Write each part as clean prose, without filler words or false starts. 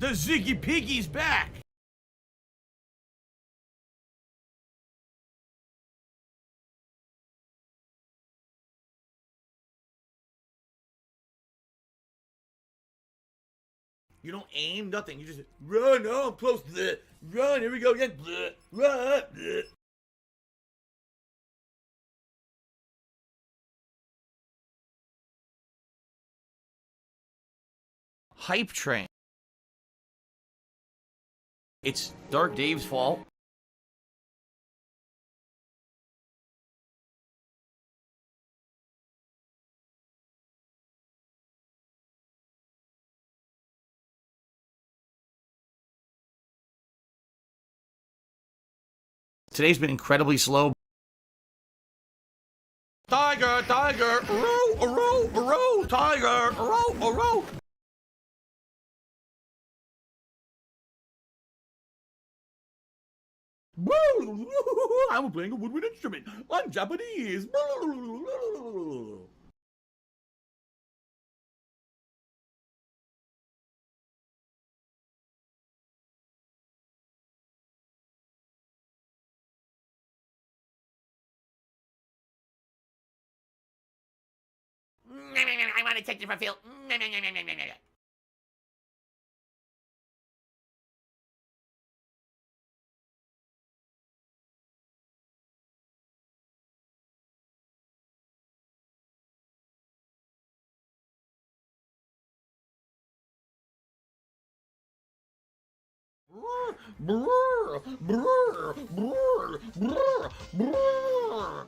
The Ziggy Piggy's back! You don't aim, nothing. You just run. Oh, I'm close. Bleh. Run. Here we go again. Bleh. Run. Bleh. Hype train. It's Dark Dave's fault. Today's been incredibly slow. Tiger, tiger, row, row, row, tiger, row, row. I'm playing a woodwind instrument. I'm Japanese. I want to take different field. Brr, brr, brr, brr, brr.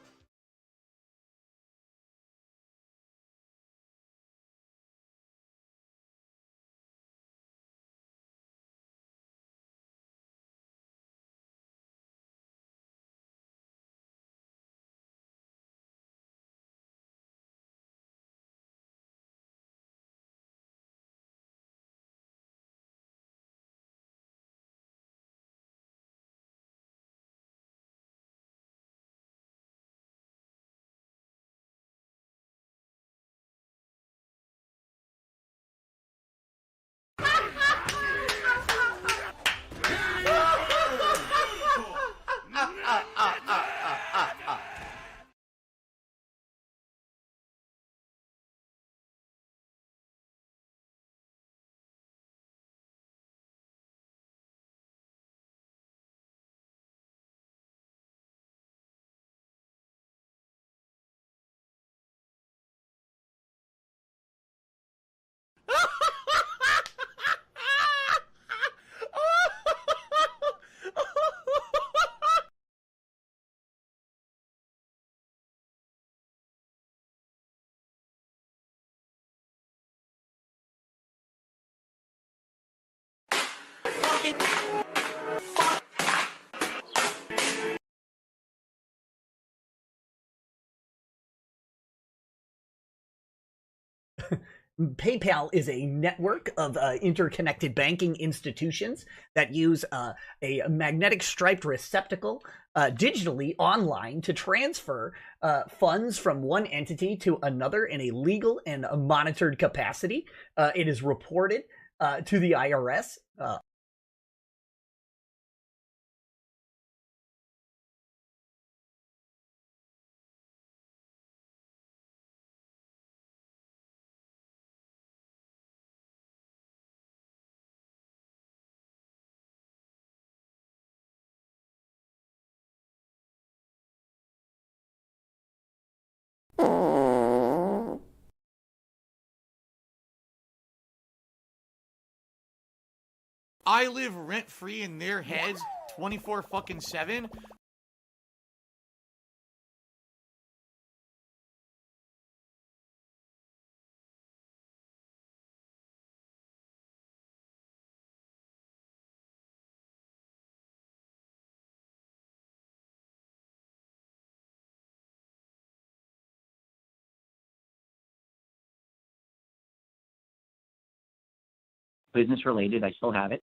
PayPal is a network of interconnected banking institutions that use a magnetic striped receptacle digitally online to transfer funds from one entity to another in a legal and monitored capacity. It is reported to the IRS. I live rent free in their heads 24 fucking 7. Business related, I still have it.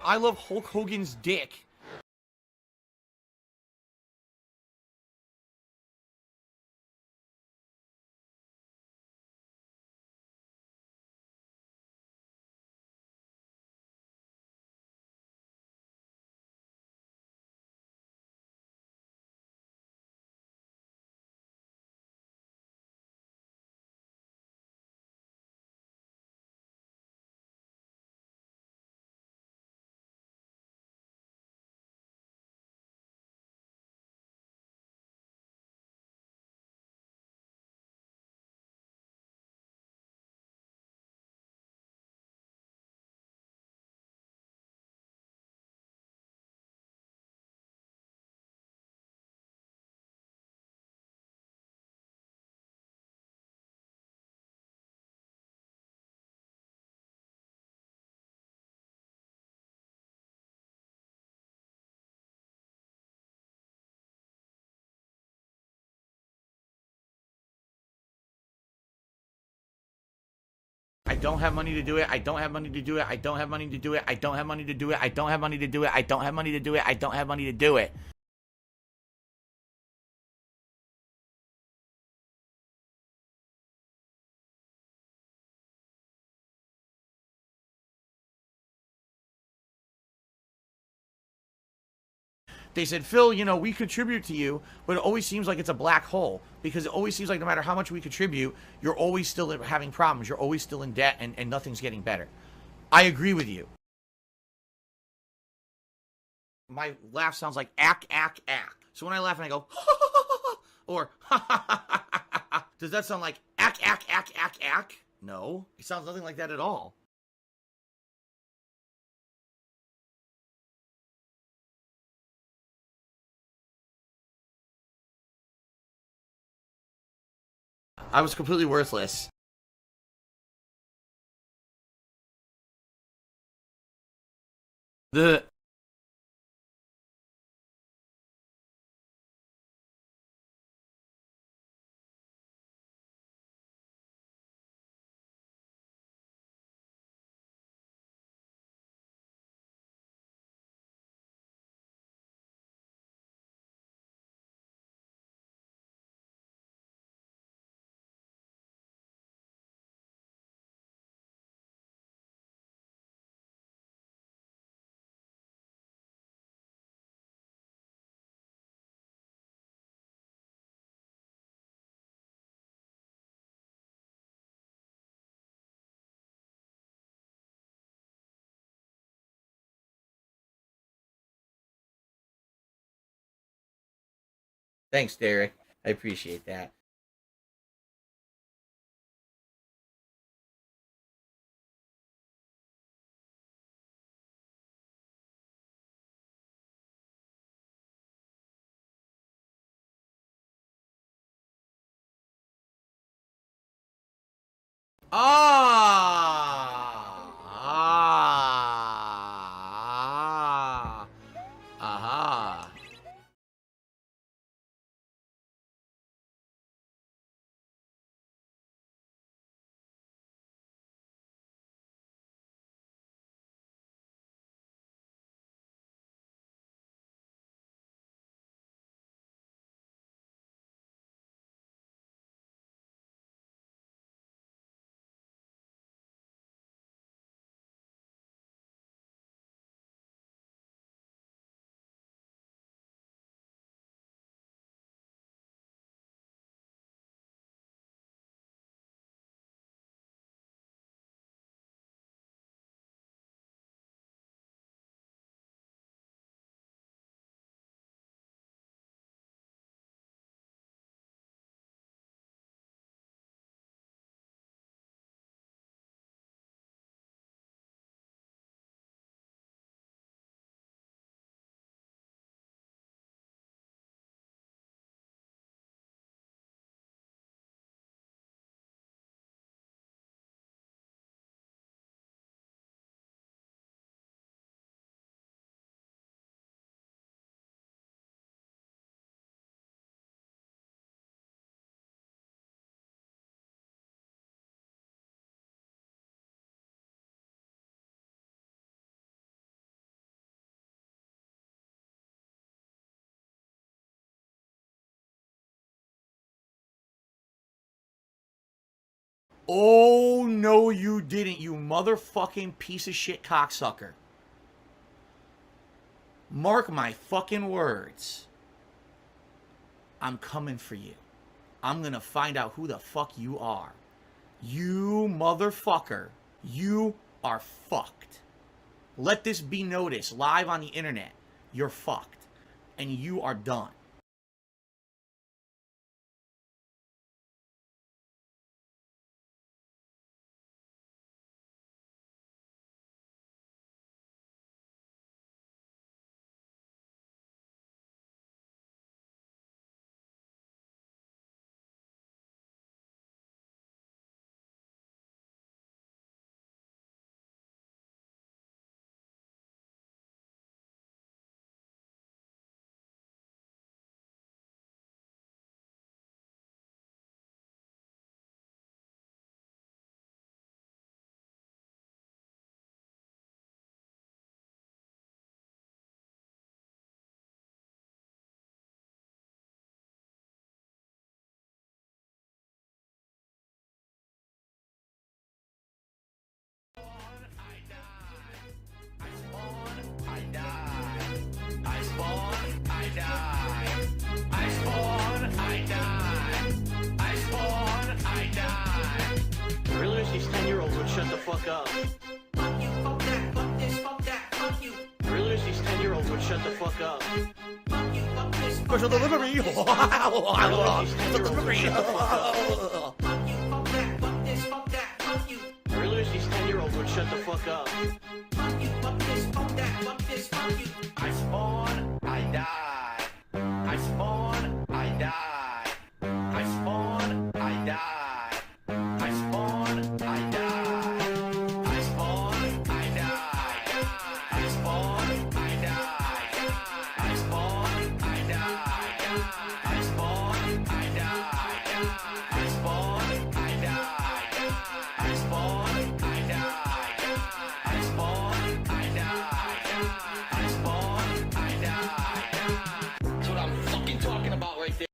I love Hulk Hogan's dick. I don't have money to do it. I don't have money to do it. I don't have money to do it. I don't have money to do it. I don't have money to do it. I don't have money to do it. I don't have money to do it. They said, Phil, you know, we contribute to you, but it always seems like it's a black hole because it always seems like no matter how much we contribute, you're always still having problems. You're always still in debt and nothing's getting better. I agree with you. My laugh sounds like ack, ack, ack. So when I laugh and I go, or does that sound like ack, ack, ack, ack, ack? No, it sounds nothing like that at all. I was completely worthless. The Thanks, Derek. I appreciate that. Aha. Oh, no, you didn't, you motherfucking piece of shit cocksucker. Mark my fucking words. I'm coming for you. I'm gonna find out who the fuck you are. You motherfucker. You are fucked. Let this be noticed live on the internet. You're fucked. And you are done. I really wish these 10-year-olds would shut the fuck up. Fuck you, fuck that, fuck this, fuck that, fuck you. I really wish these 10-year-olds would shut the fuck up. Fuck you, fuck this, fuck Special that, delivery. Special delivery. fuck you, fuck that, fuck this, fuck that, fuck you. I really wish these 10-year-olds would shut the fuck up. Fuck you, fuck this, fuck that, fuck this, fuck you. I spawn, I die. I spawn, I die. I spawn, I die. I spawn, I die. I spawn, I die. I spawn, I die. I spawn, I die. I spawn, I die. I spawn, I die. I spawn, I die. I spawn, I die. I spawn, I die. That's what I'm fucking talking about right there.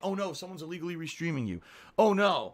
Oh no, someone's illegally restreaming you. Oh no.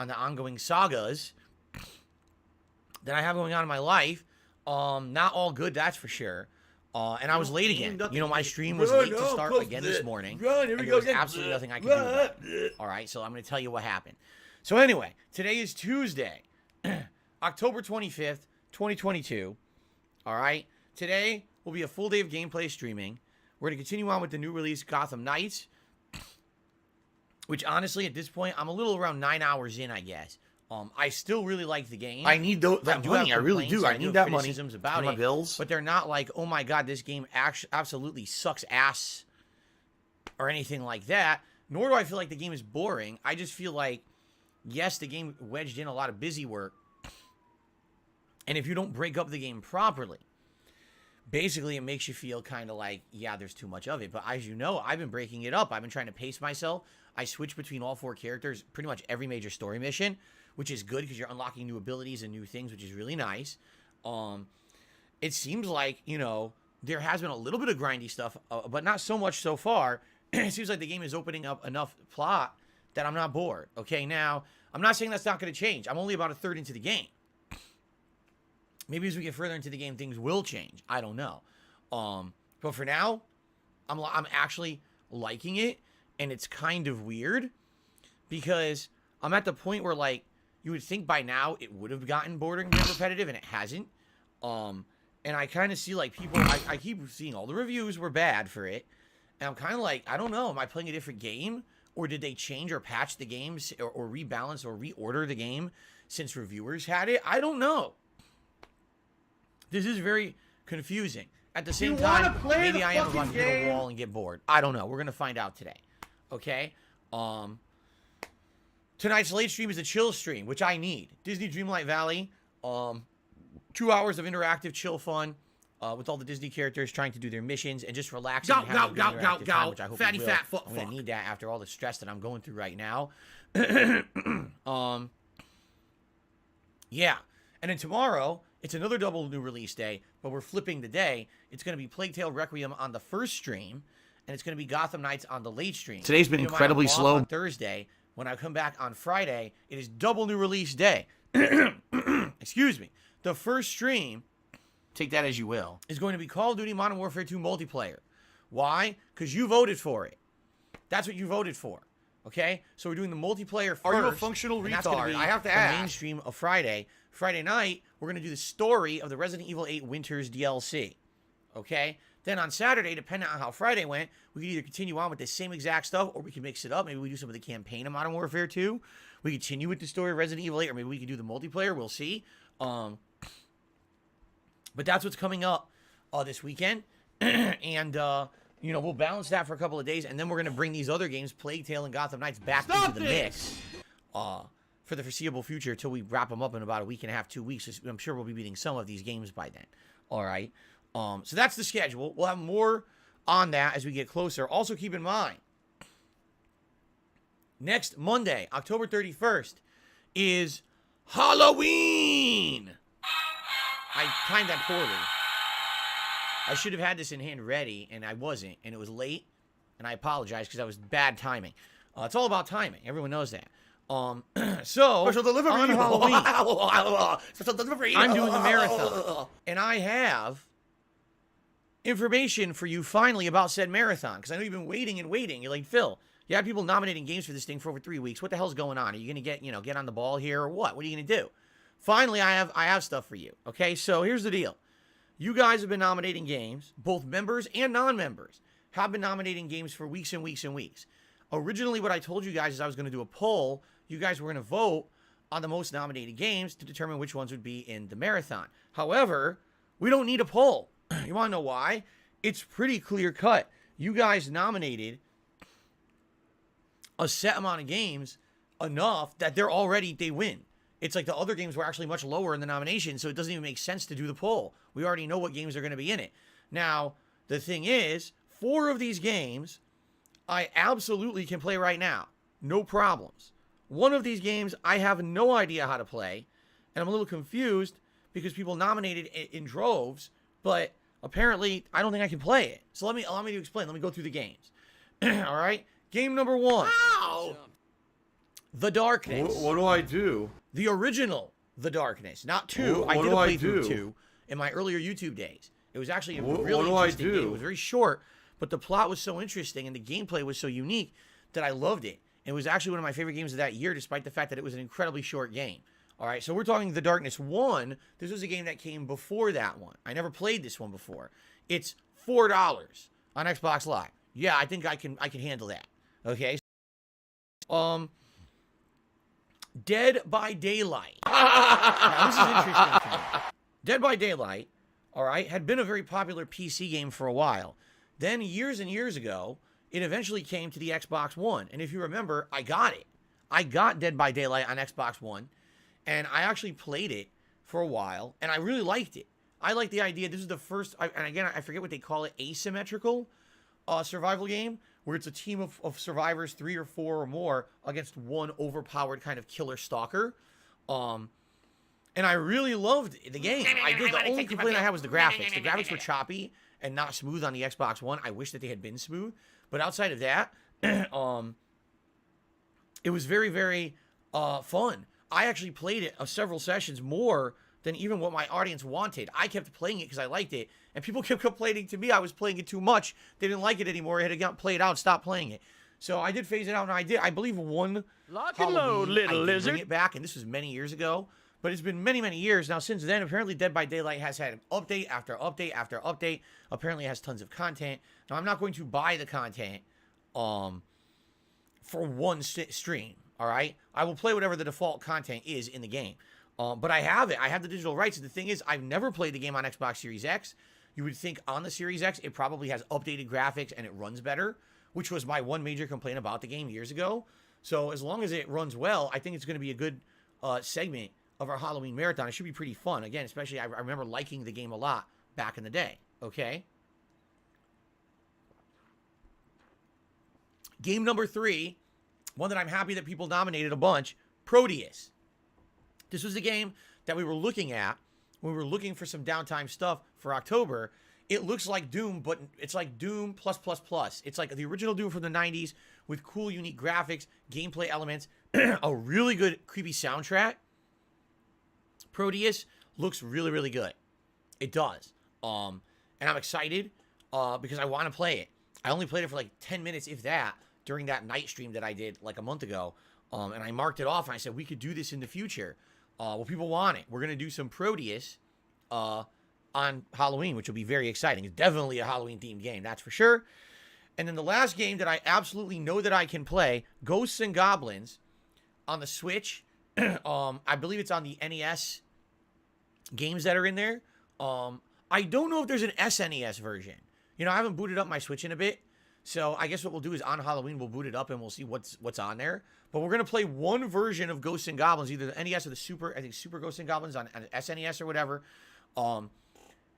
on the ongoing sagas that I have going on in my life. Not all good, that's for sure. And I was late again. You know, my stream was late to start again this morning. And there was absolutely nothing I could do about it. All right, so I'm going to tell you what happened. So anyway, today is Tuesday, October 25th, 2022. All right, today will be a full day of gameplay streaming. We're going to continue on with the new release, Gotham Knights, which honestly, at this point, I'm a little around 9 hours in, I guess. I still really like the game. I need that money. I really do. I need that money about my bills. But they're not like, oh my god, this game absolutely sucks ass or anything like that. Nor do I feel like the game is boring. I just feel like, yes, the game wedged in a lot of busy work. And if you don't break up the game properly, basically it makes you feel kind of like, yeah, there's too much of it. But as you know, I've been breaking it up. I've been trying to pace myself. I switch between all 4 characters pretty much every major story mission, which is good because you're unlocking new abilities and new things, which is really nice. It seems like, you know, there has been a little bit of grindy stuff, but not so much so far. It seems like the game is opening up enough plot that I'm not bored. Okay, now, I'm not saying that's not going to change. I'm only about a third into the game. Maybe as we get further into the game, things will change. I don't know. But for now, I'm actually liking it, and it's kind of weird because I'm at the point where, like, you would think by now it would have gotten boring and repetitive, and it hasn't. And I kind of see, like, people, I keep seeing all the reviews were bad for it, and I'm kind of like, I don't know, am I playing a different game? Or did they change or patch the games or rebalance or reorder the game since reviewers had it? I don't know. This is very confusing. At the same time, maybe I am about to hit a wall and get bored. I don't know. We're going to find out today. Okay? Tonight's late stream is a chill stream, which I need. Disney Dreamlight Valley. 2 hours of interactive chill fun with all the Disney characters trying to do their missions and just relaxing. Which I hope fatty fat fuck. I'm going to need that after all the stress that I'm going through right now. Yeah. And then tomorrow, it's another double new release day, but we're flipping the day. It's going to be Plague Tale Requiem on the first stream, and it's going to be Gotham Knights on the late stream. Today's been incredibly slow. On Thursday, when I come back on Friday, it is double new release day. Excuse me. The first stream, take that as you will, is going to be Call of Duty Modern Warfare 2 multiplayer. Why? Because you voted for it. That's what you voted for. Okay? So we're doing the multiplayer first. Are you a functional retard? I have to ask. The mainstream of Friday. Friday night, we're going to do the story of the Resident Evil 8 Winters DLC. Okay? Then on Saturday, depending on how Friday went, we can either continue on with the same exact stuff, or we can mix it up. Maybe we do some of the campaign of Modern Warfare 2. We continue with the story of Resident Evil 8, or maybe we can do the multiplayer. We'll see. But that's what's coming up this weekend. And, you know, we'll balance that for a couple of days, and then we're going to bring these other games, Plague Tale and Gotham Knights, back into the mix for the foreseeable future until we wrap them up in about a week and a half, 2 weeks. I'm sure we'll be beating some of these games by then. All right? So that's the schedule. We'll have more on that as we get closer. Also, keep in mind, next Monday, October 31st, is Halloween! I timed that poorly. I should have had this in hand ready, and I wasn't, and it was late, and I apologize because that was bad timing. It's all about timing. Everyone knows that. So, special delivery on Halloween, special delivery. I'm doing a marathon, and I have information for you finally about said marathon, because I know you've been waiting and waiting. You're like, Phil, you had people nominating games for this thing for over 3 weeks. What the hell's going on? Are you going to get on the ball here or what? What are you going to do? Finally, I have stuff for you. Okay, so here's the deal. You guys have been nominating games, both members and non-members, have been nominating games for weeks and weeks and weeks. Originally, what I told you guys is I was going to do a poll. You guys were going to vote on the most nominated games to determine which ones would be in the marathon. However, we don't need a poll. You want to know why? It's pretty clear cut. You guys nominated a set amount of games enough that they win. It's like the other games were actually much lower in the nomination, so it doesn't even make sense to do the poll. We already know what games are going to be in it. Now, the thing is, 4 of these games I absolutely can play right now. No problems. One of these games I have no idea how to play, and I'm a little confused because people nominated in droves, but apparently I don't think I can play it. So allow me to explain. Let me go through the games. All right? Game number 1. Ow! The Darkness. What do I do? The original The Darkness, not 2. What I did do a I playthrough of do? 2 in my earlier YouTube days. It was actually a What really do I interesting do? game. It was very short, but the plot was so interesting and the gameplay was so unique that I loved it. It was actually one of my favorite games of that year, despite the fact that it was an incredibly short game. All right, so we're talking The Darkness 1. This was a game that came before that one. I never played this one before. It's $4 on Xbox Live. Yeah, I think I can handle that. Okay. Dead by Daylight. Now, this is interesting to me. Dead by Daylight, all right, had been a very popular PC game for a while. Then years and years ago, it eventually came to the Xbox One. And if you remember, I got it. I got Dead by Daylight on Xbox One, and I actually played it for a while, and I really liked it. I like the idea. This is the first, and again, I forget what they call it, asymmetrical survival game, where it's a team of survivors, 3 or 4 or more, against one overpowered kind of killer stalker. And I really loved the game. I did. The only complaint I had was the graphics. The graphics were choppy and not smooth on the Xbox One. I wish that they had been smooth. But outside of that, it was very, very fun. I actually played it several sessions more than even what my audience wanted. I kept playing it because I liked it, and people kept complaining to me I was playing it too much. They didn't like it anymore. It had got played out, stopped playing it. So I did phase it out, and I believe one Lock and Halloween, load, little I did lizard. bring it back, and this was many years ago. But it's been many, many years. Now, since then, apparently Dead by Daylight has had an update after update after update. Apparently it has tons of content. Now, I'm not going to buy the content for one stream, all right? I will play whatever the default content is in the game. But I have it. I have the digital rights. And the thing is, I've never played the game on Xbox Series X. You would think on the Series X, it probably has updated graphics and it runs better, which was my one major complaint about the game years ago. So as long as it runs well, I think it's going to be a good segment of our Halloween marathon. It should be pretty fun. Again, especially I remember liking the game a lot back in the day. Okay. Game number 3, one that I'm happy that people nominated a bunch, Proteus. This was the game that we were looking at when we were looking for some downtime stuff for October. It looks like Doom, but it's like Doom plus plus plus. It's like the original Doom from the 90s with cool, unique graphics, gameplay elements, a really good, creepy soundtrack. Proteus looks really, really good. It does. And I'm excited because I want to play it. I only played it for like 10 minutes, if that, during that night stream that I did like a month ago. And I marked it off and I said, we could do this in the future. Well, people want it. We're going to do some Proteus on Halloween, which will be very exciting. It's definitely a Halloween-themed game, that's for sure. And then the last game that I absolutely know that I can play, Ghosts and Goblins on the Switch. I believe it's on the NES games that are in there. I don't know if there's an SNES version. You know, I haven't booted up my Switch in a bit. So I guess what we'll do is on Halloween, we'll boot it up and we'll see what's on there. But we're going to play one version of Ghosts and Goblins, either the NES or the Super, I think Super Ghosts and Goblins on SNES or whatever.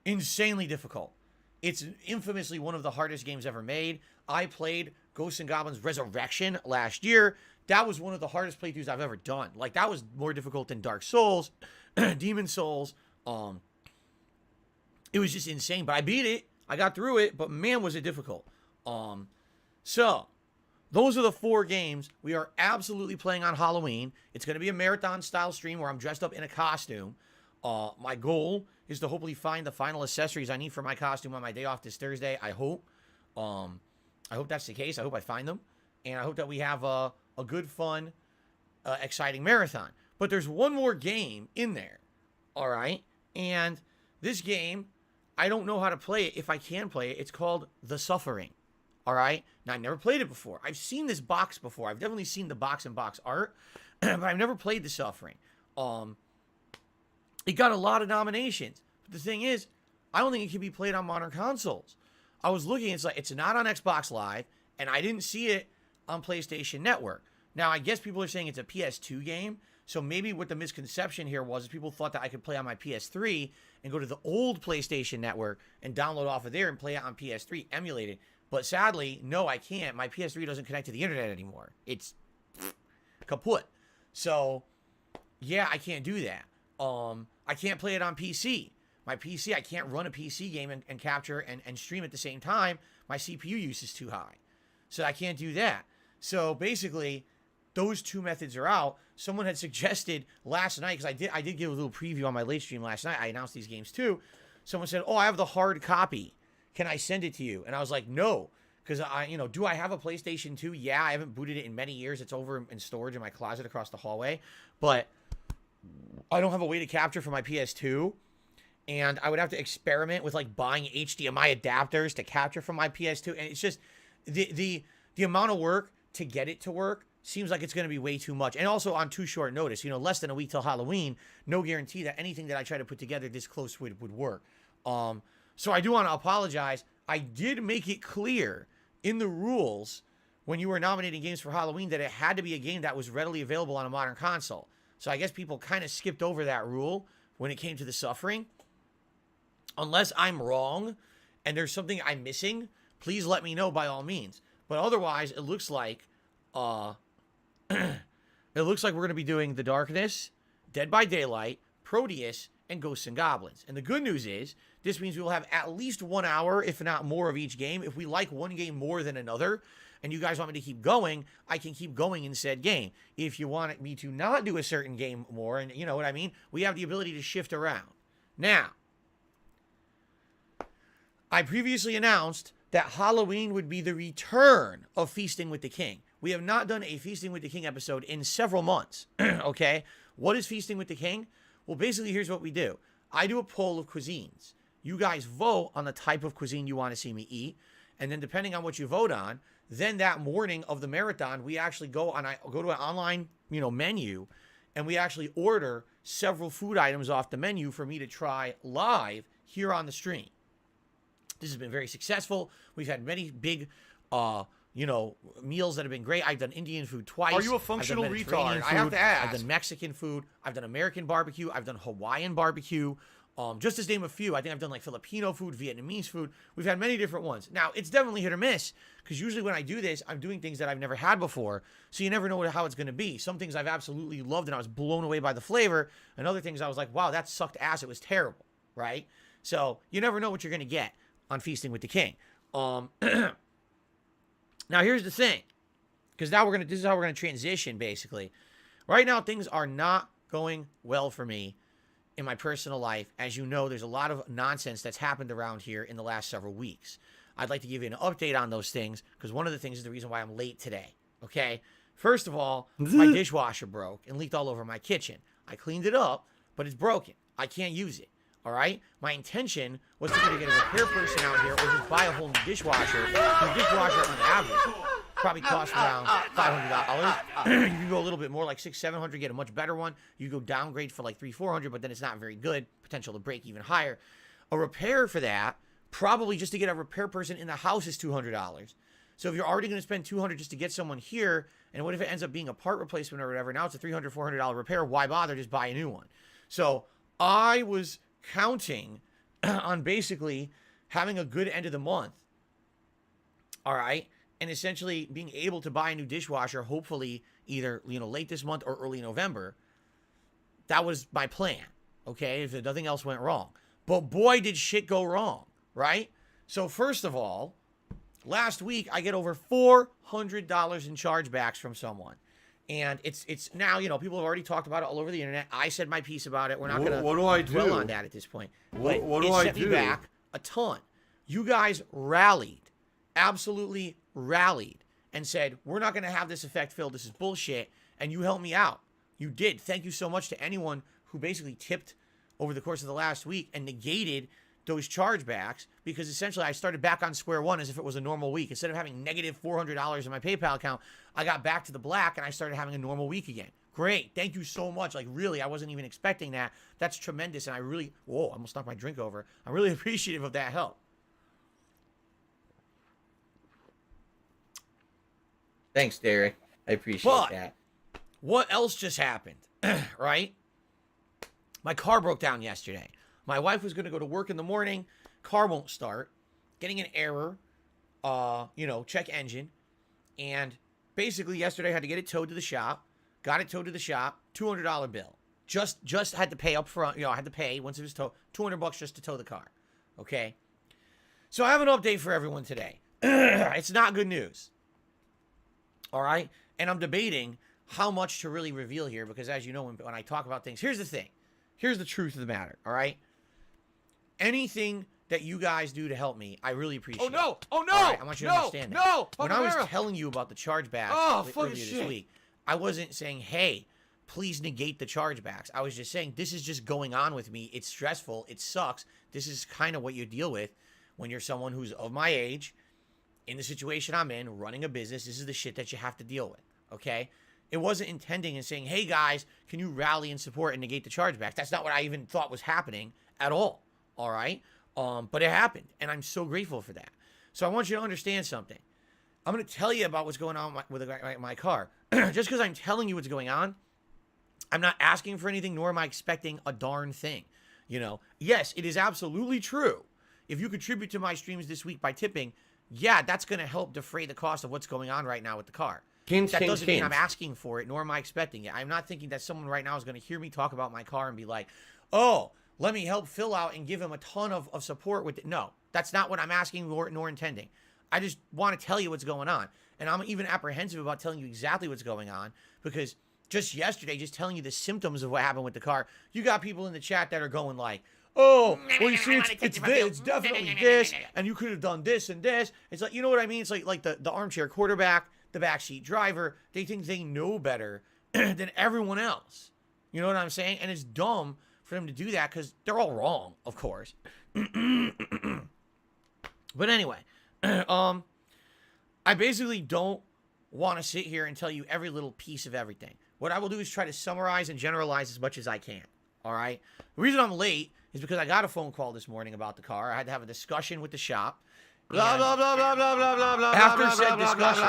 Insanely difficult. It's infamously one of the hardest games ever made. I played Ghosts and Goblins Resurrection last year. That was one of the hardest playthroughs I've ever done. Like, that was more difficult than Dark Souls, Demon Souls. It was just insane. But I beat it. I got through it. But man, was it difficult. So, those are the 4 games we are absolutely playing on Halloween. It's going to be a marathon-style stream where I'm dressed up in a costume. My goal is to hopefully find the final accessories I need for my costume on my day off this Thursday. I hope. I hope that's the case. I hope I find them. And I hope that we have a good, fun, exciting marathon. But there's one more game in there. All right? And this game, I don't know how to play it if I can play it. It's called The Suffering. All right? Now, I've never played it before. I've seen this box before. I've definitely seen the box and box art. But I've never played The Suffering. It got a lot of nominations. But the thing is, I don't think it can be played on modern consoles. I was looking, it's like, it's not on Xbox Live, and I didn't see it on PlayStation Network. Now, I guess people are saying it's a PS2 game, so maybe what the misconception here was is people thought that I could play on my PS3 and go to the old PlayStation Network and download off of there and play it on PS3, emulated. But sadly, no, I can't. My PS3 doesn't connect to the internet anymore. It's kaput. So, yeah, I can't do that. I can't play it on PC. My PC, I can't run a PC game and capture and stream at the same time. My CPU use is too high. So I can't do that. So basically, those two methods are out. Someone had suggested last night, because I did give a little preview on my late stream last night. I announced these games too. Someone said, "Oh, I have the hard copy. Can I send it to you?" And I was like, "No." Because do I have a PlayStation 2? Yeah, I haven't booted it in many years. It's over in storage in my closet across the hallway. But I don't have a way to capture for my PS2. And I would have to experiment with like buying HDMI adapters to capture from my PS2. And it's just the amount of work to get it to work seems like it's going to be way too much. And also on too short notice, less than a week till Halloween, no guarantee that anything that I try to put together this close would work. So I do want to apologize. I did make it clear in the rules when you were nominating games for Halloween that it had to be a game that was readily available on a modern console. So I guess people kind of skipped over that rule when it came to the Suffering. Unless I'm wrong and there's something I'm missing, please let me know by all means. But otherwise, it looks like we're going to be doing The Darkness, Dead by Daylight, Proteus, and Ghosts and Goblins. And the good news is, this means we will have at least 1 hour, if not more, of each game. If we like one game more than another, and you guys want me to keep going, I can keep going in said game. If you want me to not do a certain game more, and you know what I mean, we have the ability to shift around. Now, I previously announced that Halloween would be the return of Feasting with the King. We have not done a Feasting with the King episode in several months, okay? What is Feasting with the King? Well, basically, here's what we do. I do a poll of cuisines. You guys vote on the type of cuisine you want to see me eat, and then depending on what you vote on, then that morning of the marathon, we actually go to an online, menu, and we actually order several food items off the menu for me to try live here on the stream. This has been very successful. We've had many big, meals that have been great. I've done Indian food twice. Are you a functional retard? I have to ask. I've done Mexican food. I've done American barbecue. I've done Hawaiian barbecue. Just to name a few. I think I've done like Filipino food, Vietnamese food. We've had many different ones. Now, it's definitely hit or miss because usually when I do this, I'm doing things that I've never had before. So you never know how it's going to be. Some things I've absolutely loved and I was blown away by the flavor. And other things I was like, wow, that sucked ass. It was terrible, right? So you never know what you're going to get on Feasting with the King. Now here's the thing, because now this is how we're gonna transition basically. Right now things are not going well for me in my personal life. As you know, there's a lot of nonsense that's happened around here in the last several weeks. I'd like to give you an update on those things because one of the things is the reason why I'm late today. Okay, first of all, my dishwasher broke and leaked all over my kitchen. I cleaned it up, but it's broken. I can't use it. All right? My intention was to get a repair person out here or just buy a whole new dishwasher. The dishwasher on average probably costs around $500. You can go a little bit more, like $600, $700, get a much better one. You go downgrade for like $300, $400, but then it's not very good. Potential to break even higher. A repair for that, probably just to get a repair person in the house is $200. So if you're already going to spend $200 just to get someone here, and what if it ends up being a part replacement or whatever? Now it's a $300, $400 repair. Why bother? Just buy a new one. So I was counting on basically having a good end of the month, all right, and essentially being able to buy a new dishwasher, hopefully either late this month or early November. That was my plan, okay, if nothing else went wrong. But boy, did shit go wrong, right? So first of all, last week I get over $400 in chargebacks from someone. And it's now, people have already talked about it all over the internet. I said my piece about it. We're not going to dwell on that at this point. But what do I set me back a ton. You guys rallied, absolutely rallied, and said, we're not going to have this effect, Phil. This is bullshit. And you helped me out. You did. Thank you so much to anyone who basically tipped over the course of the last week and negated those chargebacks, because essentially I started back on square one as if it was a normal week. Instead of having negative $400 in my PayPal account, I got back to the black and I started having a normal week again. Great. Thank you so much. Like, really, I wasn't even expecting that. That's tremendous. And I really, I almost knocked my drink over. I'm really appreciative of that help. Thanks, Derek. I appreciate that. What else just happened? Right? My car broke down yesterday. My wife was going to go to work in the morning. Car won't start. Getting an error. Check engine. And basically yesterday I had to get it towed to the shop. Got it towed to the shop. $200 bill. Just had to pay up front. I had to pay once it was towed. $200 just to tow the car. Okay. So I have an update for everyone today. It's not good news. All right. And I'm debating how much to really reveal here because, as you know, when I talk about things, here's the thing. Here's the truth of the matter, all right? Anything that you guys do to help me, I really appreciate. Oh no! Oh no! All right, I want you to understand that. No! When I was telling you about the chargeback earlier shit. this week, I wasn't saying, hey, please negate the chargebacks. I was just saying, this is just going on with me. It's stressful. It sucks. This is kind of what you deal with when you're someone who's of my age, in the situation I'm in, running a business. This is the shit that you have to deal with, okay? It wasn't intending and saying, hey, guys, can you rally and support and negate the chargebacks? That's not what I even thought was happening at all, all right? But it happened, and I'm so grateful for that. So I want you to understand something. I'm going to tell you about what's going on with my car. Just because I'm telling you what's going on, I'm not asking for anything, nor am I expecting a darn thing. You know, yes, it is absolutely true. If you contribute to my streams this week by tipping, yeah, that's going to help defray the cost of what's going on right now with the car. That doesn't mean I'm asking for it, nor am I expecting it. I'm not thinking that someone right now is going to hear me talk about my car and be like, oh, let me help Phil out and give him a ton of support with it. No, that's not what I'm asking nor intending. I just want to tell you what's going on. And I'm even apprehensive about telling you exactly what's going on because just yesterday, just telling you the symptoms of what happened with the car, you got people in the chat that are going like, oh, well, you see, it's definitely this, and you could have done this and this. It's like, you know what I mean? It's like the armchair quarterback, the backseat driver, they think they know better than everyone else. You know what I'm saying? And it's dumb for them to do that because they're all wrong, of course. But anyway, I basically don't want to sit here and tell you every little piece of everything. What I will do is try to summarize and generalize as much as I can, all right? The reason I'm late is because I got a phone call this morning about the car. I had to have a discussion with the shop. Blah blah blah blah blah blah blah blah. After said discussion,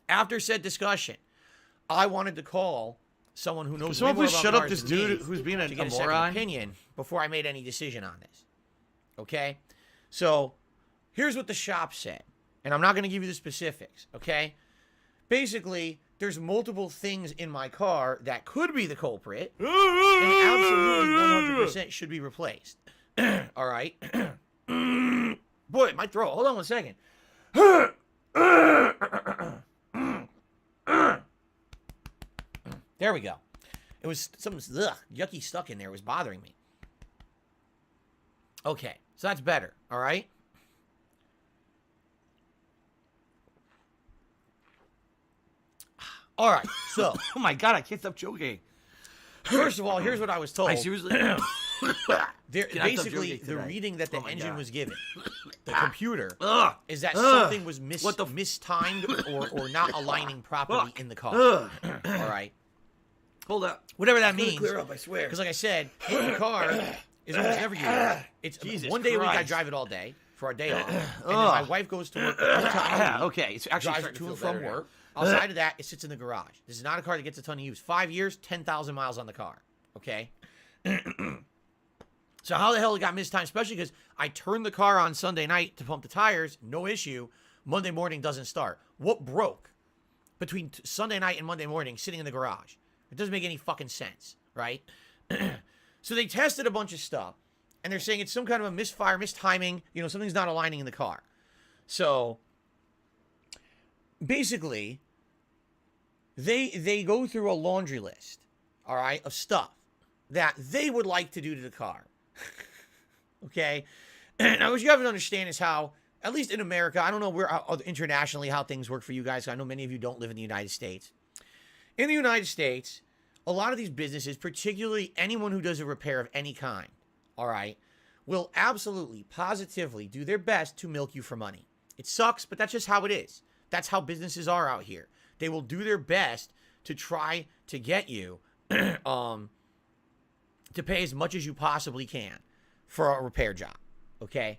after said discussion, I wanted to call someone who knows way more about shut up cars this than me dude who's being to a get a second moron. opinion before I made any decision on this. Okay? So, here's what the shop said. And I'm not going to give you the specifics, okay? Basically, there's multiple things in my car that could be the culprit and absolutely 100% should be replaced. All right? Boy, my throat. Hold on one second. There we go. It was some yucky stuck in there. It was bothering me. Okay, so that's better, all right? All right, so Oh my god, I can't stop joking. first of all, here's what I was told. I seriously. Basically, joking the today? reading that the Oh my engine God. was given, the computer, Ugh. is that something was What the mistimed or not aligning properly in the car. Ugh. All right, Hold up. whatever that It's gonna means. clear up, I swear. Because like I said, the car is almost never used. It's Jesus one day a week I Christ. drive it all day for our day off. And then my wife goes to work full time. Okay, it's actually Drives starting to to and feel from better now. work. Outside of that, it sits in the garage. This is not a car that gets a ton of use. 5 years, 10,000 miles on the car. Okay? So how the hell it got mistimed? Especially because I turned the car on Sunday night to pump the tires. No issue. Monday morning doesn't start. What broke between Sunday night and Monday morning sitting in the garage? It doesn't make any fucking sense, right? So they tested a bunch of stuff. And they're saying it's some kind of a misfire, mistiming. You know, something's not aligning in the car. So basically, they go through a laundry list, all right, of stuff that they would like to do to the car. Okay? Now, what you have to understand is how, at least in America, I don't know where internationally how things work for you guys. I know many of you don't live in the United States. In the United States, a lot of these businesses, particularly anyone who does a repair of any kind, all right, will absolutely, positively do their best to milk you for money. It sucks, but that's just how it is. That's how businesses are out here. They will do their best to try to get you to pay as much as you possibly can for a repair job, okay?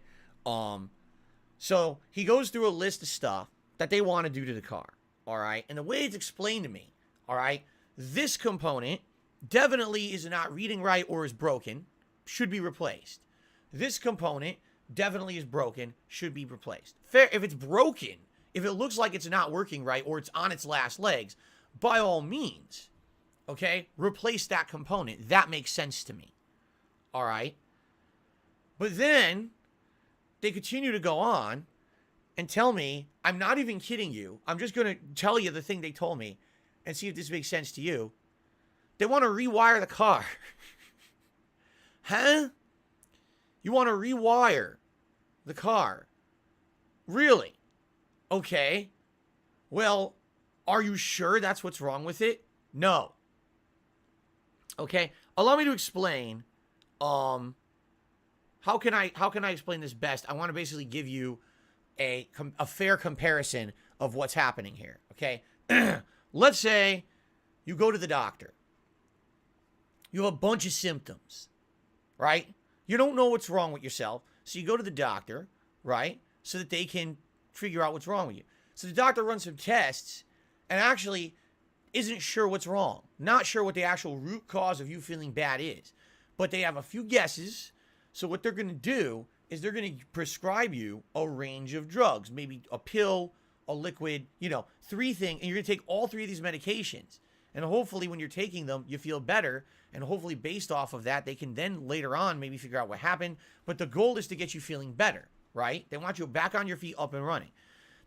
So he goes through a list of stuff that they want to do to the car, all right? And the way it's explained to me, all right, this component definitely is not reading right or is broken, should be replaced. This component definitely is broken, should be replaced. Fair, if it's broken, if it looks like it's not working right or it's on its last legs, by all means, okay, replace that component. That makes sense to me. All right. But then they continue to go on and tell me, I'm not even kidding you. I'm just going to tell you the thing they told me and see if this makes sense to you. They want to rewire the car. Huh? You want to rewire the car? Really? Okay. Well, are you sure that's what's wrong with it? No. Okay. Allow me to explain. How can I explain this best? I want to basically give you a fair comparison of what's happening here. Okay. Let's say you go to the doctor. You have a bunch of symptoms, right? You don't know what's wrong with yourself. So you go to the doctor, right? So that they can figure out what's wrong with you. So the doctor runs some tests and actually isn't sure what's wrong. Not sure what the actual root cause of you feeling bad is. But they have a few guesses. So what they're going to do is they're going to prescribe you a range of drugs. Maybe a pill, a liquid, 3 things. And you're going to take all 3 of these medications. And hopefully when you're taking them, you feel better. And hopefully based off of that, they can then later on maybe figure out what happened. But the goal is to get you feeling better, right? They want you back on your feet, up and running.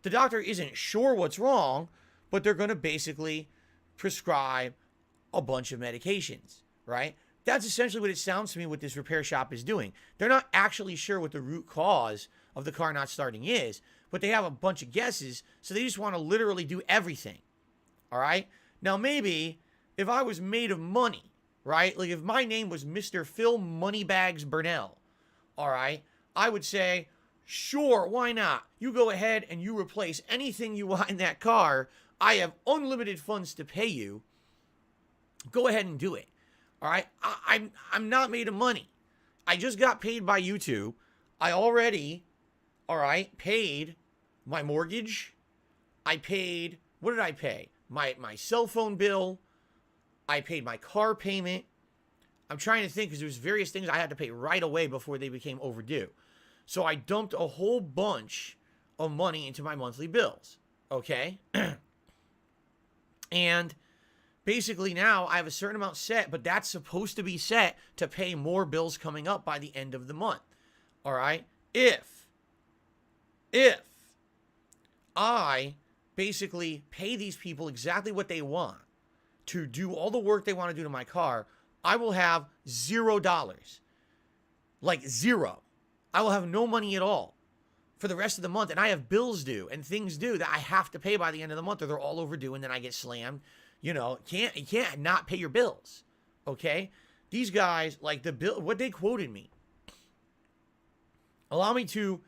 The doctor isn't sure what's wrong, but they're going to basically prescribe a bunch of medications, right? That's essentially what it sounds to me what this repair shop is doing. They're not actually sure what the root cause of the car not starting is, but they have a bunch of guesses, so they just want to literally do everything, all right? Now, maybe if I was made of money, right? Like if my name was Mr. Phil Moneybags Burnell, all right? I would say, sure, why not? You go ahead and you replace anything you want in that car. I have unlimited funds to pay you. Go ahead and do it. All right? I'm not made of money. I just got paid by YouTube. I already, all right, paid my mortgage. I paid, what did I pay? My cell phone bill. I paid my car payment. I'm trying to think because there's various things I had to pay right away before they became overdue. So I dumped a whole bunch of money into my monthly bills. Okay? And basically now I have a certain amount set, but that's supposed to be set to pay more bills coming up by the end of the month. All right? If I basically pay these people exactly what they want to do all the work they want to do to my car, I will have $0. Like zero. I will have no money at all for the rest of the month. And I have bills due and things due that I have to pay by the end of the month or they're all overdue and then I get slammed. You can't not pay your bills. Okay? These guys, like the bill, what they quoted me. Allow me to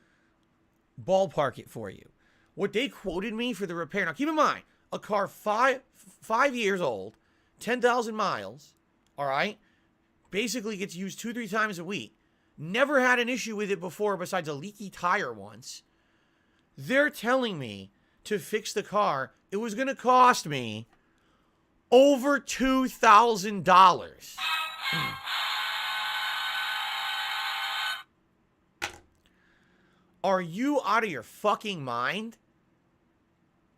ballpark it for you. What they quoted me for the repair. Now keep in mind, a car 5 years old, 10,000 miles, all right? Basically gets used 2-3 times a week. Never had an issue with it before besides a leaky tire once. They're telling me to fix the car, it was going to cost me over $2,000. Are you out of your fucking mind?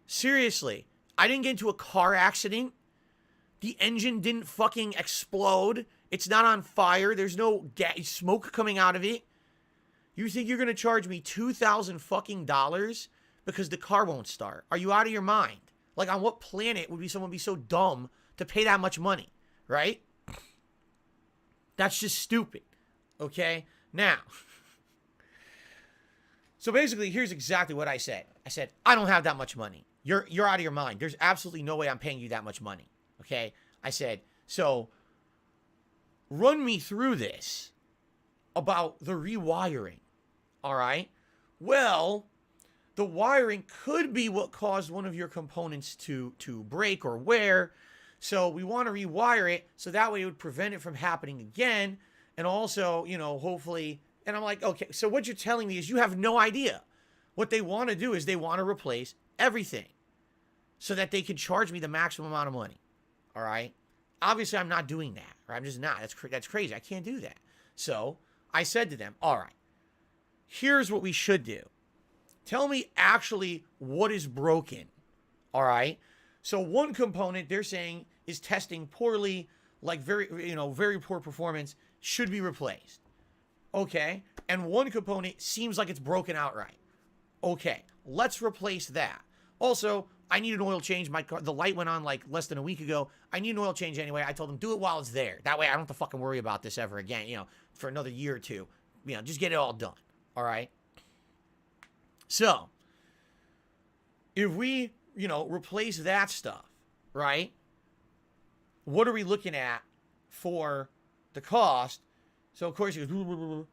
Seriously, I didn't get into a car accident. The engine didn't fucking explode. It's not on fire. There's no smoke coming out of it. You think you're going to charge me $2,000 fucking dollars because the car won't start? Are you out of your mind? Like, on what planet would someone be so dumb to pay that much money, right? That's just stupid, okay? Now, so basically, here's exactly what I said. I said, I don't have that much money. You're out of your mind. There's absolutely no way I'm paying you that much money, okay? I said, so run me through this about the rewiring, all right? Well, the wiring could be what caused one of your components to break or wear. So we want to rewire it so that way it would prevent it from happening again. And also, hopefully, and I'm like, okay, so what you're telling me is you have no idea. What they want to do is they want to replace everything so that they can charge me the maximum amount of money. All right? Obviously, I'm not doing that. Or I'm just not. That's crazy. I can't do that. So I said to them, all right, here's what we should do. Tell me actually what is broken. All right? So one component they're saying is testing poorly, like very poor performance, should be replaced. Okay? And one component seems like it's broken outright. Okay, let's replace that. Also, I need an oil change. My car, the light went on like less than a week ago. I need an oil change anyway. I told them, do it while it's there. That way I don't have to fucking worry about this ever again, you know, for another year or two. You know, just get it all done. All right? So, if we, you know, replace that stuff, right? What are we looking at for the cost? So, of course, he goes,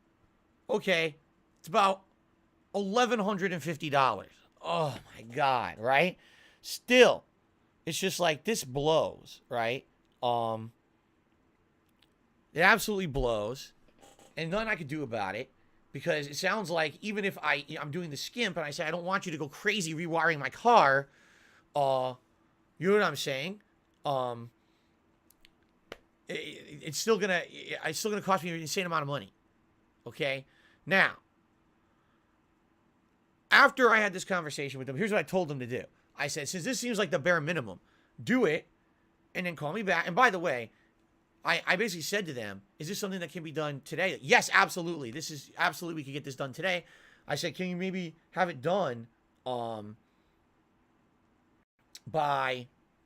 okay, it's about $1,150. Oh, my God, right? Still, it's just like, this blows, right? It absolutely blows. And nothing I could do about it. Because it sounds like even if I'm doing the skimp and I say, I don't want you to go crazy rewiring my car, you know what I'm saying? It's still gonna cost me an insane amount of money. Okay? Now, after I had this conversation with them, here's what I told them to do. I said, since this seems like the bare minimum, do it and then call me back. And by the way, I basically said to them, is this something that can be done today? Yes, absolutely. This is absolutely, we could get this done today. I said, can you maybe have it done by,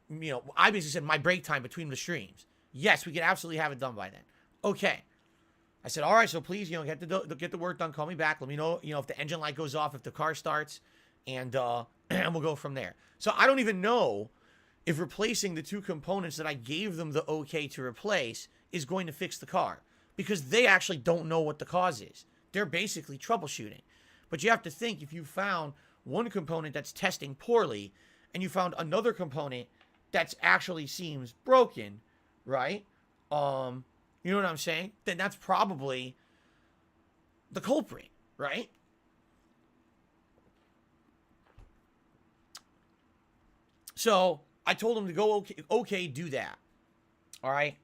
you know, I basically said my break time between the streams. Yes, we could absolutely have it done by then. Okay. I said, all right, so please, you know, get the work done. Call me back. Let me know, you know, if the engine light goes off, if the car starts, and we'll go from there. So I don't even know if replacing the two components that I gave them the okay to replace is going to fix the car, because they actually don't know what the cause is. They're basically troubleshooting. But you have to think, if you found one component that's testing poorly and you found another component that's actually seems broken, right? You know what I'm saying? Then that's probably the culprit, right? So I told him to go, okay, do that. All right?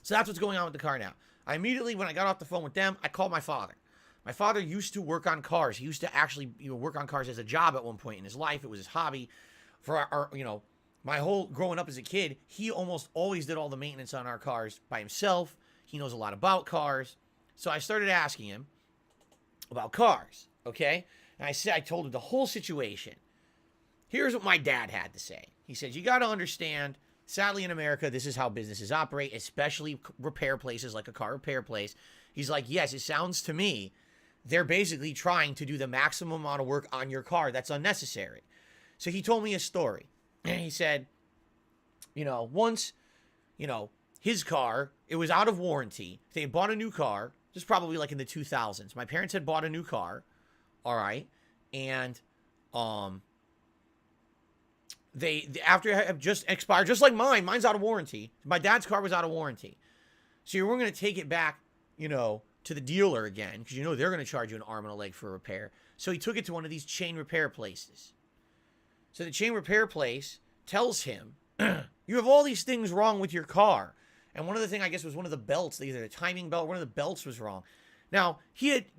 So that's what's going on with the car now. I immediately, when I got off the phone with them, I called my father. My father used to work on cars. He used to actually, you know, work on cars as a job at one point in his life. It was his hobby. For our, you know, my whole growing up as a kid, he almost always did all the maintenance on our cars by himself. He knows a lot about cars. So I started asking him about cars, okay? And I told him the whole situation. Here's what my dad had to say. He said, you got to understand, sadly in America, this is how businesses operate, especially repair places like a car repair place. He's like, yes, it sounds to me they're basically trying to do the maximum amount of work on your car that's unnecessary. So he told me a story. And he said, you know, once, you know, his car, it was out of warranty. They had bought a new car. This is probably like in the 2000s. My parents had bought a new car. All right. And, they after it had just expired, just like mine's out of warranty. My dad's car was out of warranty. So you were going to take it back, you know, to the dealer again, because you know they're going to charge you an arm and a leg for a repair. So he took it to one of these chain repair places. So the chain repair place tells him, you have all these things wrong with your car. And one of the things, I guess, was one of the belts, either the timing belt or one of the belts was wrong. Now,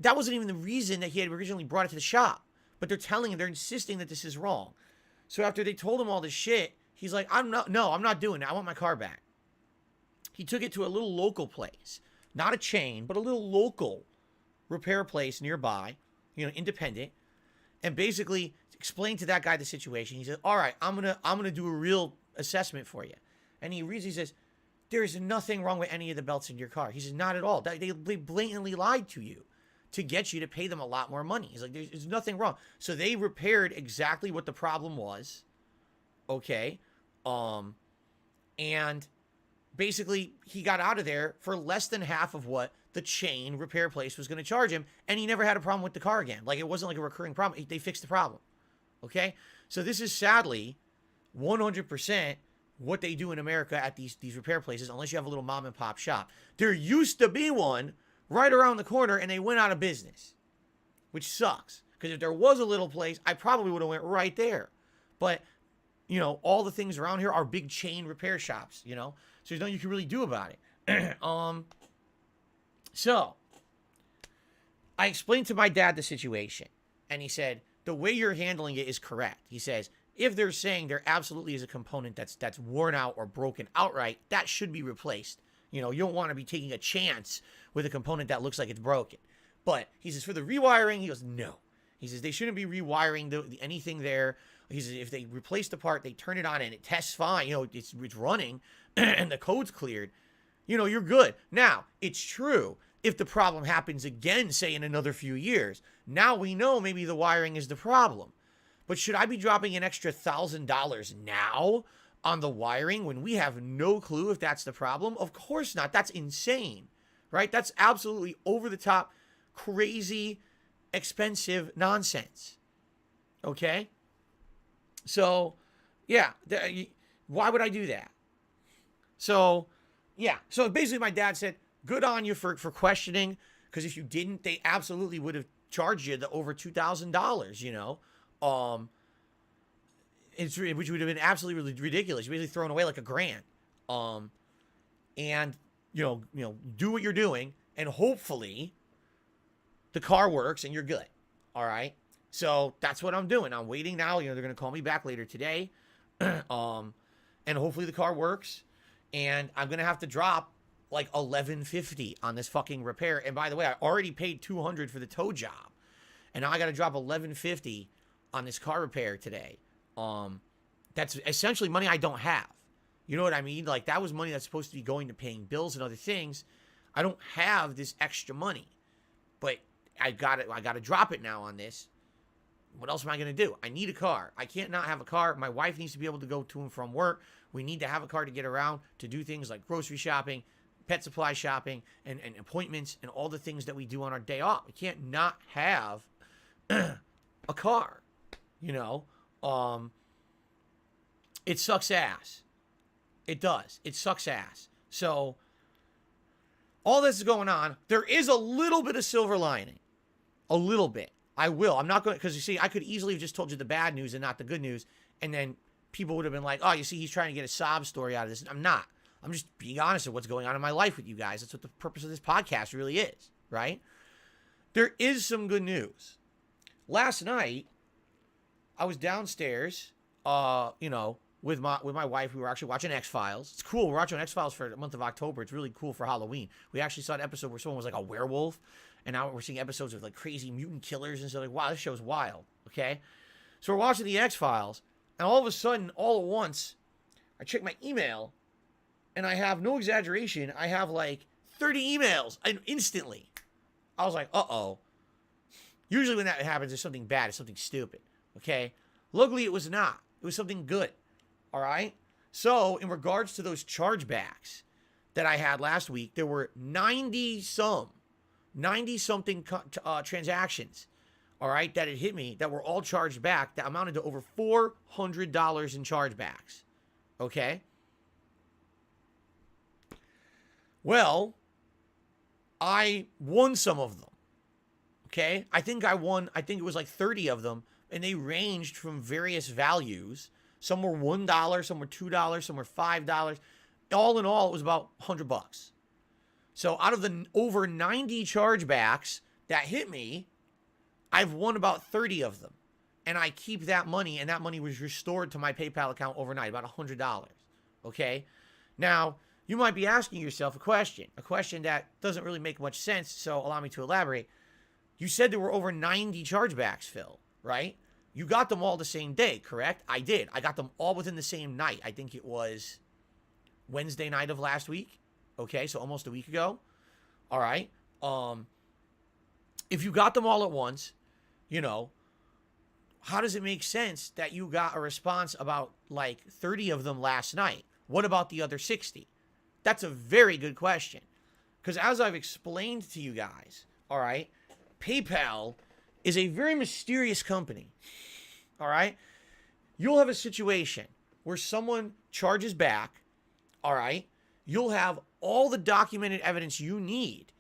that wasn't even the reason that he had originally brought it to the shop. But they're telling him, they're insisting that this is wrong. So after they told him all this shit, he's like, I'm not doing it. I want my car back. He took it to a little local place. Not a chain, but a little local repair place nearby, you know, independent. And basically explained to that guy the situation. He said, all right, I'm gonna do a real assessment for you. And he reads, he says, there is nothing wrong with any of the belts in your car. He says, not at all. They blatantly lied to you to get you to pay them a lot more money. He's like, there's nothing wrong. So they repaired exactly what the problem was. Okay. And basically he got out of there for less than half of what the chain repair place was going to charge him. And he never had a problem with the car again. Like, it wasn't like a recurring problem. They fixed the problem. Okay. So this is sadly 100% what they do in America at these repair places, unless you have a little mom and pop shop. There used to be one right around the corner, and they went out of business, which sucks. Because if there was a little place, I probably would have went right there. But, you know, all the things around here are big chain repair shops, you know? So there's nothing you can really do about it. So, I explained to my dad the situation, and he said, the way you're handling it is correct. He says, if they're saying there absolutely is a component that's worn out or broken outright, that should be replaced. You know, you don't want to be taking a chance with a component that looks like it's broken. But he says, for the rewiring, he goes, no. He says they shouldn't be rewiring anything there. He says if they replace the part, they turn it on and it tests fine. It's running and the code's cleared. You're good. Now, it's true. If the problem happens again, say in another few years, now we know maybe the wiring is the problem. But should I be dropping an extra $1,000 now on the wiring when we have no clue if that's the problem? Of course not. That's insane, right? That's absolutely over the top, crazy, expensive nonsense. Okay? So, yeah, why would I do that? So, yeah. So basically my dad said, good on you for questioning, because if you didn't, they absolutely would have charged you the over $2,000, which would have been absolutely ridiculous. You're basically throwing away like $1,000. And, do what you're doing, and hopefully the car works and you're good. All right. So that's what I'm doing. I'm waiting now. They're going to call me back later today. And hopefully the car works. And I'm going to have to drop like $1,150 on this fucking repair. And by the way, I already paid $200 for the tow job. And now I got to drop $1,150 on this car repair today. That's essentially money I don't have. You know what I mean? Like, that was money that's supposed to be going to paying bills and other things. I don't have this extra money. But I got to drop it now on this. What else am I going to do? I need a car. I can't not have a car. My wife needs to be able to go to and from work. We need to have a car to get around, to do things like grocery shopping, pet supply shopping, and appointments, and all the things that we do on our day off. We can't not have a car. It sucks ass. It does. It sucks ass. So, all this is going on. There is a little bit of silver lining. A little bit. I will. I'm not going to, because you see, I could easily have just told you the bad news and not the good news. And then people would have been like, oh, you see, he's trying to get a sob story out of this. I'm not. I'm just being honest with what's going on in my life with you guys. That's what the purpose of this podcast really is, right? There is some good news. Last night, I was downstairs, with my wife. We were actually watching X-Files. It's cool. We're watching X-Files for the month of October. It's really cool for Halloween. We actually saw an episode where someone was like a werewolf, and now we're seeing episodes of like crazy mutant killers and stuff. Like, wow, this show's wild. Okay, so we're watching the X-Files, and all of a sudden, all at once, I check my email, and I have no exaggeration. I have like 30 emails, and instantly, I was like, uh-oh. Usually when that happens, there's something bad. It's something stupid. Okay, luckily it was not. It was something good. All right. So in regards to those chargebacks that I had last week, there were 90 something transactions. All right. That had hit me that were all charged back. That amounted to over $400 in chargebacks. Okay. Well, I won some of them. Okay. I think it was like 30 of them, and they ranged from various values. Some were $1, some were $2, some were $5. All in all, it was about $100. So out of the over 90 chargebacks that hit me, I've won about 30 of them. And I keep that money, and that money was restored to my PayPal account overnight, about $100. Okay? Now, you might be asking yourself a question that doesn't really make much sense, so allow me to elaborate. You said there were over 90 chargebacks, Phil, right? You got them all the same day, correct? I did. I got them all within the same night. I think it was Wednesday night of last week. Okay, so almost a week ago. All right. If you got them all at once, how does it make sense that you got a response about like 30 of them last night? What about the other 60? That's a very good question. Because as I've explained to you guys, all right, PayPal is a very mysterious company. All right? You'll have a situation where someone charges back, all right? You'll have all the documented evidence you need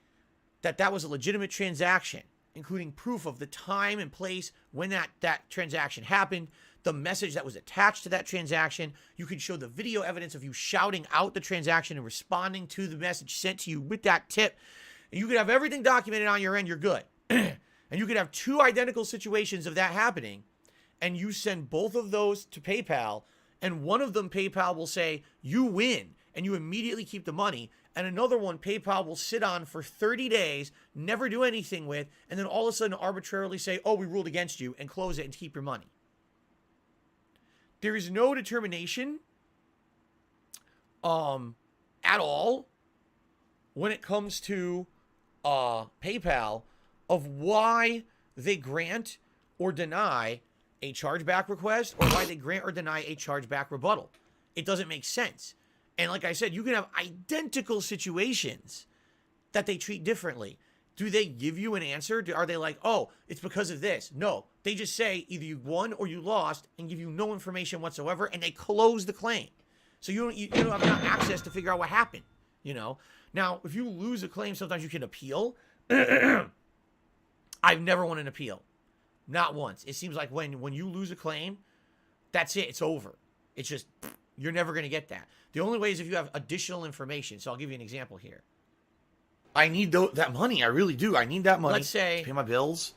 that was a legitimate transaction, including proof of the time and place when that transaction happened, the message that was attached to that transaction. You can show the video evidence of you shouting out the transaction and responding to the message sent to you with that tip. And you could have everything documented on your end. You're good. And you could have two identical situations of that happening, and you send both of those to PayPal, and one of them PayPal will say, you win, and you immediately keep the money, and another one PayPal will sit on for 30 days, never do anything with, and then all of a sudden arbitrarily say, oh, we ruled against you, and close it and keep your money. There is no determination at all when it comes to PayPal of why they grant or deny a chargeback request or why they grant or deny a chargeback rebuttal. It doesn't make sense. And like I said, you can have identical situations that they treat differently. Do they give you an answer? Are they like, oh, it's because of this? No. They just say either you won or you lost and give you no information whatsoever, and they close the claim. So you don't have enough access to figure out what happened, you know? Now, if you lose a claim, sometimes you can appeal. I've never won an appeal. Not once. It seems like when you lose a claim, that's it. It's over. It's just, you're never going to get that. The only way is if you have additional information. So I'll give you an example here. I need that money. I really do. I need that money. Let's say to pay my bills.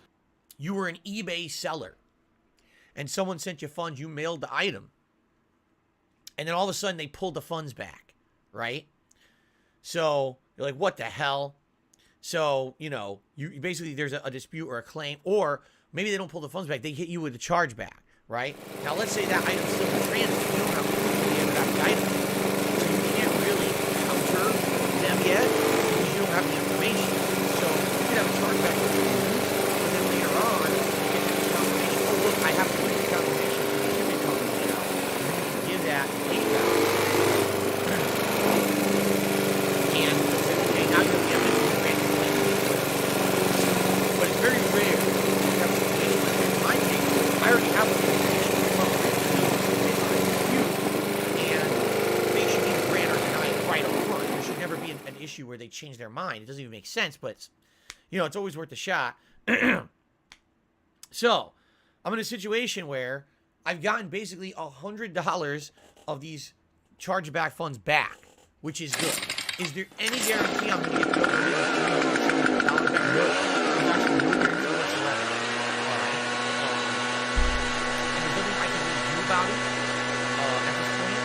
You were an eBay seller and someone sent you funds. You mailed the item. And then all of a sudden they pulled the funds back, right? So you're like, what the hell? So, you know, you basically there's a dispute or a claim, or maybe they don't pull the funds back. They hit you with a chargeback, right? Now, let's say that item's still in transit. You don't have proof at the end of that item. So you can't really counter them yet because you don't have the information. So you could have a chargeback with you, and then later on, you get the confirmation. Oh, look, I have to put the confirmation for the shipping company now. And then you can give that to PayPal. And okay, now you have the evidence to grant the claim. But it's very rare to have a situation like that. In my case, I already have a situation from and they should either grant or deny it right up front. There should never be an issue where they change their mind. It doesn't even make sense, but it's, you know, it's always worth a shot. So, I'm in a situation where I've gotten basically $100 of these chargeback funds back, which is good. Is there any guarantee I'm going to get $300 back? No. There's actually no guarantee whatsoever. All right. And there's nothing I can really do about it at this point.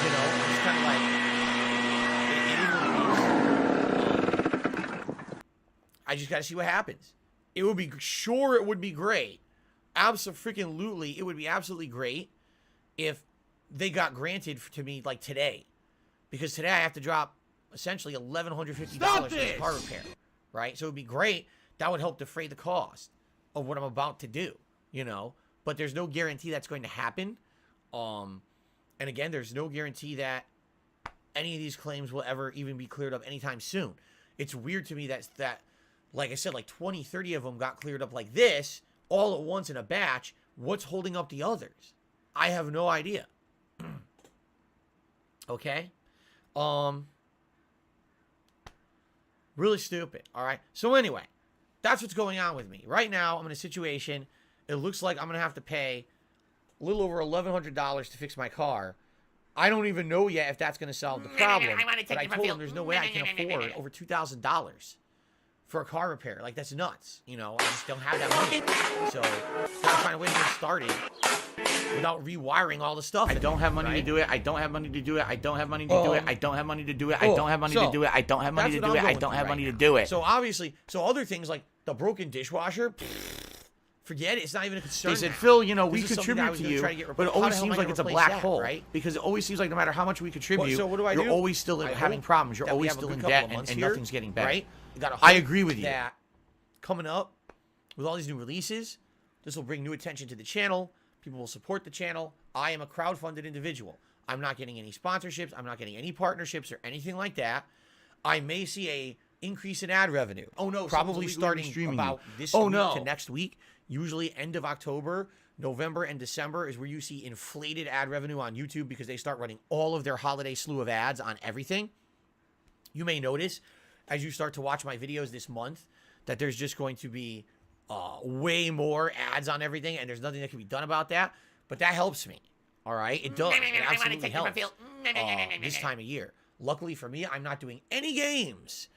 You know, I'm just kind of like, it is what it is. I just got to see what happens. It would be, sure, it would be great. Absolutely, it would be absolutely great if they got granted to me like today. Because today I have to drop essentially $1,150 for the car repair, right? So it would be great. That would help defray the cost of what I'm about to do, you know? But there's no guarantee that's going to happen. And again, there's no guarantee that any of these claims will ever even be cleared up anytime soon. It's weird to me that like I said, like 20, 30 of them got cleared up like this, all at once in a batch. What's holding up the others? I have no idea. Okay? Really stupid, all right? So anyway, that's what's going on with me. Right now, I'm in a situation, it looks like I'm going to have to pay a little over $1,100 to fix my car. I don't even know yet if that's going to solve the problem. But I told them there's no way I can afford over $2,000 for a car repair. Like, that's nuts. You know, I just don't have that money. So, I have to find a way to get started without rewiring all the stuff. I don't have money to do it. I don't have money to do it. I don't have money to do it. I don't have money to do it. I don't have money to do it. I don't have money to do it. I don't have money to do it. So obviously, other things like the broken dishwasher, forget it. It's not even a concern. They said, now. Phil, you know, we This is something contribute that I to was gonna you, try to get but it how the always hell am seems I like gonna it's a replace black that, hole, right? because it always seems like no matter how much we contribute, So what do I you're do? always still I having hope problems. You're that we always have a still good in couple debt, of months and here, nothing's getting better. Right? You gotta I hope agree with you. that coming up with all these new releases, this will bring new attention to the channel. People will support the channel. I am a crowdfunded individual. I'm not getting any sponsorships. I'm not getting any partnerships or anything like that. I may see a increase in ad revenue. Oh no, probably starting about this week to next week. Usually end of October, November, and December is where you see inflated ad revenue on YouTube because they start running all of their holiday slew of ads on everything. You may notice as you start to watch my videos this month that there's just going to be way more ads on everything, and there's nothing that can be done about that. But that helps me. All right, it does. It absolutely helps this time of year. Luckily for me, I'm not doing any games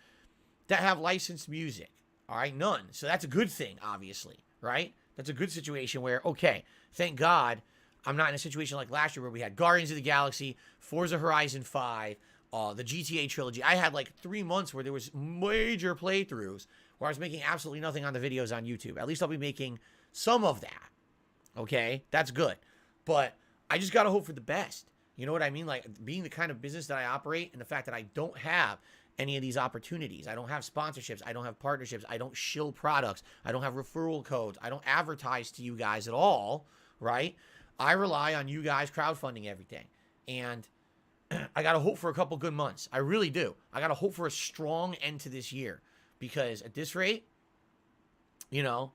that have licensed music. All right, none. So that's a good thing, obviously, right? That's a good situation where, okay, thank God I'm not in a situation like last year where we had Guardians of the Galaxy, Forza Horizon 5, the GTA trilogy. I had like 3 months where there was major playthroughs where I was making absolutely nothing on the videos on YouTube. At least I'll be making some of that. Okay, that's good. But I just got to hope for the best. You know what I mean? Like, being the kind of business that I operate and the fact that I don't have any of these opportunities. I don't have sponsorships. I don't have partnerships. I don't shill products. I don't have referral codes. I don't advertise to you guys at all, right? I rely on you guys crowdfunding everything. And I got to hope for a couple good months. I really do. I got to hope for a strong end to this year. Because at this rate, you know,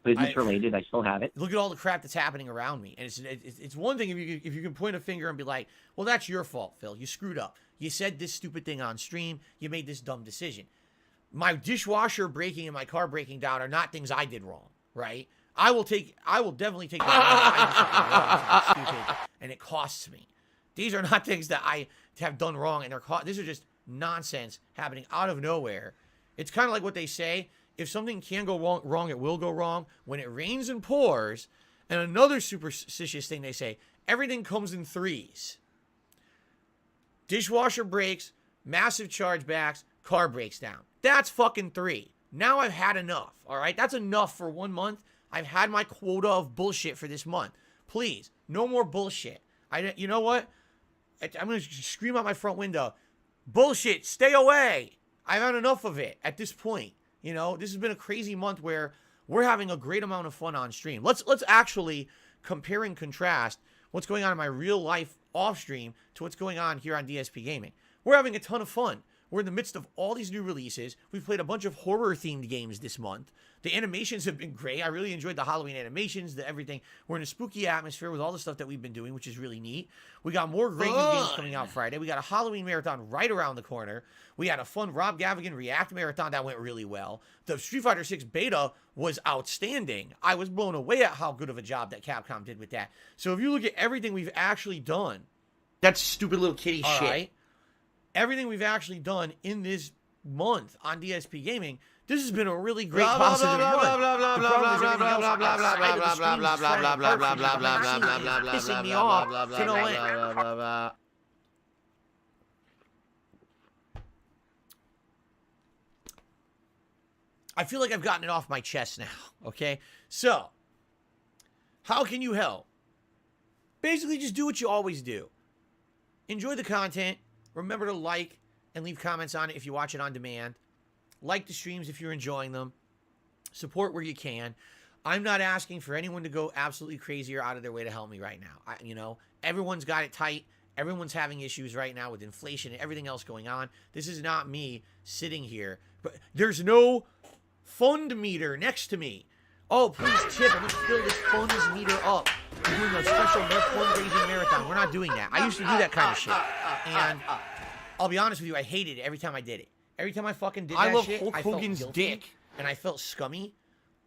Business related, I still have it. look at all the crap that's happening around me. And it's one thing if you can point a finger and be like, well, that's your fault, Phil. You screwed up. You said this stupid thing on stream. You made this dumb decision. My dishwasher breaking and my car breaking down are not things I did wrong, right? I will definitely take that wrong, stupid, and it costs me. These are not things that I have done wrong, and these are just nonsense happening out of nowhere. It's kind of like what they say. If something can go wrong, it will go wrong. When it rains and pours, and another superstitious thing they say, everything comes in threes. Dishwasher breaks, massive chargebacks, car breaks down. That's fucking 3. Now I've had enough, all right? That's enough for 1 month. I've had my quota of bullshit for this month. Please, no more bullshit. You know what? I'm going to scream out my front window. Bullshit, stay away. I've had enough of it at this point. You know, this has been a crazy month where we're having a great amount of fun on stream. Let's actually compare and contrast what's going on in my real life off stream to what's going on here on DSP Gaming. We're having a ton of fun. We're in the midst of all these new releases. We've played a bunch of horror-themed games this month. The animations have been great. I really enjoyed the Halloween animations, the everything. We're in a spooky atmosphere with all the stuff that we've been doing, which is really neat. We got more great new games coming out Friday. We got a Halloween marathon right around the corner. We had a fun Rob Gavigan React marathon that went really well. The Street Fighter 6 beta was outstanding. I was blown away at how good of a job that Capcom did with that. So if you look at everything we've actually done, That's stupid little kitty all shit. right, everything we've actually done in this month on DSP Gaming, this has been a really great positive month. Pissing me off to no end. I feel like I've gotten it off my chest now, okay? So, how can you help? Basically, just do what you always do. Enjoy the content. Remember to like and leave comments on it if you watch it on demand. Like the streams if you're enjoying them. Support where you can. I'm not asking for anyone to go absolutely crazy or out of their way to help me right now. Everyone's got it tight. Everyone's having issues right now with inflation and everything else going on. This is not me sitting here. But there's no fund meter next to me. Oh, please tip and let's fill this funds meter up. We're doing a special fundraising marathon. We're not doing that. I used to do that kind of shit. And I'll be honest with you, I hated it every time I did it. Every time I fucking did that shit, Hulk I felt Hogan's guilty, dick. and I felt scummy.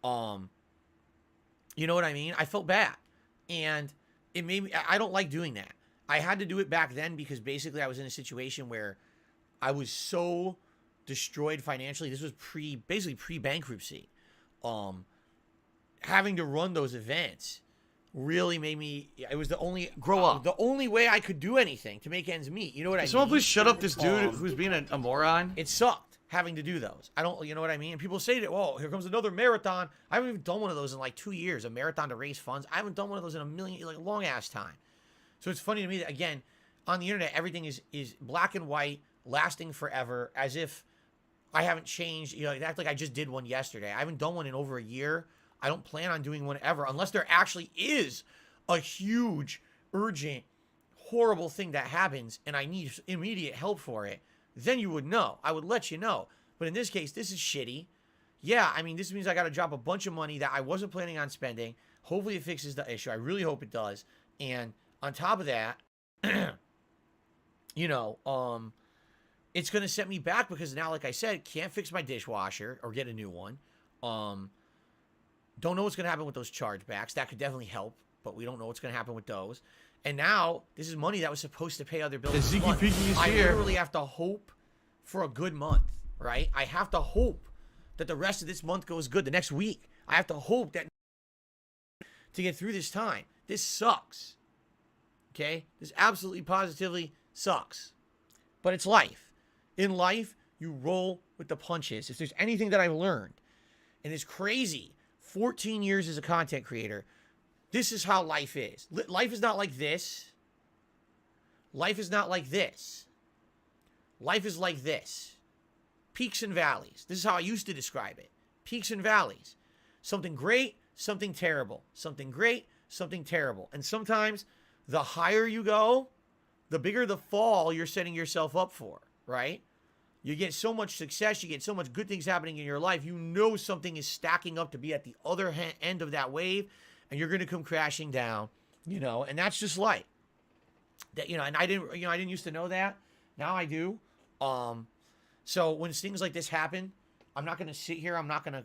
You know what I mean? I felt bad. And it made me, I don't like doing that. I had to do it back then because basically I was in a situation where I was so destroyed financially. This was basically pre-bankruptcy. Having to run those events really made me, it was the only the only way I could do anything to make ends meet. You know what I mean? Someone please shut up this dude who's being a moron. It sucked having to do those. You know what I mean? And people say that, well, here comes another marathon. I haven't even done one of those in like 2 years, a marathon to raise funds. I haven't done one of those in a long ass time. So it's funny to me that, again, on the internet, everything is black and white, lasting forever, as if I haven't changed. You know, it act like I just did one yesterday. I haven't done one in over a year. I don't plan on doing one ever, unless there actually is a huge, urgent, horrible thing that happens and I need immediate help for it. Then you would know. I would let you know. But in this case, this is shitty. Yeah, I mean, this means I got to drop a bunch of money that I wasn't planning on spending. Hopefully it fixes the issue. I really hope it does. And on top of that, it's going to set me back because now, like I said, can't fix my dishwasher or get a new one. Don't know what's going to happen with those chargebacks. That could definitely help, but we don't know what's going to happen with those. And now, this is money that was supposed to pay other bills. The Ziggy Piggy is I here. literally have to hope for a good month, right? I have to hope that the rest of this month goes good. The next week, I have to hope that to get through this time. This sucks. Okay? This absolutely, positively sucks. But it's life. In life, you roll with the punches. If there's anything that I've learned in this crazy 14 years as a content creator, this is how life is. Life is not like this. Life is not like this. Life is like this. Peaks and valleys. This is how I used to describe it. Peaks and valleys. Something great, something terrible. Something great, something terrible. And sometimes the higher you go, the bigger the fall you're setting yourself up for, right? You get so much success, you get so much good things happening in your life, you know something is stacking up to be at the other end of that wave, and you're going to come crashing down, and that's just life. That, and I didn't used to know that. Now I do. So when things like this happen, I'm not going to sit here. I'm not going to,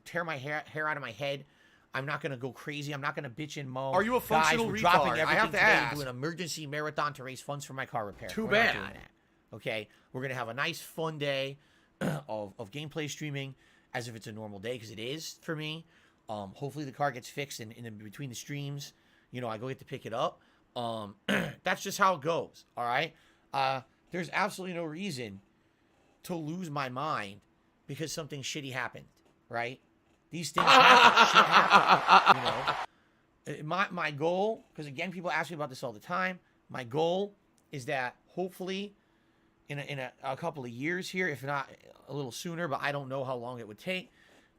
tear my hair out of my head. I'm not going to go crazy. I'm not going to bitch and moan. Are you a functional Guys, we're retard? dropping I everything have to today ask. and do an emergency marathon to raise funds for my car repair. Too We're bad. not doing that. Okay? We're going to have a nice fun day of gameplay streaming as if it's a normal day, because it is for me. Hopefully the car gets fixed in between the streams. I go get to pick it up. That's just how it goes. All right? There's absolutely no reason to lose my mind because something shitty happened, right? These things happen. Shit happens, My goal, because again, people ask me about this all the time. My goal is that hopefully in a couple of years here, if not a little sooner, but I don't know how long it would take,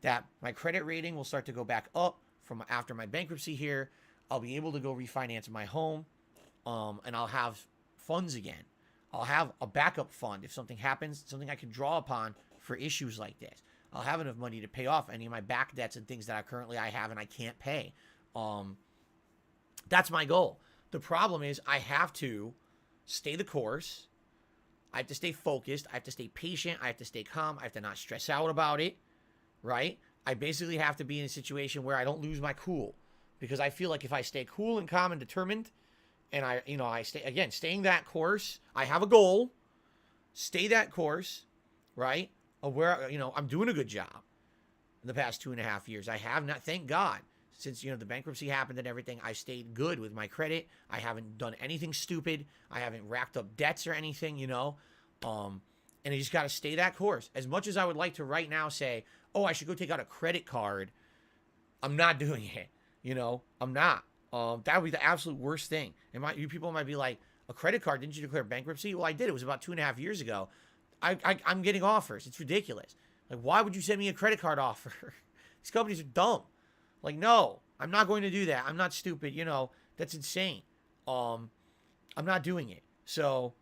that my credit rating will start to go back up from after my bankruptcy here. I'll be able to go refinance my home, and I'll have funds again. I'll have a backup fund if something happens, something I can draw upon for issues like this. I'll have enough money to pay off any of my back debts and things that I have and I can't pay. That's my goal. The problem is I have to stay the course. I have to stay focused. I have to stay patient. I have to stay calm. I have to not stress out about it, right? I basically have to be in a situation where I don't lose my cool, because I feel like if I stay cool and calm and determined, and I staying that course, I have a goal, stay that course, right? Of where, I'm doing a good job in the past 2.5 years. I have not, thank God, since, the bankruptcy happened and everything, I stayed good with my credit. I haven't done anything stupid. I haven't racked up debts or anything, and I just got to stay that course. As much as I would like to right now say, oh, I should go take out a credit card, I'm not doing it, I'm not. That would be the absolute worst thing. And you people might be like, a credit card, didn't you declare bankruptcy? Well, I did. It was about 2.5 years ago. I'm getting offers. It's ridiculous. Like, why would you send me a credit card offer? These companies are dumb. Like, no, I'm not going to do that. I'm not stupid. That's insane. I'm not doing it. So,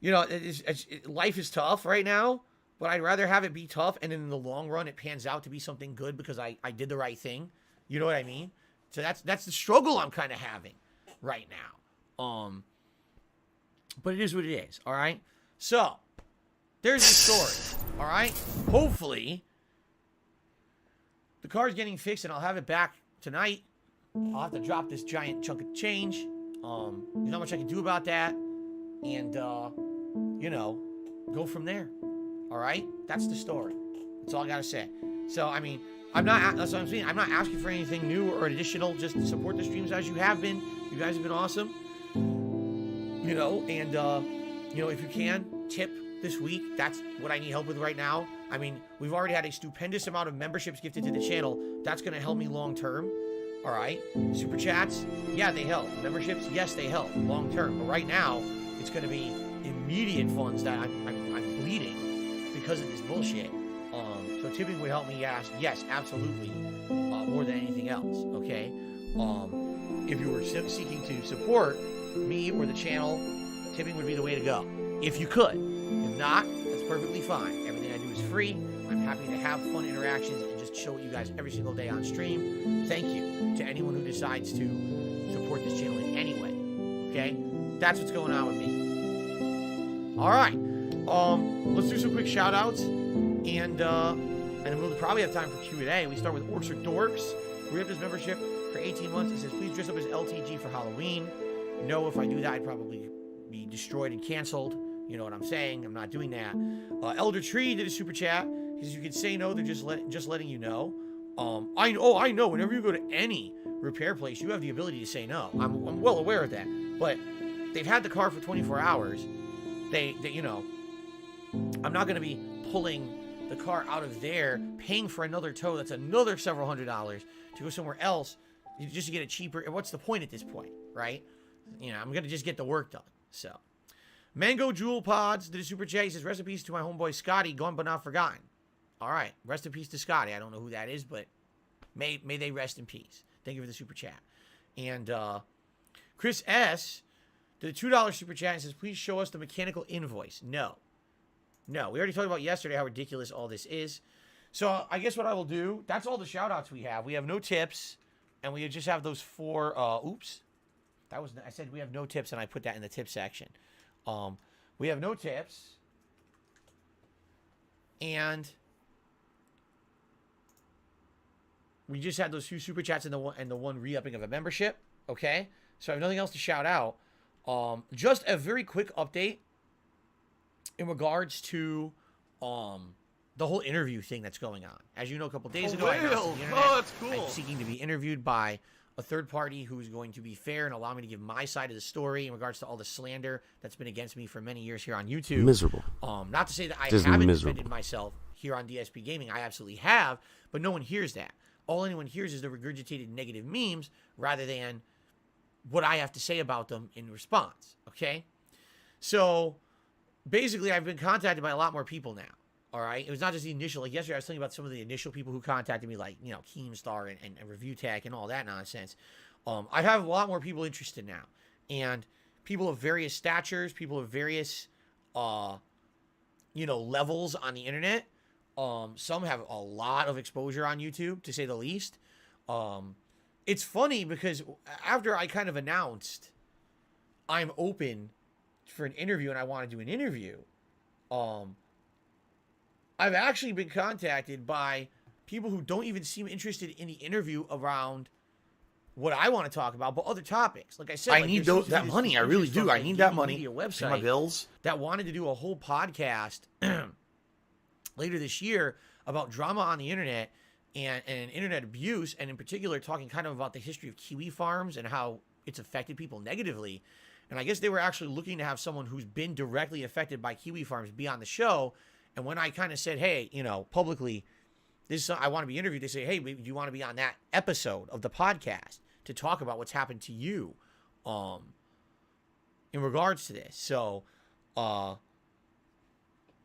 life is tough right now, but I'd rather have it be tough, and in the long run, it pans out to be something good because I did the right thing. You know what I mean? So that's the struggle I'm kind of having right now. But it is what it is. All right. So there's the story. All right. Hopefully the car's getting fixed and I'll have it back tonight. I'll have to drop this giant chunk of change. There's not much I can do about that. And, go from there. All right. That's the story. That's all I got to say. So, that's what I'm saying. I'm not asking for anything new or additional. Just support the streams as you have been. You guys have been awesome. If you can, tip this week. That's what I need help with right now. We've already had a stupendous amount of memberships gifted to the channel. That's going to help me long term. All right. Super chats, yeah, they help. Memberships, yes, they help long term. But right now, it's going to be immediate funds that I'm bleeding because of this bullshit. So tipping would help me, yes, absolutely, more than anything else, okay? If you were seeking to support me or the channel, tipping would be the way to go, if you could. If not, that's perfectly fine. Everything I do is free. I'm happy to have fun interactions and just show you guys every single day on stream. Thank you to anyone who decides to support this channel in any way, okay? That's what's going on with me. All right, let's do some quick shout-outs, and we'll probably have time for Q&A. We start with Orcs or Dorks. We have this membership for 18 months. It says, please dress up as LTG for Halloween. No, if I do that, I'd probably be destroyed and canceled. You know what I'm saying? I'm not doing that. Elder Tree did a super chat. He says, you can say no, they're just letting you know. I know. Whenever you go to any repair place, you have the ability to say no. I'm well aware of that. But they've had the car for 24 hours, you know, I'm not going to be pulling the car out of there, paying for another tow that's another several $100s to go somewhere else just to get it cheaper. What's the point at this point, right? You know, I'm going to just get the work done. So, Mango Jewel Pods did a super chat. He says, rest in peace to my homeboy Scotty, gone but not forgotten. All right, rest in peace to Scotty. I don't know who that is, but may they rest in peace. Thank you for the super chat. And Chris S. did a $2 super chat and says, please show us the mechanical invoice. No, we already talked about yesterday how ridiculous all this is. So I guess what I will do, that's all the shout outs we have. We have no tips, and we just have those 4, I said we have no tips, and I put that in the tip section. We have no tips, and we just had those 2 super chats and the one re-upping of a membership. Okay, so I have nothing else to shout out. Just a very quick update in regards to the whole interview thing that's going on. As you know, a couple days ago, I announced on the internet, that's cool. I'm seeking to be interviewed by a third party who's going to be fair and allow me to give my side of the story in regards to all the slander that's been against me for many years here on YouTube. Miserable. Not to say that I Just haven't miserable. defended myself here on DSP Gaming. I absolutely have, but no one hears that. All anyone hears is the regurgitated negative memes rather than what I have to say about them in response, okay? So, basically, I've been contacted by a lot more people now, all right? It was not just the initial, like yesterday I was telling you about some of the initial people who contacted me, like, you know, Keemstar and Review Tech and all that nonsense. I have a lot more people interested now, and people of various statures, people of various, you know, levels on the internet. Some have a lot of exposure on YouTube, to say the least. It's funny because after I kind of announced I'm open for an interview and I want to do an interview, I've actually been contacted by people who don't even seem interested in the interview around what I want to talk about, but other topics. Like I said, I like, need there seems to be that this money. I really interest do. from I the need that gaming money. media Pay my website bills. that wanted to do a whole podcast later this year about drama on the internet and internet abuse, and in particular talking kind of about the history of kiwi farms and how it's affected people negatively. And I guess they were actually looking to have someone who's been directly affected by kiwi farms be on the show. And when I kind of said, hey, you know, publicly, this is, I want to be interviewed, they say, hey, do you want to be on that episode of the podcast to talk about what's happened to you in regards to this? So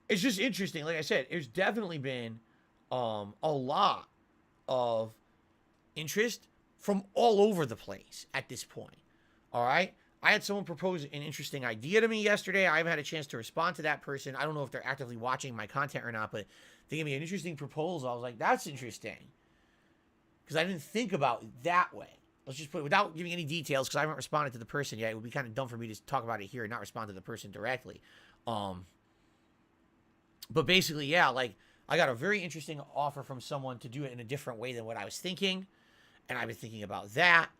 it's just interesting. Like I said, there's definitely been a lot of interest from all over the place at this point. All right. I had someone propose an interesting idea to me yesterday. I haven't had a chance to respond to that person. I don't know if they're actively watching my content or not, but they gave me an interesting proposal. I was like, that's interesting. Because I didn't think about it that way. Let's just put it without giving any details, because I haven't responded to the person yet. It would be kind of dumb for me to talk about it here and not respond to the person directly. But basically, yeah, like, I got a very interesting offer from someone to do it in a different way than what I was thinking. And I've been thinking about that.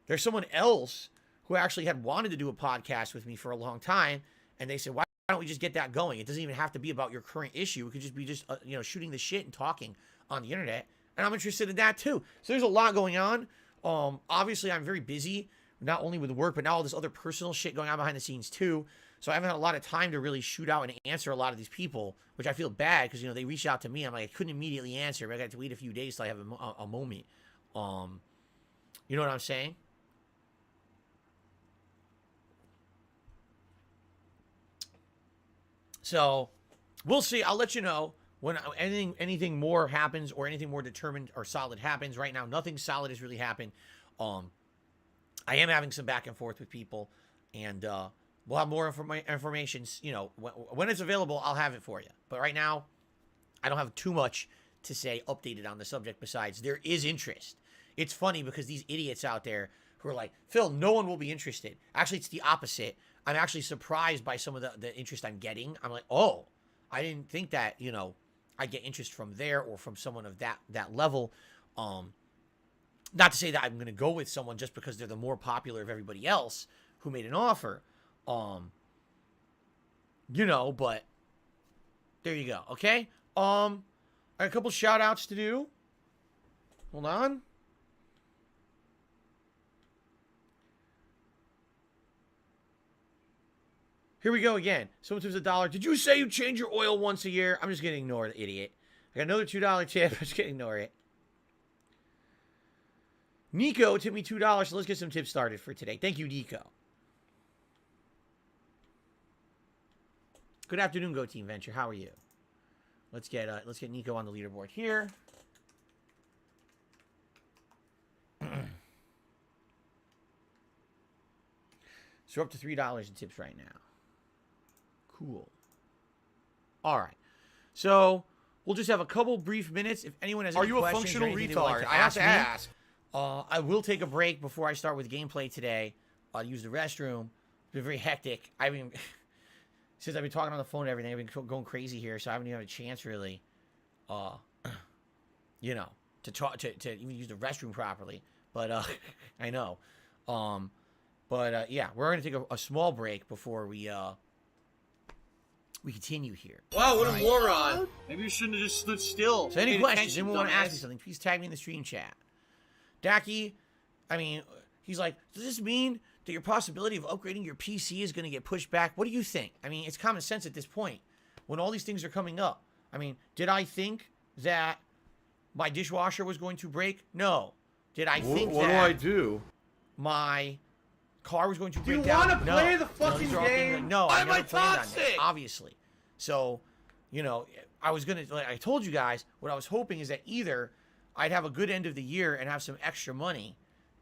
There's someone else who actually had wanted to do a podcast with me for a long time. And they said, why don't we just get that going? It doesn't even have to be about your current issue. It could just be you know, shooting the shit and talking on the internet. And I'm interested in that too. So there's a lot going on. Obviously, I'm very busy, not only with work, but now all this other personal shit going on behind the scenes too. So I haven't had a lot of time to really shoot out and answer a lot of these people, which I feel bad because, you know, they reached out to me. I'm like, I couldn't immediately answer, but I got to wait a few days till I have a moment. You know what I'm saying? So we'll see. I'll let you know when anything more happens or anything more determined or solid happens. Right now, nothing solid has really happened. I am having some back and forth with people, and we'll have more information. You know, when it's available, I'll have it for you. But right now, I don't have too much to say updated on the subject besides there is interest. It's funny because these idiots out there who are like, Phil, no one will be interested. Actually, it's the opposite. I'm actually surprised by some of the interest I'm getting. I'm like, oh, I didn't think that, you know, I'd get interest from there or from someone of that level. Not to say that I'm going to go with someone just because they're the more popular of everybody else who made an offer. You know, but there you go. Okay. I got a couple shout outs to do. Hold on. Here we go again. Someone tips $1. Did you say you change your oil once a year? I'm just going to ignore the idiot. I got another $2 tip. I'm just going to ignore it. Nico tipped me $2, so let's get some tips started for today. Thank you, Nico. Good afternoon, Go Team Venture. How are you? Let's get Nico on the leaderboard here. So we're up to $3 in tips right now. Cool. All right. So we'll just have a couple brief minutes. If anyone has any questions or anything they would like to ask me, I will take a break before I start with gameplay today. I'll use the restroom. It's been very hectic. I mean, since I've been talking on the phone and everything, I've been going crazy here, so I haven't even had a chance really, you know, to talk to even use the restroom properly. But I know. Yeah, we're going to take a small break before we continue here. Wow, what a moron. Maybe you shouldn't have just stood still. So any questions, anyone want to ask me something, please tag me in the stream chat. Dacky, I mean, he's like, does this mean that your possibility of upgrading your PC is going to get pushed back? What do you think? I mean, it's common sense at this point. When all these things are coming up. I mean, did I think that my dishwasher was going to break? No. Did I think what that... do I do? My car was going to break you down? wanna play the fucking game? No, I Why am never I planned on toxic? that, obviously. So, you know, I was going to, like I told you guys, what I was hoping is that either I'd have a good end of the year and have some extra money,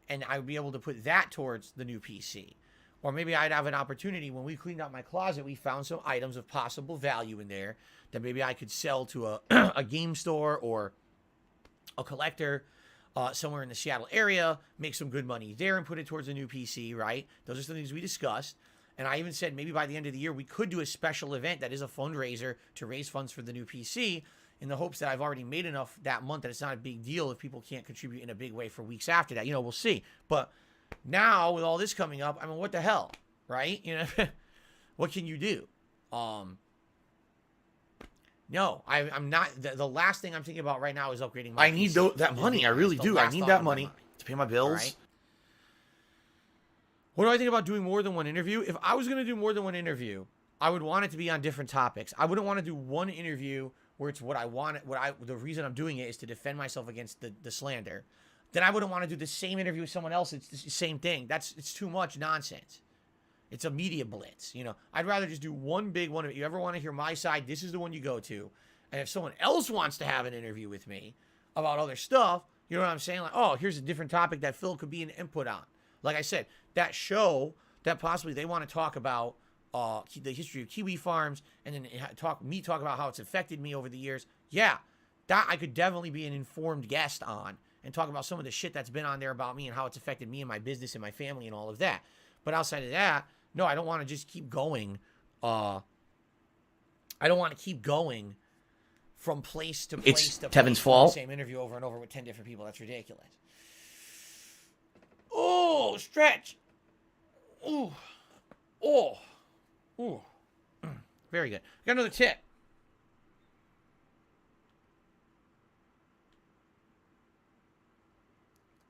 and I would be able to put that towards the new PC. Or maybe I'd have an opportunity when we cleaned out my closet, we found some items of possible value in there that maybe I could sell to a game store or a collector somewhere in the Seattle area, make some good money there and put it towards a new PC, right? Those are some things we discussed. And I even said maybe by the end of the year, we could do a special event that is a fundraiser to raise funds for the new PC in the hopes that I've already made enough that month that it's not a big deal if people can't contribute in a big way for weeks after that. You know, we'll see. But now with all this coming up, I mean, what the hell, right? You know, what can you do? No, I'm not. The last thing I'm thinking about right now is upgrading my I need PC. that money. I really do. I need that money to pay my bills. Right. What do I think about doing more than one interview? If I was going to do more than one interview, I would want it to be on different topics. I wouldn't want to do one interview where it's what I want. The reason I'm doing it is to defend myself against the slander. Then I wouldn't want to do the same interview with someone else. It's the same thing. It's too much nonsense. It's a media blitz. You know, I'd rather just do one big one. If you ever want to hear my side, this is the one you go to. And if someone else wants to have an interview with me about other stuff, you know what I'm saying? Like, oh, here's a different topic that Phil could be an input on. Like I said, that show that possibly they want to talk about the history of kiwi farms and then talk about how it's affected me over the years. Yeah, that I could definitely be an informed guest on and talk about some of the shit that's been on there about me and how it's affected me and my business and my family and all of that. But outside of that, no, I don't want to just keep going. I don't want to keep going from place to place to Tevin's place fault. the same interview over and over with 10 different people. That's ridiculous. Oh, stretch. Ooh. Oh. Ooh. Very good. Got another tip.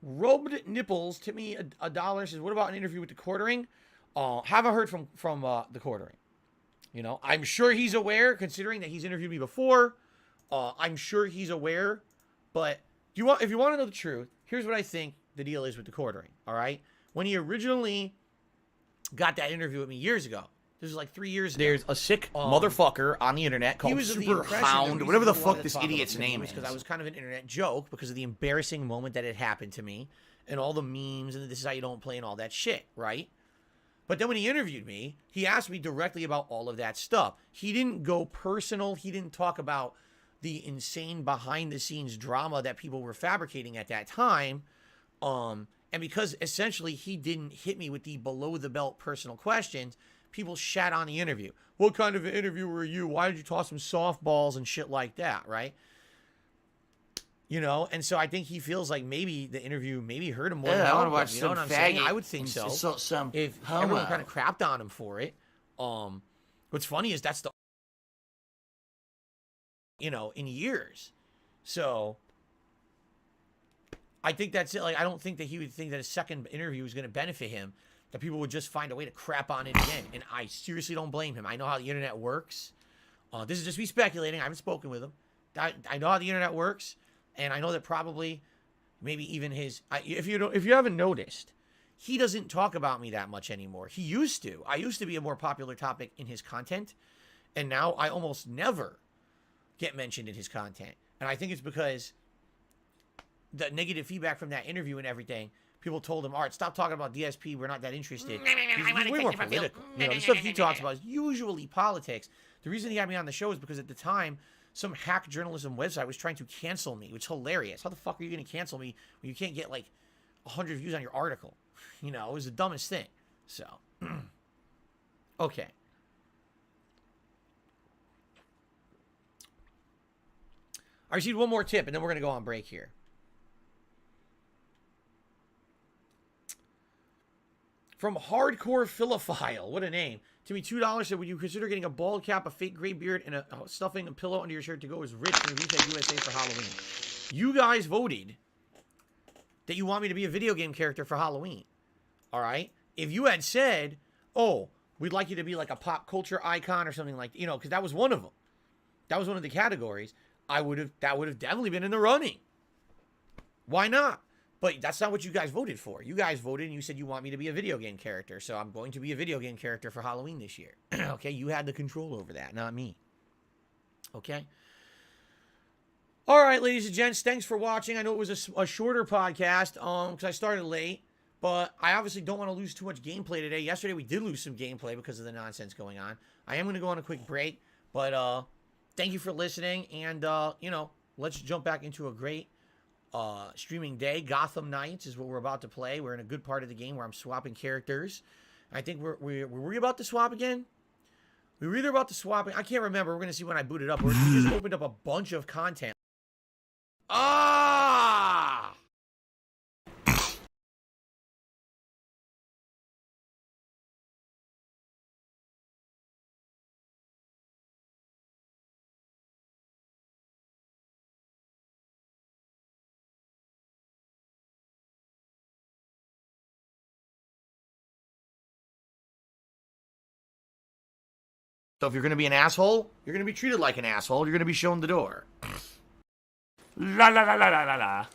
Rubbed Nipples tipped me $1. Says, what about an interview with the Quartering? Haven't heard from the Quartering. You know, I'm sure he's aware, considering that he's interviewed me before. I'm sure he's aware. But if you want to know the truth, here's what I think the deal is with the Quartering. All right, when he originally got that interview with me years ago, this was like 3 years ago. There's a sick motherfucker on the internet called Super Hound, whatever the fuck this idiot's name is. Because I was kind of an internet joke because of the embarrassing moment that had happened to me and all the memes and this is how you don't play and all that shit, right? But then when he interviewed me, he asked me directly about all of that stuff. He didn't go personal. He didn't talk about the insane behind-the-scenes drama that people were fabricating at that time. And because essentially he didn't hit me with the below-the-belt personal questions, people shat on the interview. What kind of an interviewer were you? Why did you toss some softballs and shit like that, right? You know, and so I think he feels like maybe the interview maybe hurt him more than I want to helped watch him. You know what I'm some saying? faggot I would think so. Some If homo. everyone kind of crapped on him for it. What's funny is that's the, you know, in years. So I think that's it. Like, I don't think that he would think that a second interview was going to benefit him. that people would just find a way to crap on it again. And I seriously don't blame him. I know how the internet works. This is just me speculating. I haven't spoken with him. I know how the internet works, and I know that probably, maybe even his. If you haven't noticed, he doesn't talk about me that much anymore. He used to. I used to be a more popular topic in his content, and now I almost never get mentioned in his content. And I think it's because the negative feedback from that interview and everything. People told him, all right, stop talking about DSP. We're not that interested. He's way more political. You know, the stuff he talks about is usually politics. The reason he had me on the show is because at the time, some hack journalism website was trying to cancel me, which is hilarious. How the fuck are you going to cancel me when you can't get like 100 views on your article? You know, it was the dumbest thing. So, okay. I received one more tip, and then we're going to go on break here. From Hardcore Philophile, what a name. To me, $2 said, would you consider getting a bald cap, a fake gray beard, and a stuffing a pillow under your shirt to go as rich in Retail USA for Halloween? You guys voted that you want me to be a video game character for Halloween. All right? If you had said, oh, we'd like you to be like a pop culture icon or something like, you know, because that was one of them. That was one of the categories. That would have definitely been in the running. Why not? But that's not what you guys voted for. You guys voted and you said you want me to be a video game character. So I'm going to be a video game character for Halloween this year. Okay? You had the control over that, not me. Okay? All right, ladies and gents. Thanks for watching. I know it was a shorter podcast because I started late. But I obviously don't want to lose too much gameplay today. Yesterday we did lose some gameplay because of the nonsense going on. I am going to go on a quick break. But thank you for listening. And, you know, let's jump back into a great streaming day. Gotham Knights is what we're about to play. We're in a good part of the game where I'm swapping characters. I think were we about to swap again? We were either about to swap. I can't remember. We're going to see when I boot it up. We just opened up a bunch of content. Ah! So if you're going to be an asshole, you're going to be treated like an asshole. You're going to be shown the door. La la la la la la la.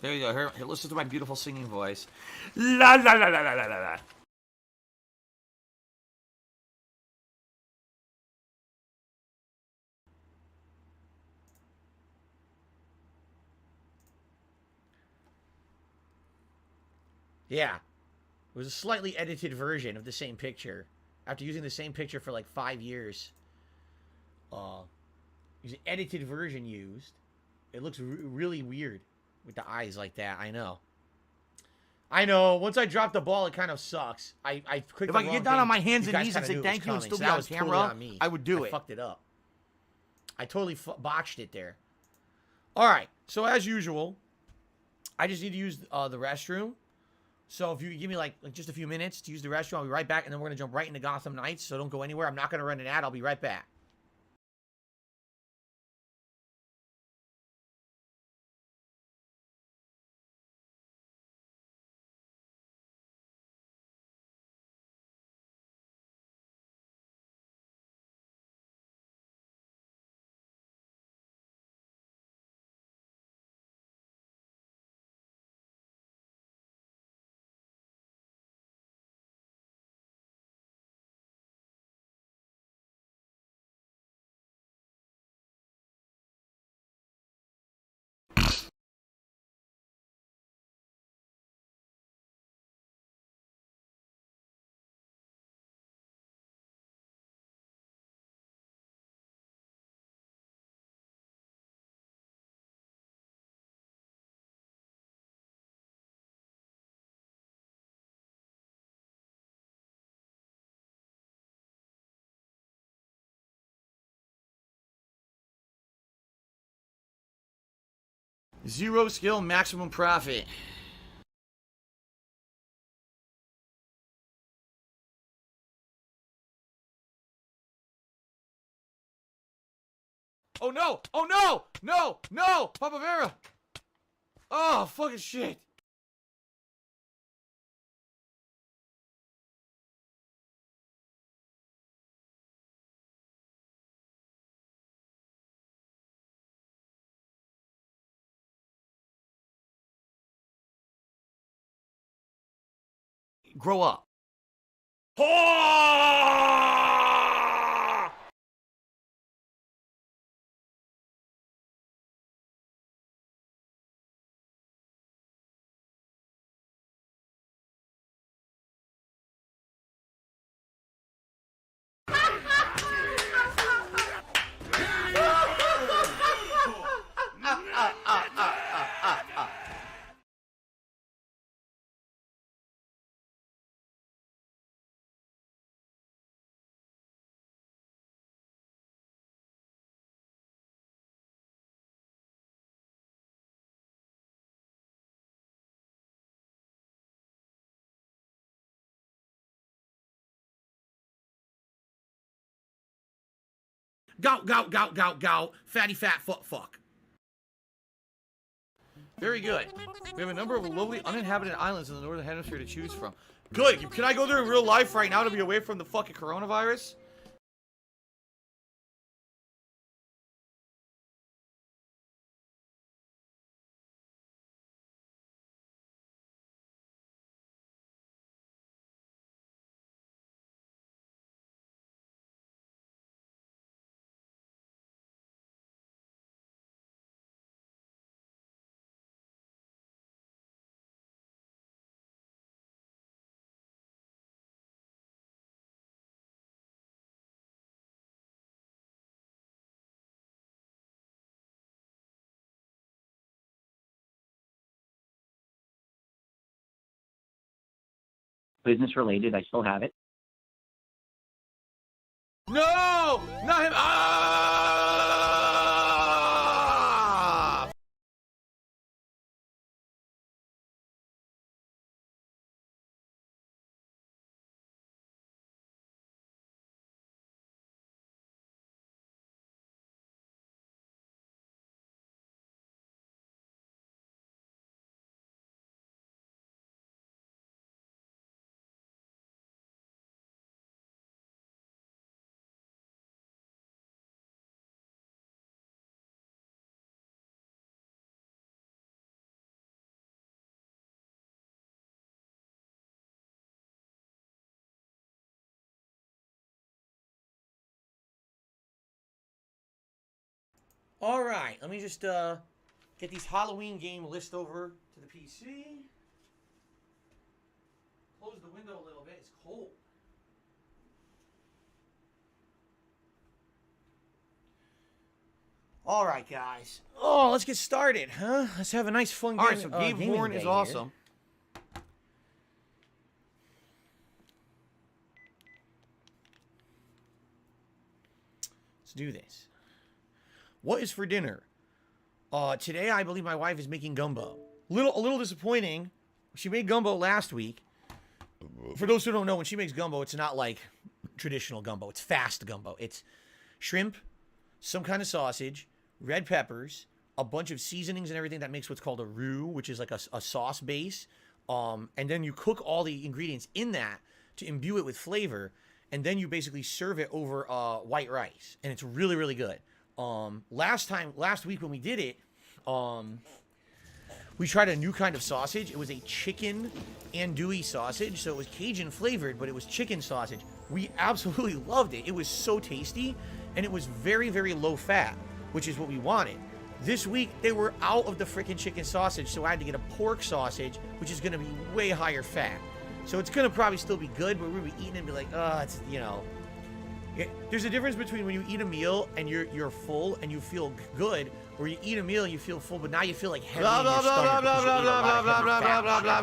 There you go. Here, listen to my beautiful singing voice. La la la la la la la. Yeah. It was a slightly edited version of the same picture. After using the same picture for like 5 years. There's an edited version used. It looks really weird with the eyes like that. I know. Once I drop the ball, it kind of sucks. I clicked. If I could get down on my hands and knees and say thank you and still be on camera, I would do it. I fucked it up. I totally botched it there. All right. So as usual, I just need to use the restroom. So if you give me like just a few minutes to use the restroom, I'll be right back, and then we're going to jump right into Gotham Knights, so don't go anywhere. I'm not going to run an ad. I'll be right back. Zero skill, maximum profit. Oh no! Oh no! No! No! Papa Vera! Oh, fucking shit! Grow up. Gout, gout, gout, gout, gout. Fatty, fat, fuck. Very good. We have a number of lovely uninhabited islands in the northern hemisphere to choose from. Good. Can I go there in real life right now to be away from the fucking coronavirus? Business related, I still have it. No! Not him! Ah! All right, let me just get these Halloween game list over to the PC. Close the window a little bit. It's cold. All right, guys. Oh, let's get started, huh? Let's have a nice fun game. All right, so Gabe Horn is awesome. Let's do this. What is for dinner? Today I believe my wife is making gumbo. A little disappointing. She made gumbo last week. For those who don't know, when she makes gumbo, it's not like traditional gumbo. It's fast gumbo. It's shrimp, some kind of sausage, red peppers, a bunch of seasonings and everything that makes what's called a roux, which is like a sauce base. And then you cook all the ingredients in that to imbue it with flavor. And then you basically serve it over white rice. And it's really, really good. Last week when we did it, we tried a new kind of sausage. It was a chicken andouille sausage. So it was Cajun flavored, but it was chicken sausage. We absolutely loved it. It was so tasty, and it was very, very low fat, which is what we wanted. This week, they were out of the freaking chicken sausage, so I had to get a pork sausage, which is going to be way higher fat. So it's going to probably still be good, but we're going to be eating it and be like, oh, it's, you know. There's a difference between when you eat a meal and you're full and you feel good, or you eat a meal and you feel full, but now you feel like heavy in your stomach because you ate a lot of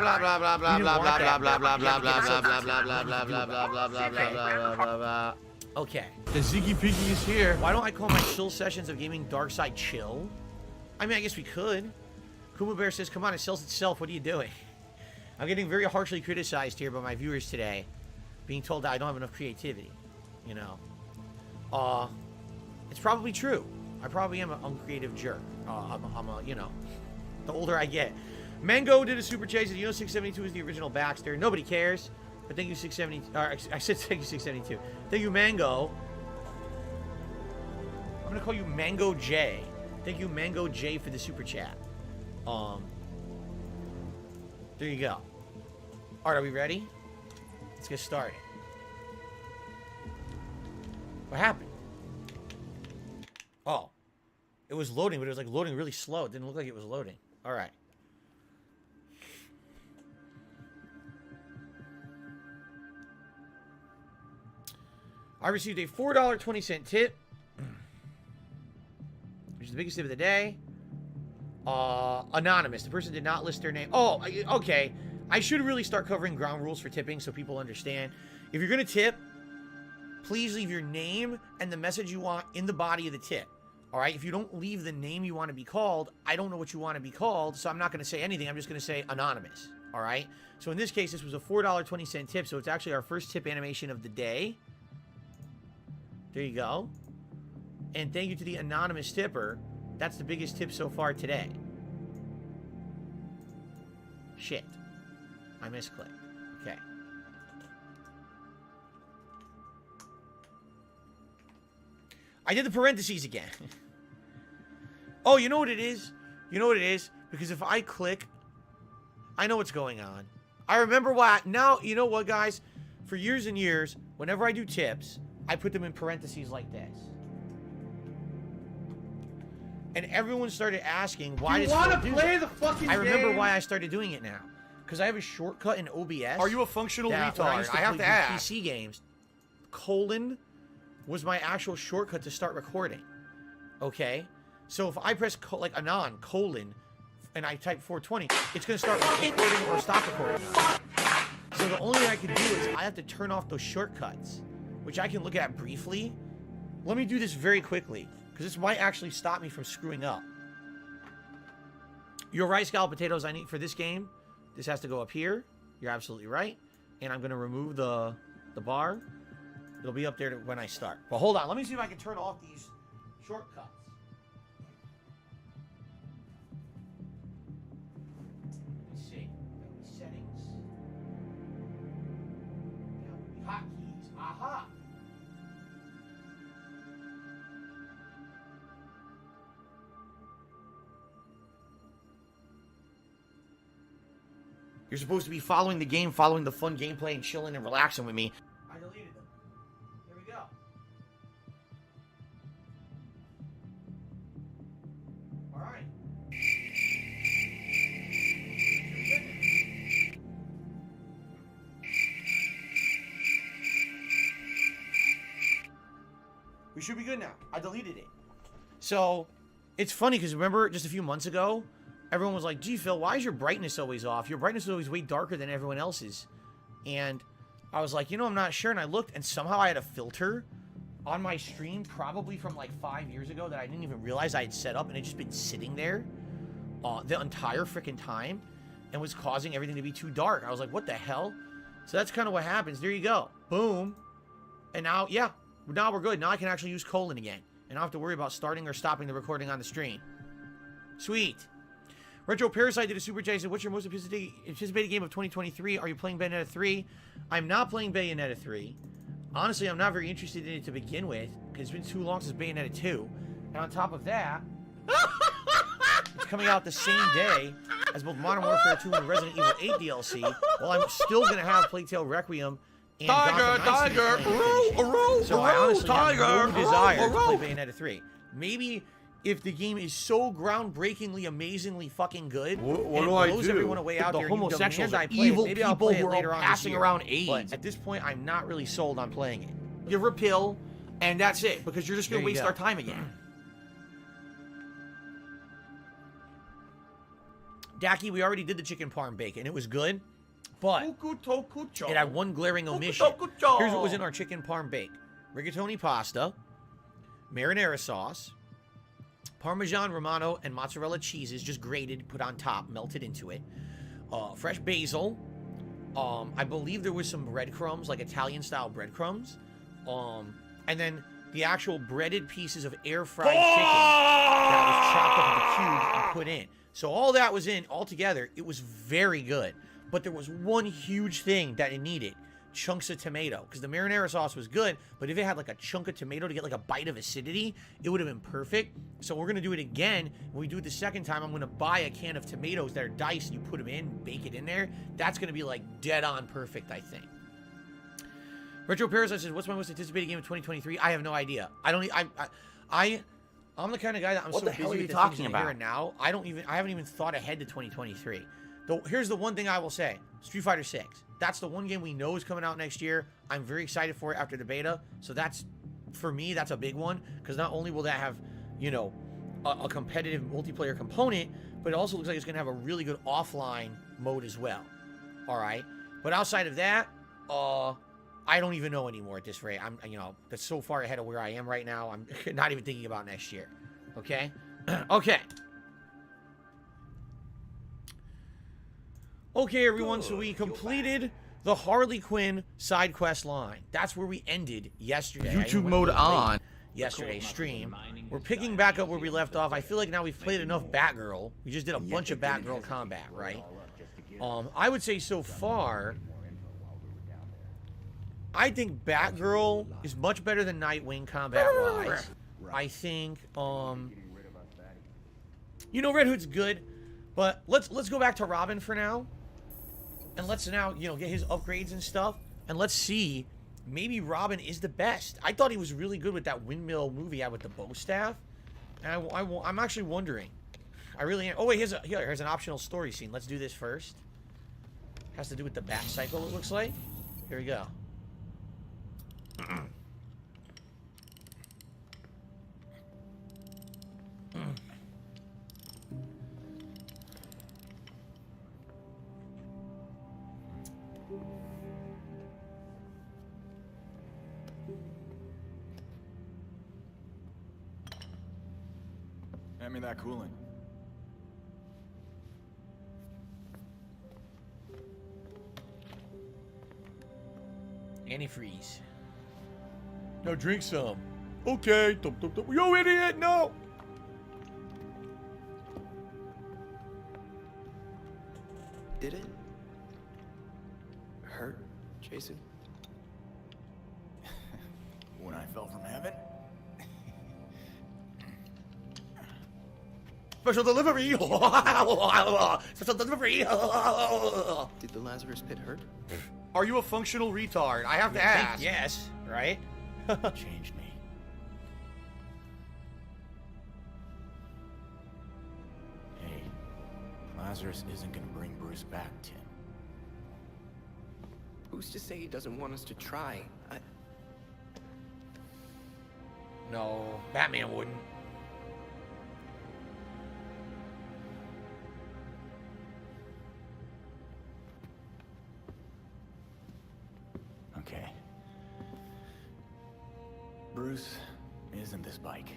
fat. Okay. The Ziggy Piggy is here. Why don't I call my chill sessions of gaming Dark Side Chill? I mean, I guess we could. Kuma Bear says, come on, it sells itself. What are you doing? I'm getting very harshly criticized here by my viewers today, being told that I don't have enough creativity. You know, it's probably true. I probably am an uncreative jerk. I'm a, you know, the older I get. Mango did a super chase. You know, 672 is the original Baxter. Nobody cares. But thank you, 670. I said thank you, 672. Thank you, Mango. I'm gonna call you Mango J. Thank you, Mango J, for the super chat. There you go. All right, are we ready? Let's get started. What happened? Oh. It was loading, but it was like loading really slow. It didn't look like it was loading. All right. I received a $4.20 tip, which is the biggest tip of the day. Anonymous. The person did not list their name. Oh, okay. I should really start covering ground rules for tipping so people understand. If you're going to tip, please leave your name and the message you want in the body of the tip. All right? If you don't leave the name you want to be called, I don't know what you want to be called, so I'm not going to say anything. I'm just going to say anonymous. All right? So in this case, this was a $4.20 tip, so it's actually our first tip animation of the day. There you go. And thank you to the anonymous tipper. That's the biggest tip so far today. Shit. I misclicked. Okay. I did the parentheses again. Oh, you know what it is? You know what it is? Because if I click, I know what's going on. I remember why. Now, you know what, guys? For years and years, whenever I do tips, I put them in parentheses like this. And everyone started asking, why does want to do play that? the fucking I remember game? why I started doing it now. Because I have a shortcut in OBS. Are you a functional that when I retard? used I have play to ask. PC games, colon was my actual shortcut to start recording. Okay? So if I press like anon, colon, and I type 420, it's going to start recording or stop recording. So the only thing I can do is I have to turn off those shortcuts, which I can look at briefly. Let me do this very quickly, because this might actually stop me from screwing up. You're right, scalloped potatoes I need for this game. This has to go up here. You're absolutely right. And I'm going to remove the bar. It'll be up there when I start. But hold on. Let me see if I can turn off these shortcuts. Let's see. Settings. Hotkeys. Aha! You're supposed to be following the game, following the fun gameplay, and chilling and relaxing with me. I deleted them. There we go. Alright. We should be good now. I deleted it. So, it's funny because remember just a few months ago, everyone was like, gee, Phil, why is your brightness always off? Your brightness is always way darker than everyone else's. And I was like, I'm not sure. And I looked, and somehow I had a filter on my stream, probably from like 5 years ago, that I didn't even realize I had set up, and it just been sitting there the entire freaking time and was causing everything to be too dark. I was like, what the hell? So that's kind of what happens. There you go. Boom. And now, yeah, now we're good. Now I can actually use colon again. And I don't have to worry about starting or stopping the recording on the stream. Sweet. Retro Parasite did a super chat. He said, what's your most anticipated game of 2023? Are you playing Bayonetta 3? I'm not playing Bayonetta 3. Honestly, I'm not very interested in it to begin with, because it's been too long since Bayonetta 2. And on top of that, it's coming out the same day as both Modern Warfare 2 and Resident Evil 8 DLC. Well, I'm still going to have Plague Tale Requiem and Gotham Knights. So I honestly have no desire to play Bayonetta 3. Maybe if the game is so groundbreakingly, amazingly fucking good, what and do it I blows do? everyone away out The there, and you homosexuals demand are I play it, evil maybe I'll play people it who are later on this passing year. around AIDS. But at this point, I'm not really sold on playing it. Give her a pill, and that's it, because you're just going to waste our time again. Daki, we already did the chicken parm bacon. It was good, but it had one glaring omission. Here's what was in our chicken parm bake. Rigatoni pasta, marinara sauce, Parmesan Romano and mozzarella cheeses just grated, put on top, melted into it. Fresh basil. I believe there was some breadcrumbs, like Italian-style breadcrumbs. And then the actual breaded pieces of air-fried chicken that was chopped up into cubes and put in. So all that was in, all together, it was very good. But there was one huge thing that it needed. Chunks of tomato, because the marinara sauce was good, but if it had like a chunk of tomato to get like a bite of acidity, it would have been perfect. So we're gonna do it again. When we do it the second time, I'm gonna buy a can of tomatoes that are diced, and you put them in, bake it in there. That's gonna be like dead on perfect, I think. Retro Parasite says, "What's my most anticipated game of 2023?" I have no idea. I don't. I'm the kind of guy that I'm What so the hell busy are you with the talking things in the here about? and now. I haven't even thought ahead to 2023. Though here's the one thing I will say: Street Fighter 6. That's the one game we know is coming out next year. I'm very excited for it after the beta. So that's, for me, that's a big one, because not only will that have, you know, a competitive multiplayer component, but it also looks like it's gonna have a really good offline mode as well. All right, but outside of that, I don't even know anymore at this rate. You know, that's so far ahead of where I am right now. I'm not even thinking about next year. Okay? Okay. Okay, everyone, so we completed the Harley Quinn side quest line. That's where we ended yesterday. YouTube mode on. Yesterday's stream. We're picking back up where we left off. I feel like now we've played enough Batgirl. We just did a bunch of Batgirl combat, right? I would say so far, I think Batgirl is much better than Nightwing combat-wise. I think, you know, Red Hood's good, but let's go back to Robin for now, and let's now, you know, get his upgrades and stuff, and let's see, maybe Robin is the best. I thought he was really good with that windmill move he had with the bow staff, and I'm actually wondering. I really am. Oh wait, here's an optional story scene. Let's do this first. Has to do with the Bat cycle, it looks like. Here we go. Hand me that coolant. Antifreeze. No, drink some. Okay. You idiot, no! Did it hurt, Jason? When I fell from heaven? Special delivery! Special delivery! Did the Lazarus pit hurt? Are you a functional retard? I have to ask. Yes, right? Changed me. Hey, Lazarus isn't gonna bring Bruce back, Tim. Who's to say he doesn't want us to try? No, Batman wouldn't. Okay. Bruce isn't this bike.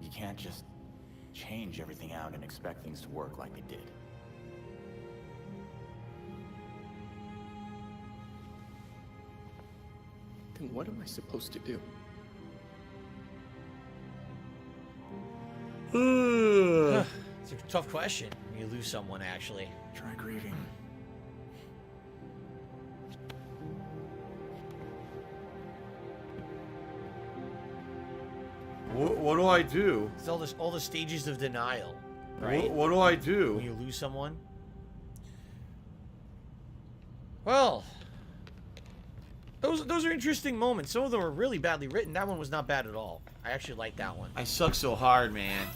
You can't just change everything out and expect things to work like they did. Then what am I supposed to do? It's a tough question when you lose someone, actually. Try grieving. What do I do? It's all the stages of denial, right? What do I do? When you lose someone. Well, those are interesting moments. Some of them are really badly written. That one was not bad at all. I actually like that one. I suck so hard, man.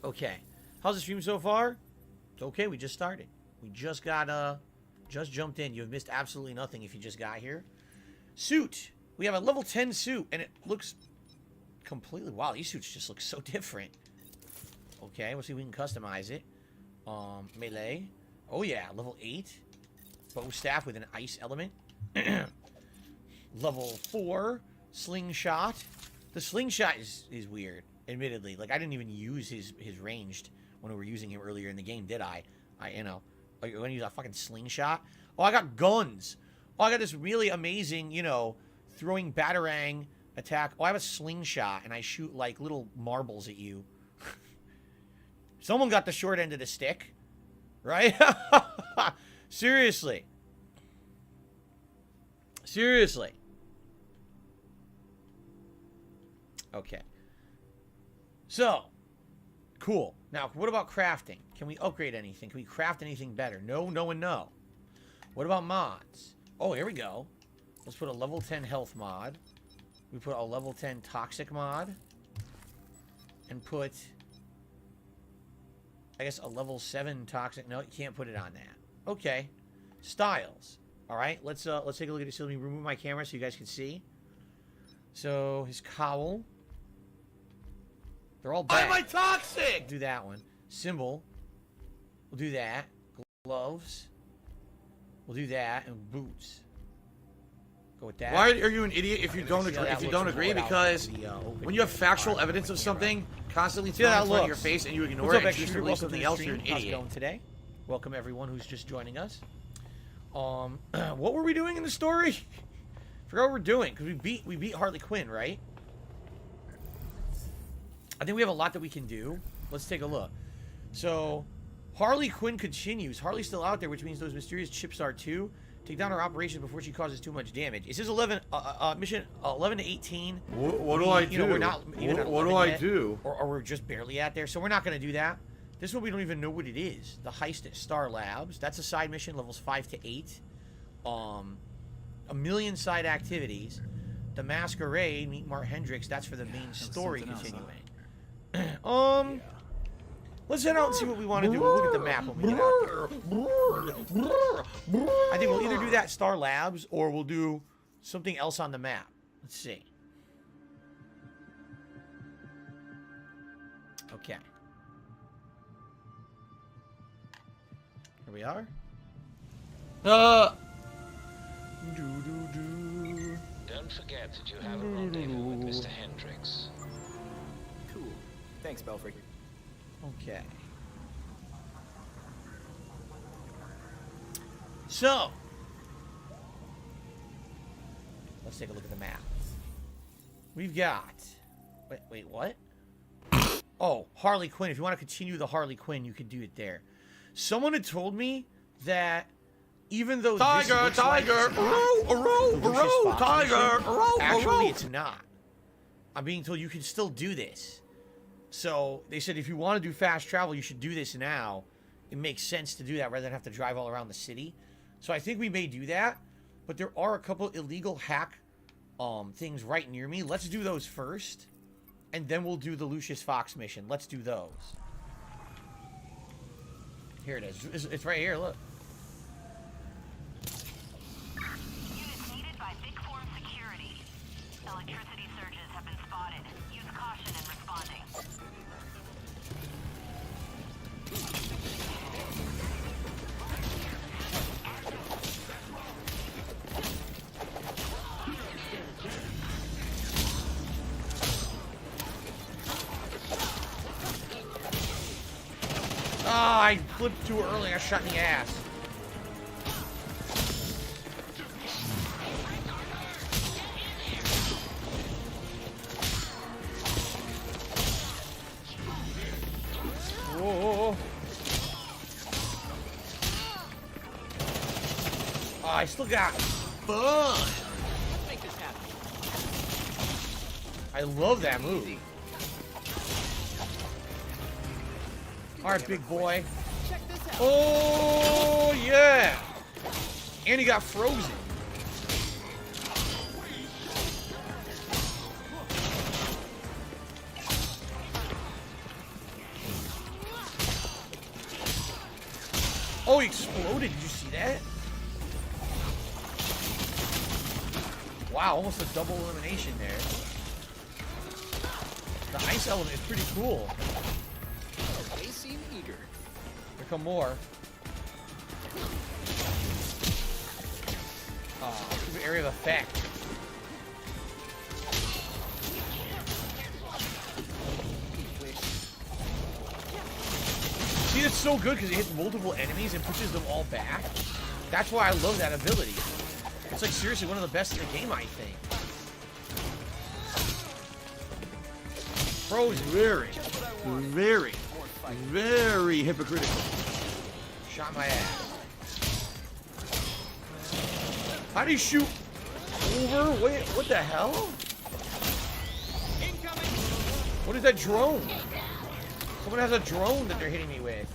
Okay. How's the stream so far? It's okay. We just started. We just jumped in. You have missed absolutely nothing if you just got here. Suit. We have a level 10 suit, and it looks completely... Wow, these suits just look so different. Okay, we'll see if we can customize it. Melee. Oh, yeah. Level 8. Bow staff with an ice element. Level 4. Slingshot. The slingshot is weird, admittedly. Like, I didn't even use his ranged when we were using him earlier in the game, did I? You know, like, when I use a fucking slingshot. Oh, I got guns. Oh, I got this really amazing, you know, throwing batarang attack. Oh, I have a slingshot, and I shoot, like, little marbles at you. Someone got the short end of the stick. Right? Seriously. Seriously. Okay. So, cool. Now, what about crafting? Can we upgrade anything? Can we craft anything better? No, no, and no. What about mods? Oh, here we go. Let's put a level 10 health mod. We put a level 10 toxic mod. And put, I guess, a level 7 toxic. No, you can't put it on that. Okay. Styles. All right, let's take a look at this. Let me remove my camera so you guys can see. So his cowl. They're all bad. Why am I toxic? Do that one. Symbol. We'll do that. Gloves. We'll do that, and boots. Go with that. Why are you an idiot if you don't agree? Because when you have factual evidence of something constantly thrown in front of your face and you ignore it and choose to believe something else, you're an How's it idiot. going today? Welcome everyone who's just joining us. What were we doing in the story? Forgot what we're doing because we beat Harley Quinn, right? I think we have a lot that we can do. Let's take a look. So Harley Quinn continues. Harley's still out there, which means those mysterious chips are too. Take down her operations before she causes too much damage. It says mission 11 to 18. What do I do? You know, we're not even at what do 11 I yet, do? Or we're just barely at there, so we're not going to do that. This one we don't even know what it is. The heist at Star Labs. That's a side mission, levels 5 to 8. A million side activities. The Masquerade, meet Mark Hendricks. That's for the main story continuing. Let's head out and see what we want to do. We'll look at the map when we get out there. I think we'll either do that Star Labs or we'll do something else on the map. Let's see. Okay. Here we are. Don't forget that you have a rendezvous with Mr. Hendricks. Cool. Thanks, Belfry. Okay. So, let's take a look at the map. We've got... Wait, what? Oh, Harley Quinn. If you want to continue the Harley Quinn, you can do it there. Someone had told me that even though Tiger, actually it's not. I'm being told you can still do this. So they said if you want to do fast travel, you should do this now. It makes sense to do that rather than have to drive all around the city. So I think we may do that, but there are a couple illegal hack things right near me. Let's do those first, and then we'll do the Lucius Fox mission. Let's do those. Here it is. It's right here. Look. Units needed by Big Form Security. Electricity surges have been spotted. Use caution in responding. Ah, I clipped too early. I shot in the ass. Whoa. Oh, I still got fun. Make this happen. I love that movie. All right, big boy. Check this out. Oh, yeah. And he got frozen. Oh, he exploded. Did you see that? Wow, almost a double elimination there. The ice element is pretty cool. They seem eager. Here come more. Area of effect. See, it's so good because it hits multiple enemies and pushes them all back. That's why I love that ability. It's like seriously one of the best in the game, I think. Pro is very hypocritical. Shot my ass. How do you shoot over? Wait, what the hell? What is that drone? Someone has a drone that they're hitting me with.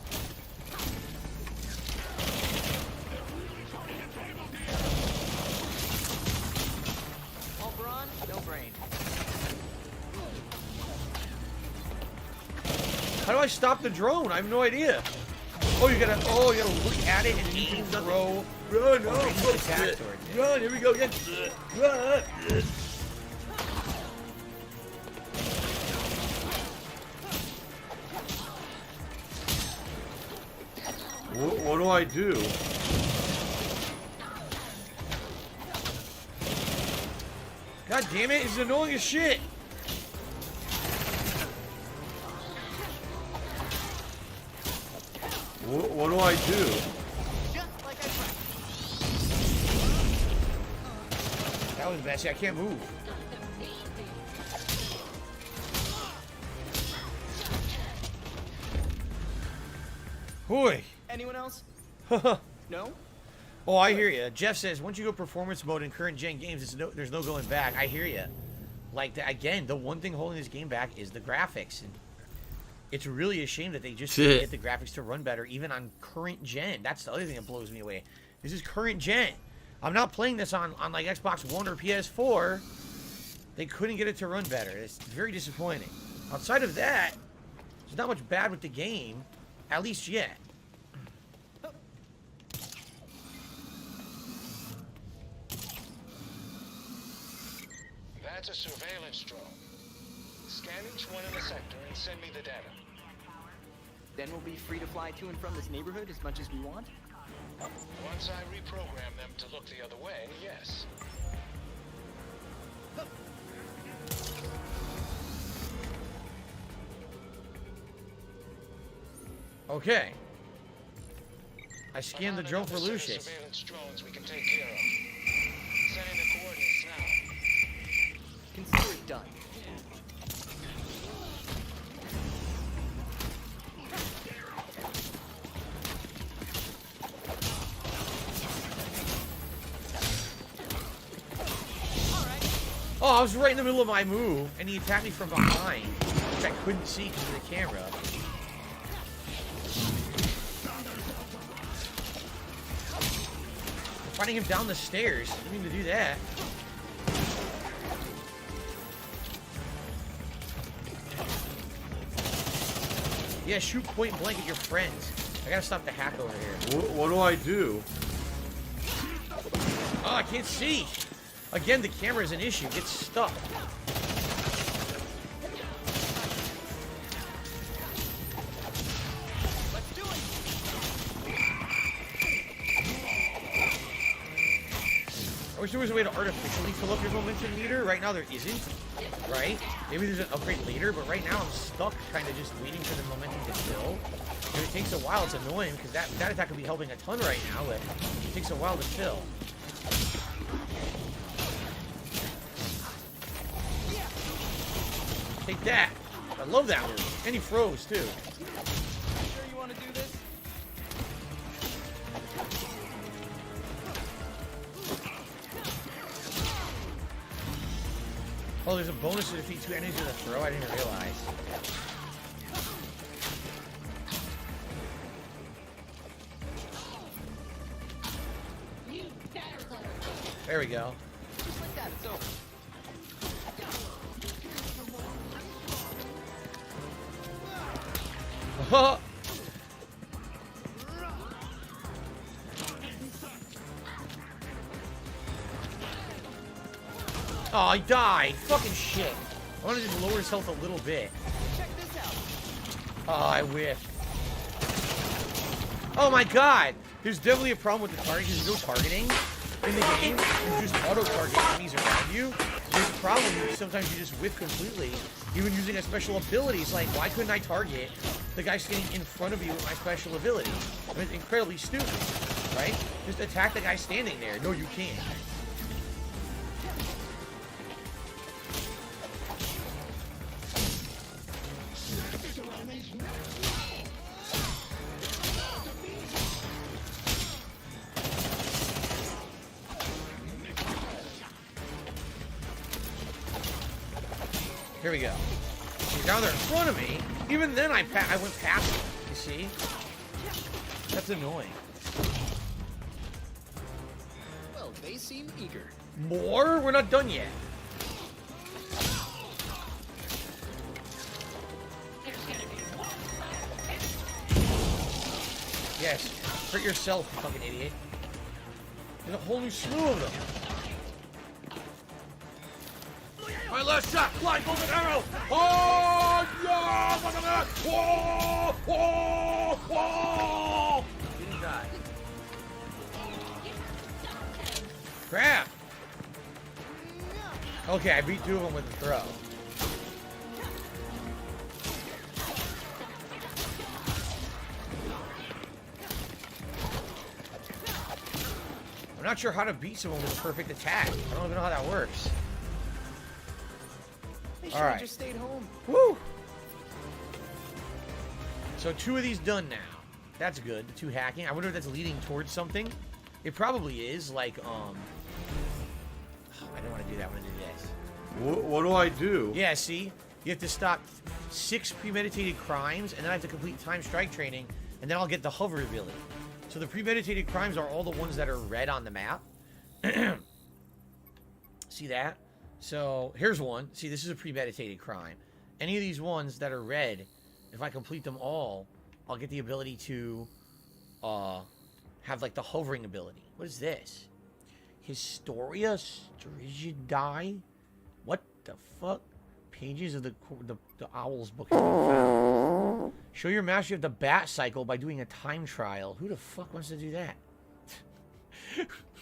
How do I stop the drone? I have no idea. Oh, you gotta look at it and you can throw. Run, no, run, here we go again. Run. What do I do? God damn it, it's annoying as shit. What do I do? That was bad. See, I can't move. Boy. Anyone else? No? Oh, I hear you. Jeff says once you go performance mode in current gen games, there's no going back. I hear you. Like again, the one thing holding this game back is the graphics. And it's really a shame that they just can't get the graphics to run better, even on current gen. That's the other thing that blows me away. This is current gen. I'm not playing this on like Xbox One or PS4. They couldn't get it to run better. It's very disappointing. Outside of that, there's not much bad with the game, at least yet. That's a surveillance drone. Scan each one in the sector and send me the data. Then we'll be free to fly to and from this neighborhood as much as we want? Once I reprogram them to look the other way, yes. Okay. I scanned the drone for Lucius. Surveillance drones we can take care of. Sending the coordinates now. Consider it done. Oh, I was right in the middle of my move, and he attacked me from behind, which I couldn't see because of the camera. I'm fighting him down the stairs. I didn't mean to do that. Yeah, shoot point blank at your friends. I gotta stop the hack over here. What do I do? Oh, I can't see. Again, the camera is an issue. It's stuck. Let's do it! I wish there was a way to artificially fill up your momentum meter. Right now there isn't. Right? Maybe there's an upgrade later, but right now I'm stuck kind of just waiting for the momentum to fill. If it takes a while, it's annoying because that attack could be helping a ton right now, but it takes a while to fill. Take that. I love that move. And he froze, too. Sure you want to do this? Oh, there's a bonus to defeat 2 enemies with a throw? I didn't even realize. There we go. Just like that, it's over. Oh, I died. Fucking shit. I want to just lower his health a little bit. Check this out. Oh, I wish. Oh my god. There's definitely a problem with the target. There's no targeting in the game. You just auto-target enemies around you. There's a problem. Sometimes you just whiff completely. Even using a special ability. It's like, why couldn't I target the guy standing in front of you with my special ability? I mean, it's incredibly stupid, right? Just attack the guy standing there. No, you can't. Here we go. He's down there in front of me. Even then, I went past him. You see? That's annoying. Well, they seem eager. More? We're not done yet. Yes. Hurt yourself, you fucking idiot. There's a whole new slew of them. My last shot! Fly, golden arrow! Oh, yeah! Look at that! Whoa! Whoa! Whoa! Didn't die. Crap! Okay, I beat 2 of them with the throw. I'm not sure how to beat someone with a perfect attack. I don't even know how that works. All right. Just stayed home. Woo! So 2 of these done now. That's good. The 2 hacking. I wonder if that's leading towards something. It probably is. Like, I don't want to do that. I want to do this. What do I do? Yeah, see? You have to stop 6 premeditated crimes, and then I have to complete time strike training, and then I'll get the hover ability. So the premeditated crimes are all the ones that are red on the map. See that? So here's one. See, this is a premeditated crime. Any of these ones that are red, if I complete them all, I'll get the ability to have like the hovering ability. What is this? Historia Strigidii? What the fuck? Pages of the Owl's book. Show your mastery of the bat cycle by doing a time trial. Who the fuck wants to do that?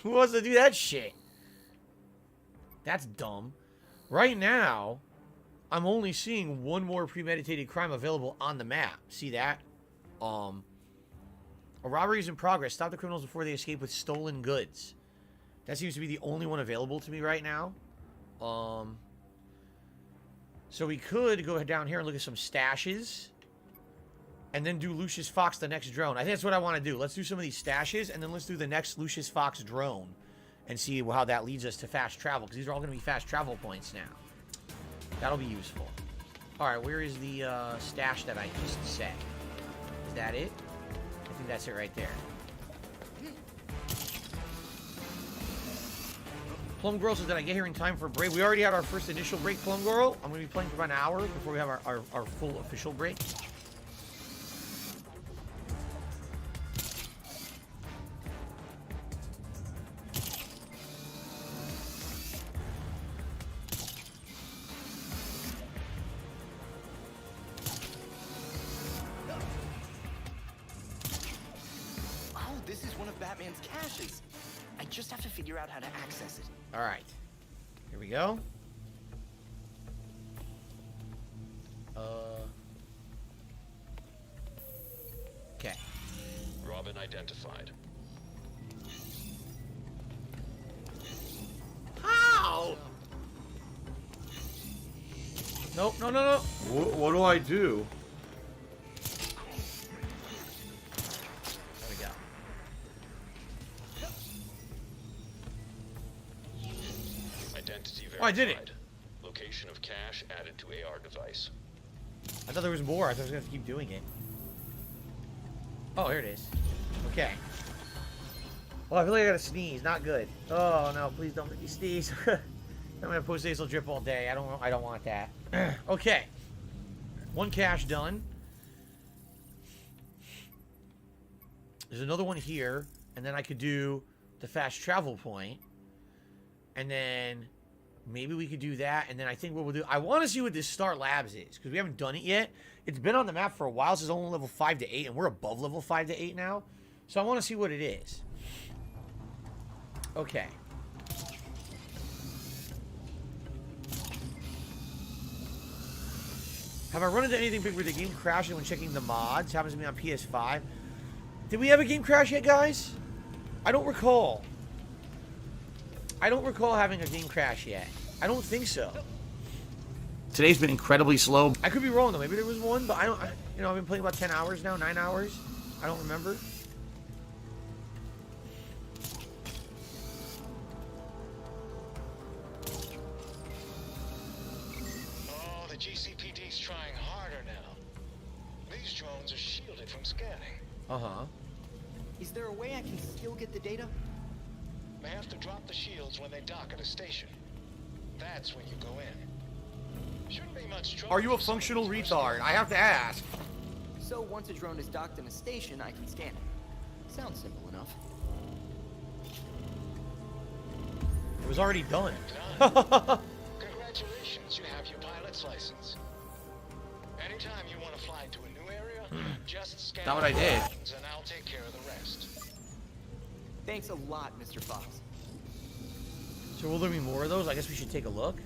Who wants to do that shit? That's dumb. Right now, I'm only seeing 1 more premeditated crime available on the map. See that? A robbery is in progress. Stop the criminals before they escape with stolen goods. That seems to be the only one available to me right now. So we could go down here and look at some stashes. And then do Lucius Fox the next drone. I think that's what I want to do. Let's do some of these stashes, and then let's do the next Lucius Fox drone. And see how that leads us to fast travel. Because these are all going to be fast travel points now. That'll be useful. Alright, where is the stash that I just set? Is that it? I think that's it right there. Plum Girl says, did I get here in time for a break? We already had our first initial break, Plum Girl. I'm going to be playing for about an hour before we have our full official break. Batman's caches. I just have to figure out how to access it. All right. Here we go. Okay. Robin identified. How? Nope, no. What do I do? Oh, I did it. Location of cache added to AR device. I thought there was more. I thought I was going to keep doing it. Oh, here it is. Okay. Well, I feel like I got to sneeze. Not good. Oh, no. Please don't make me sneeze. I'm going to post nasal drip all day. I don't want that. Okay. 1 cache done. There's another one here. And then I could do the fast travel point. And then maybe we could do that. And then I think what we'll do, I want to see what this Start Labs is, because we haven't done it yet. It's been on the map for a while. This is only level 5 to 8, and we're above level 5 to 8 now. So I want to see what it is. Okay. Have I run into anything big where the game crashes when checking the mods? Happens to me on PS5. Did we have a game crash yet, guys? I don't recall. I don't recall having a game crash yet. I don't think so. Today's been incredibly slow. I could be wrong though. Maybe there was one, but I don't. You know, I've been playing about 10 hours now, 9 hours. I don't remember. Oh, the GCPD's trying harder now. These drones are shielded from scanning. Uh-huh. Is there a way I can still get the data? They have to drop the shields when they dock at a station. That's when you go in. Shouldn't be much trouble. Are you a functional retard? I have to ask. So once a drone is docked in a station, I can scan it. Sounds simple enough. It was already done. Congratulations, you have your pilot's license. Anytime you want to fly to a new area, just scan Not what I did. and I'll take care of the rest. Thanks a lot, Mr. Fox. So will there be more of those? I guess we should take a look.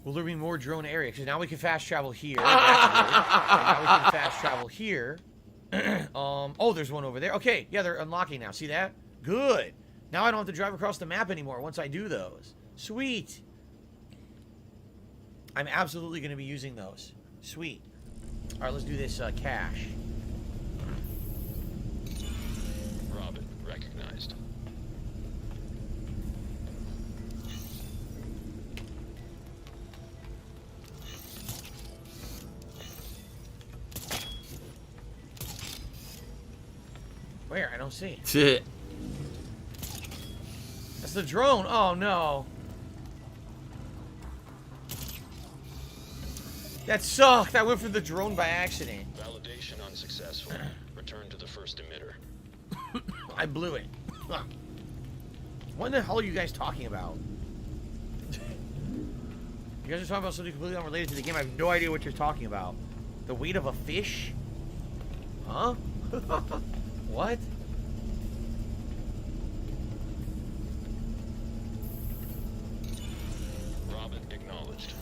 Will there be more drone area? Because now we can fast travel here. And now we can fast travel here. Oh, there's one over there. Okay, yeah, they're unlocking now. See that? Good. Now I don't have to drive across the map anymore once I do those. Sweet. I'm absolutely going to be using those. Sweet. All right, let's do this cash. Robin, recognized. Where? I don't see it. That's the drone. Oh, no. That sucked. I went for the drone by accident. Validation unsuccessful. Return to the first emitter. I blew it. What the hell are you guys talking about? You guys are talking about something completely unrelated to the game. I have no idea what you're talking about. The weight of a fish? Huh? What? Robin acknowledged.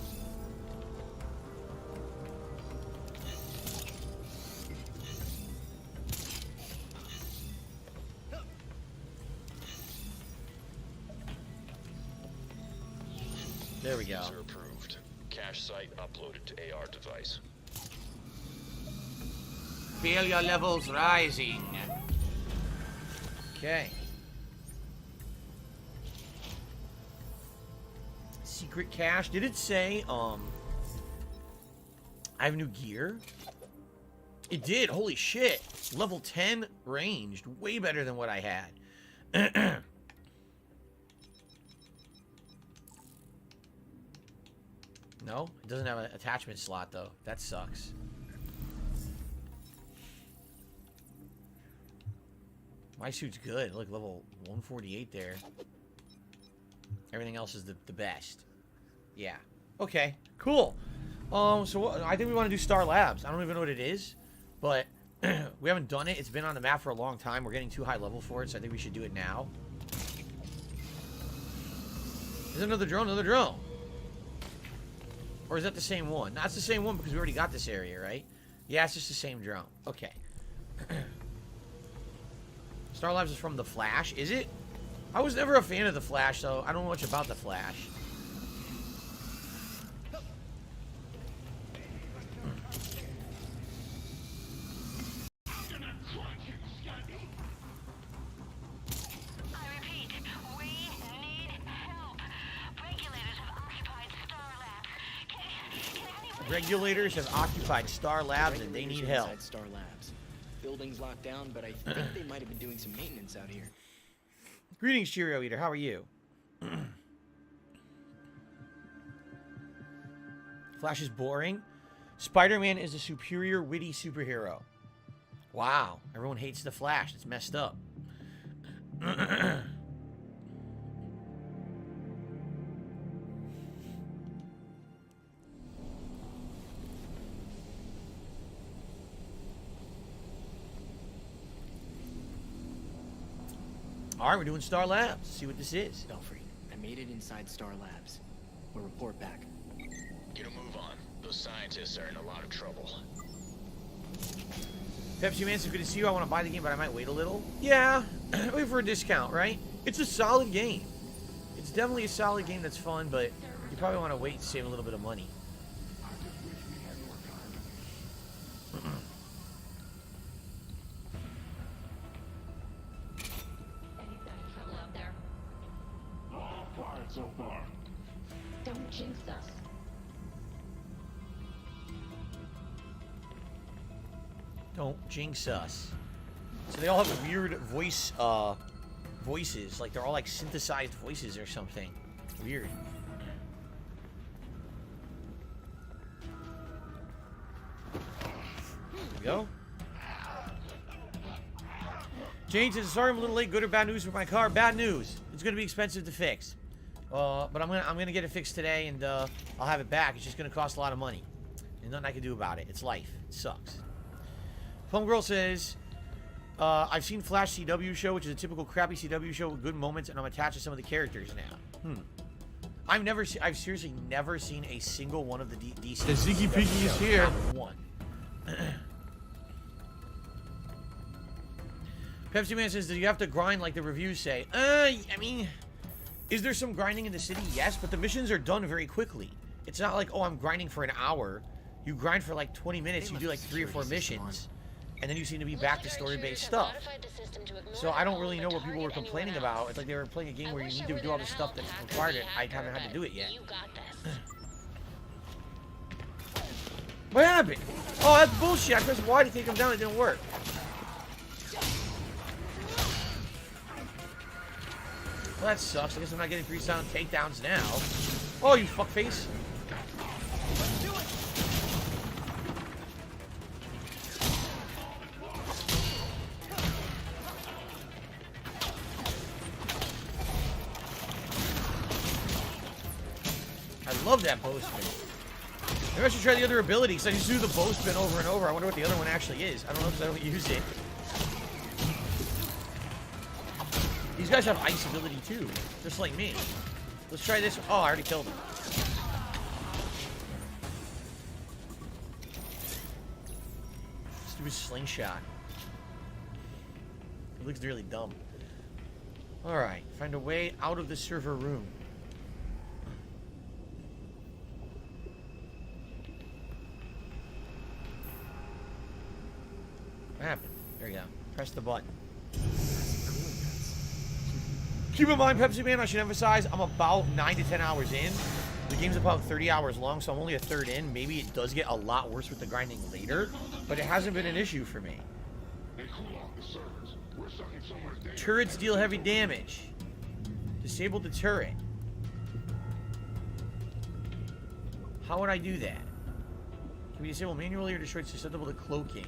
There we go. User approved. Cache site uploaded to AR device. Failure levels rising. Okay. Secret cache. Did it say, I have new gear? It did. Holy shit. Level 10 ranged. Way better than what I had. No? It doesn't have an attachment slot, though. That sucks. My suit's good. Look, level 148 there. Everything else is the best. Yeah. Okay. Cool. So I think we want to do Star Labs. I don't even know what it is, but we haven't done it. It's been on the map for a long time. We're getting too high level for it, so I think we should do it now. There's another drone. Another drone. Or is that the same one? No, it's the same one because we already got this area, right? Yeah, it's just the same drone. Okay. Star Labs is from The Flash, is it? I was never a fan of The Flash, so I don't know much about The Flash. Regulators have occupied Star Labs and they need help. Inside Star Labs. Building's locked down, but I think they might have been doing some maintenance out here. Greetings, Cheerio Eater. How are you? Flash is boring. Spider-Man is a superior, witty superhero. Wow. Everyone hates the Flash. It's messed up. All right, we're doing Star Labs. Let's see what this is. Belfry, I made it inside Star Labs. We'll report back. Get a move on. Those scientists are in a lot of trouble. Pepsi Man, so good to see you. I want to buy the game, but I might wait a little. Yeah, wait for a discount, right? It's a solid game. It's definitely a solid game that's fun, but you probably want to wait and save a little bit of money. So far. Don't jinx us. Don't jinx us. So they all have weird voices. Like they're all like synthesized voices or something. Weird. we go. Jane says, sorry I'm a little late. Good or bad news for my car? Bad news. It's going to be expensive to fix. But I'm gonna get it fixed today, and I'll have it back. It's just gonna cost a lot of money. There's nothing I can do about it. It's life. It sucks. Plum Girl says, I've seen Flash CW show, which is a typical crappy CW show with good moments, and I'm attached to some of the characters now. I've seriously never seen a single one of the DC. The Ziggy Piggy is here. Not one. Pepsi Man says, do you have to grind like the reviews say? I mean, is there some grinding in the city? Yes, but the missions are done very quickly. It's not like, oh, I'm grinding for an hour. You grind for like 20 minutes, you do like 3 or 4 missions, and then you seem to be back to story-based stuff. So I don't really know what people were complaining about. It's like they were playing a game where you need to do all the stuff that's required it. I haven't had to do it yet. What happened? Oh, that's bullshit. I pressed Y to take him down. It didn't work. Well, that sucks. I guess I'm not getting 3 sound takedowns now. Oh, you fuckface. I love that bow spin. Maybe I should try the other ability, because I just do the bow spin over and over. I wonder what the other one actually is. I don't know because I don't use it. These guys have ice ability too, just like me. Let's try this. Oh, I already killed him. Let's do a slingshot. It looks really dumb. Alright, find a way out of the server room. What happened? There you go. Press the button. Keep in mind, Pepsi Man, I should emphasize, I'm about 9 to 10 hours in. The game's about 30 hours long, so I'm only a third in. Maybe it does get a lot worse with the grinding later, but it hasn't been an issue for me. Turrets deal heavy damage. Disable the turret. How would I do that? Can we disable manually or destroy susceptible to cloaking?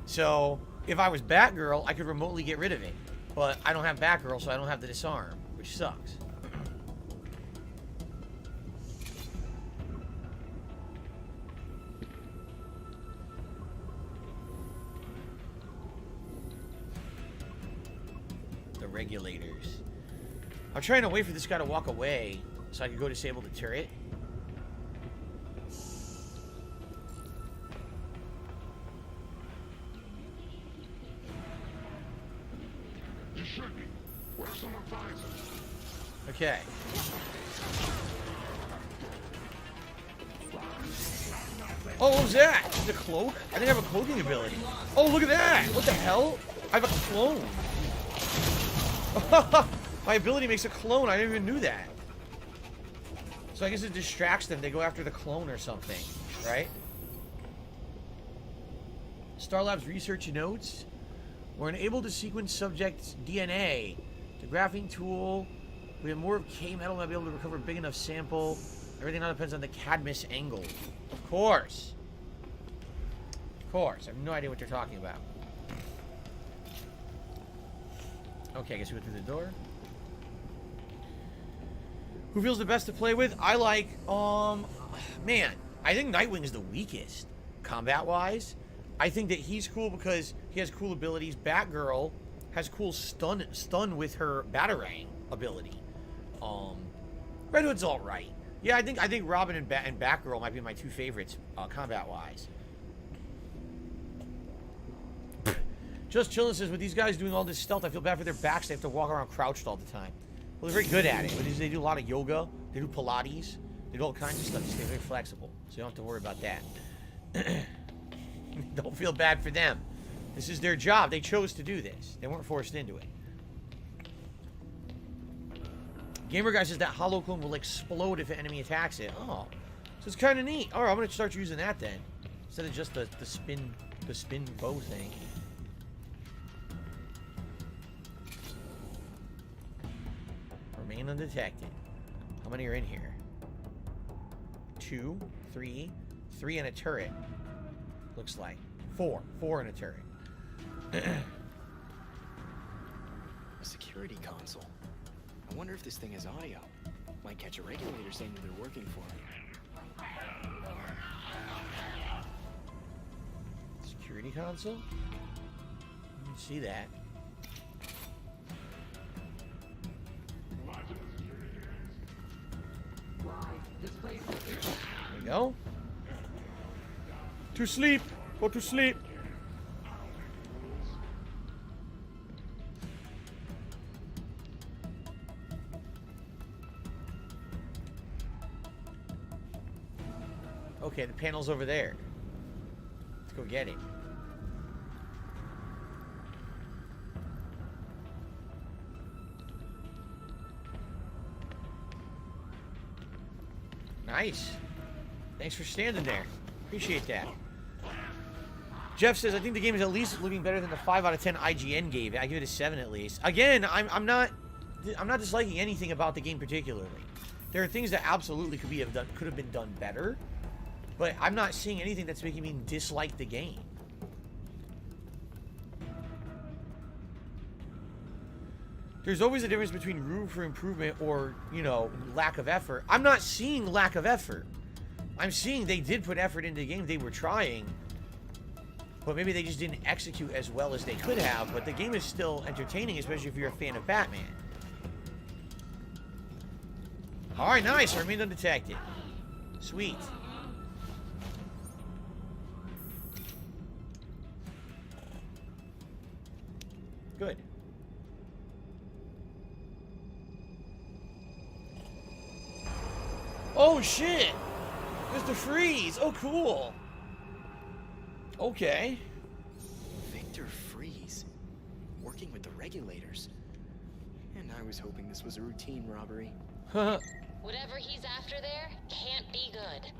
So, if I was Batgirl, I could remotely get rid of it. But I don't have Batgirl, so I don't have the disarm, which sucks. The regulators. I'm trying to wait for this guy to walk away so I can go disable the turret. Okay. Oh, what was that? The cloak? I think I have a cloaking ability. Oh, look at that! What the hell? I have a clone. My ability makes a clone. I didn't even knew that. So I guess it distracts them. They go after the clone or something, right? Star Labs research notes. We're unable to sequence subject's DNA. The graphing tool. We have more of K metal, might be able to recover a big enough sample. Everything now depends on the Cadmus angle. Of course. Of course. I have no idea what you're talking about. Okay, I guess we go through the door. Who feels the best to play with? I like, man, I think Nightwing is the weakest, combat-wise. I think that he's cool because he has cool abilities. Batgirl has cool stun with her Batarang ability. Red Hood's all right. Yeah, I think Robin and Batgirl might be my 2 favorites, combat-wise. Just Chillin' says, with these guys doing all this stealth, I feel bad for their backs. They have to walk around crouched all the time. Well, they're very good at it. They do a lot of yoga. They do Pilates. They do all kinds of stuff to stay very flexible. So you don't have to worry about that. Don't feel bad for them. This is their job. They chose to do this. They weren't forced into it. Gamer Guy says that hollow clone will explode if an enemy attacks it. Oh, so it's kind of neat. All right, I'm gonna start using that then, instead of just the spin bow thing. Remain undetected. How many are in here? 2, 3, 3 and a turret. Looks like Four in a turret. A security console. I wonder if this thing has audio. Might catch a regulator saying that they're working for me. Security console? You can see that. There we go. To sleep. Go to sleep. Okay, the panel's over there. Let's go get it. Nice. Thanks for standing there. Appreciate that. Jeff says, I think the game is at least looking better than the 5 out of 10 IGN gave it. I give it a 7 at least. Again, I'm not disliking anything about the game particularly. There are things that absolutely could have been done better, but I'm not seeing anything that's making me dislike the game. There's always a difference between room for improvement or, you know, lack of effort. I'm not seeing lack of effort. I'm seeing they did put effort into the game. They were trying. But maybe they just didn't execute as well as they could have. But the game is still entertaining, especially if you're a fan of Batman. Alright, nice. I remained undetected. Sweet. Good. Oh, shit! Mr. Freeze! Oh, cool! Okay. Victor Freeze. Working with the regulators. And I was hoping this was a routine robbery. Whatever he's after there can't be good.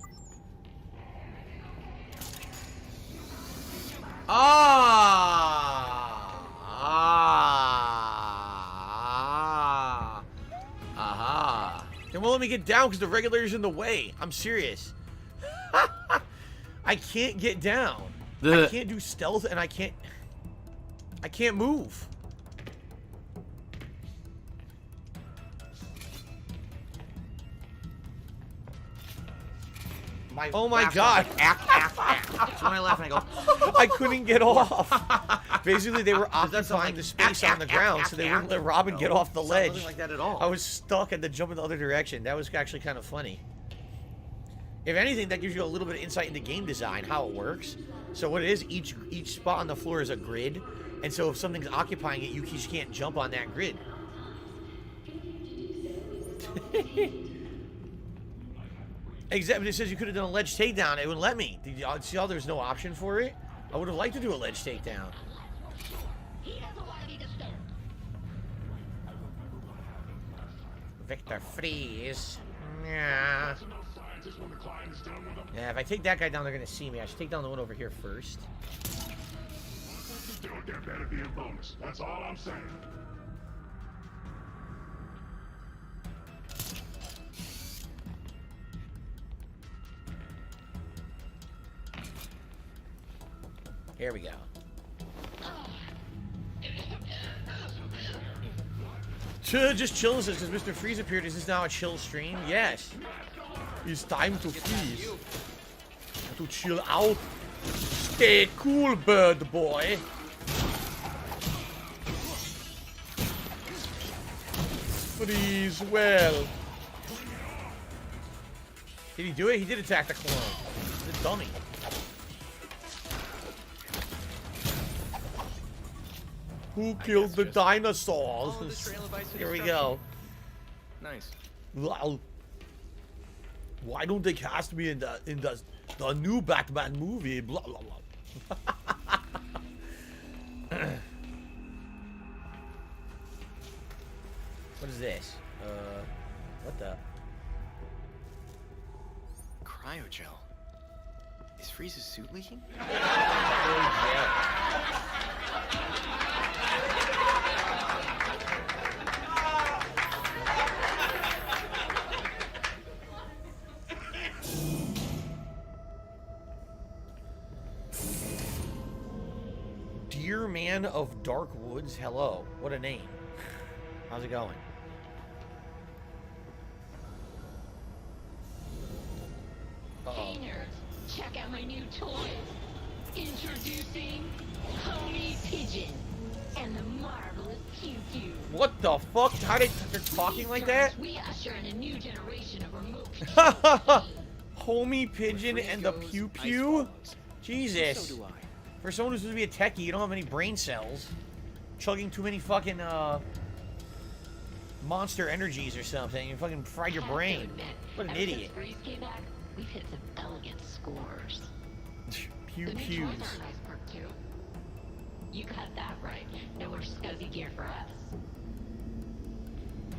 Aha. They won't let me get down because the regulator's in the way. I'm serious. I can't get down. I can't do stealth and I can't move. Oh my god. So when I laugh and I go, I couldn't get off. Basically, they were occupying the space on the ground, so they wouldn't let Robin get off the ledge. Nothing like that at all. I was stuck and to jump in the other direction. That was actually kind of funny. If anything, that gives you a little bit of insight into game design, how it works. So what it is, each spot on the floor is a grid, and so if something's occupying it, you just can't jump on that grid. Except it says you could have done a ledge takedown. It wouldn't let me. Did you see how there's no option for it? I would have liked to do a ledge takedown. Victor Freeze. Yeah. Yeah, if I take that guy down, they're going to see me. I should take down the one over here first. There better be a bonus. That's all I'm saying. Here we go. Just chill says, because Mr. Freeze appeared. Is this now a chill stream? Yes. It's time to freeze. To chill out. Stay cool, bird boy. Freeze well. Did he do it? He did attack the clone. He's a dummy. Who killed the dinosaurs? Here we go. Nice. Well, why don't they cast me in the new Batman movie? Blah blah blah. What is this? What the? Cryogel. Is Freeze's suit leaking? Man of Dark Woods. Hello. What a name. How's it going? Hey nerds, check out my new toys. Introducing Homie Pigeon and the marvelous Pew Pew. What the fuck? How they're talking like that? We usher in a new generation of remote control. Homie Pigeon and the Pew Pew? Jesus. So do I. For someone who's supposed to be a techie, you don't have any brain cells. Chugging too many fucking, Monster Energies or something. You fucking fried your brain. What an idiot. Since Freeze came back, we've hit some elegant scores. Pew The new Pews. toys are a nice perk too. You got that right. No more scuzzy gear for us.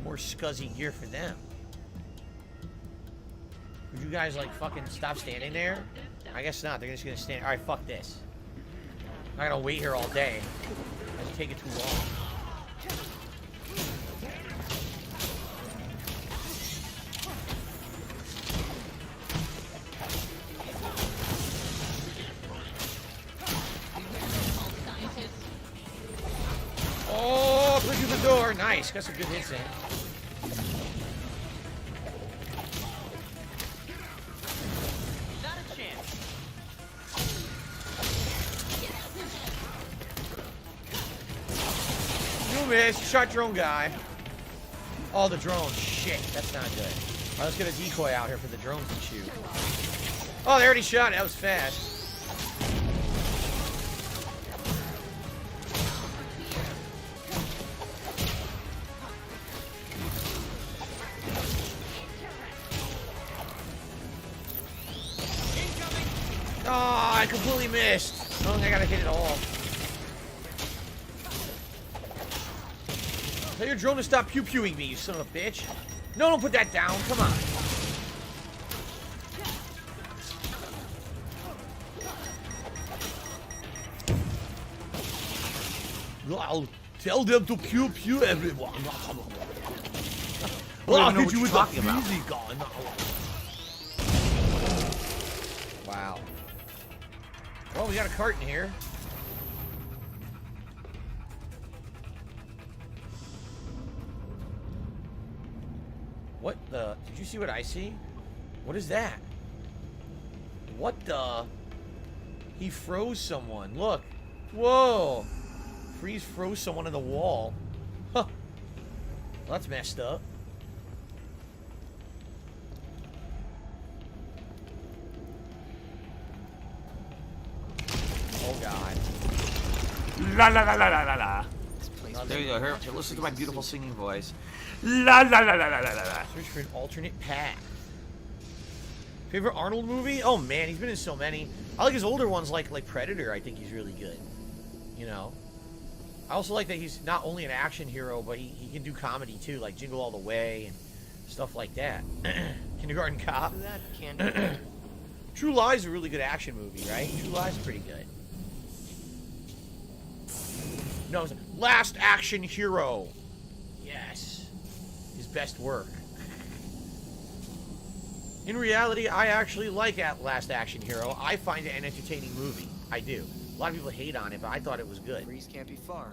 More scuzzy gear for them. Would you guys, like, fucking stop standing there? I guess not. They're just gonna stand. Alright, fuck this. I'm not gonna wait here all day. That's taking too long. Oh, through the door. Nice. Got some good hits in. Not a chance. You missed. You shot your own guy. Oh, the drone. Shit. That's not good. Alright, let's get a decoy out here for the drones to shoot. Oh, they already shot it. That was fast. Oh, I completely missed. Oh, I gotta hit it all. Tell your drone to stop pew-pewing me, you son of a bitch. No, don't put that down. Come on. I'll tell them to pew-pew everyone. I'll hit you with a easy gun. Wow. Well, we got a cart in here. What the? Did you see what I see? What is that? What the? He froze someone. Look. Whoa. Freeze froze someone in the wall. Huh. Well, that's messed up. Oh, God. La la la la la la la. Oh, there you go. Here, listen to my beautiful singing voice. La la la la la la la. Search for an alternate path. Favorite Arnold movie? Oh man, he's been in so many. I like his older ones, like Predator. I think he's really good. You know. I also like that he's not only an action hero, but he can do comedy too, like Jingle All the Way and stuff like that. Kindergarten Cop. That can't. True Lies is a really good action movie, right? True Lies is pretty good. No, it's Last Action Hero. Yes. His best work. In reality, I actually like Last Action Hero. I find it an entertaining movie. I do. A lot of people hate on it, but I thought it was good. Freeze can't be far.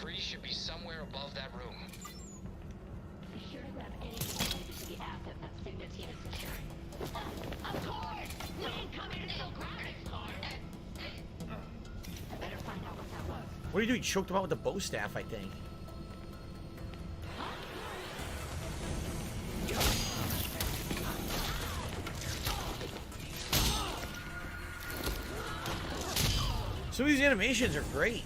Freeze should be somewhere above that room. Be sure to grab any related to the asset that Sigma team is securing. Of course! We ain't coming to the graphics card! I better find out what that was. What do you do? He choked him out with the bow staff, I think. Some of these animations are great.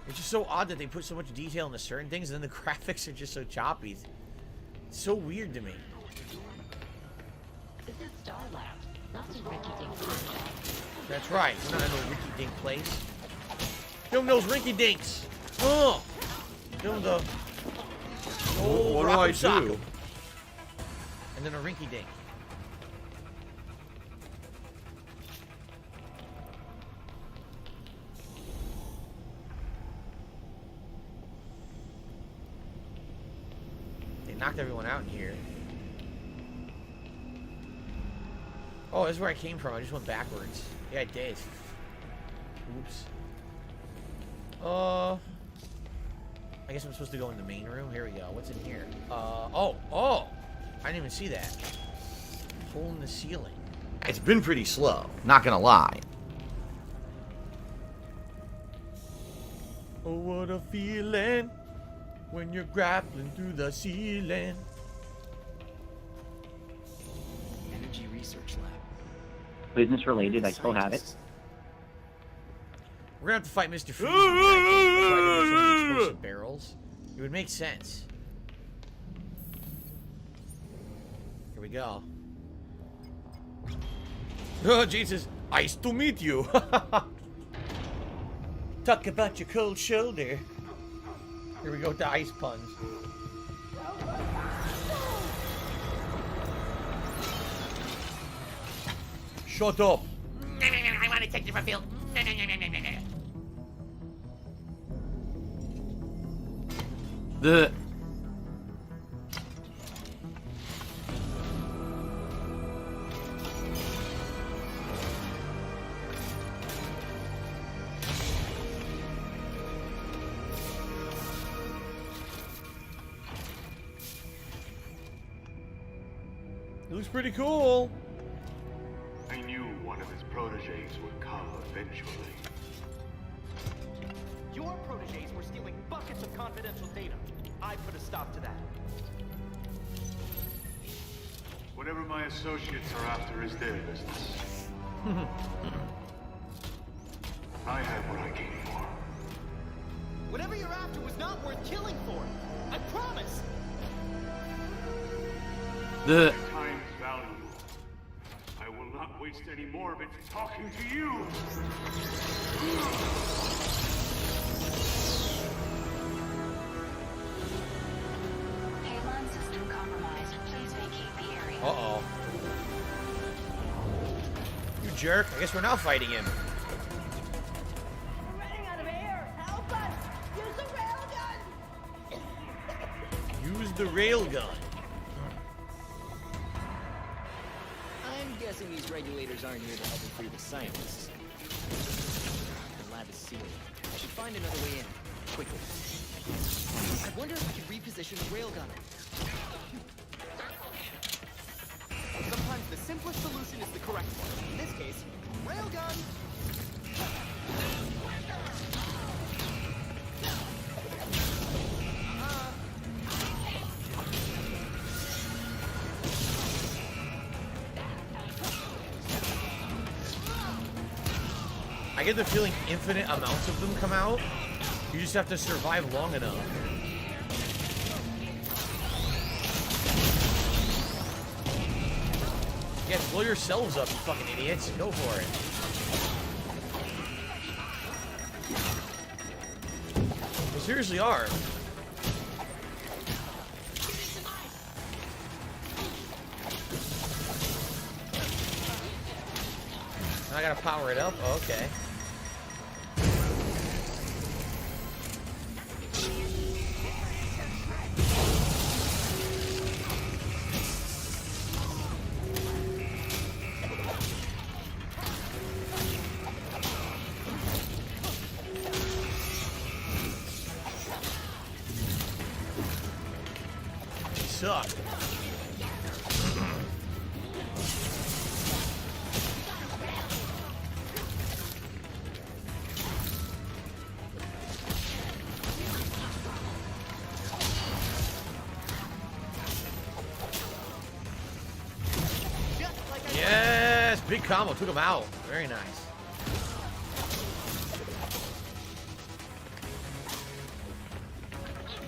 It's just so odd that they put so much detail into certain things and then the graphics are just so choppy. It's so weird to me. This is Star Labs, not some rinky-dink project. That's right. We're not in a rinky-dink place. Give them those rinky-dinks. Oh! Give them the... Oh, what do I do? And then a rinky-dink. They knocked everyone out in here. Oh, this is where I came from. I just went backwards. Yeah, I did. Oops. I guess I'm supposed to go in the main room. Here we go. What's in here? Oh! I didn't even see that. Hole in the ceiling. It's been pretty slow. Not gonna lie. Oh, what a feeling when you're grappling through the ceiling. Energy research lab. Business related, I still have it. We're gonna have to fight Mr. Freeze. Explosive barrels. It would make sense. Here we go. Oh, Jesus. Nice to meet you. Talk about your cold shoulder. Here we go with the ice puns. Shut up. I want to take you for Phil. The it looks pretty cool. I knew one of his proteges would come eventually. Your proteges were stealing buckets of confidential data. I put a stop to that. Whatever my associates are after is their business. I have what I came for. Whatever you're after was not worth killing for. I promise. The Time is valuable. I will not waste any more of it talking to you. Payload system compromised. Please vacate the area. uh-oh. You jerk. I guess we're now fighting him. We're running out of air. Help us. Use the railgun. Use the railgun. I'm guessing these regulators aren't here to help free the scientists. The lab is sealed. I should find another way in. Quickly. I wonder if I can reposition the railgun. Sometimes the simplest solution is the correct one. In this case, railgun. I get the feeling infinite amounts of them come out. You just have to survive long enough. Yeah, blow yourselves up, you fucking idiots. Go for it. They seriously are. I gotta power it up? Oh, okay. Suck. Yes, big combo, took him out. Very nice.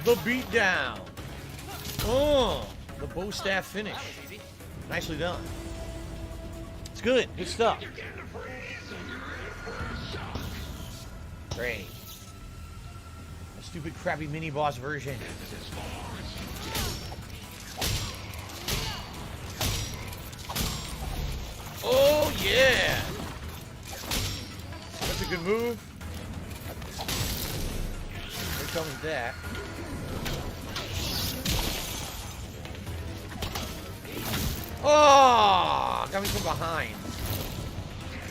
The beatdown. Oh, the bow staff finish. Nicely done. It's good. Good stuff. Great. A stupid, crappy mini boss version. Oh yeah. That's a good move. Here comes that. Oh Got me from behind.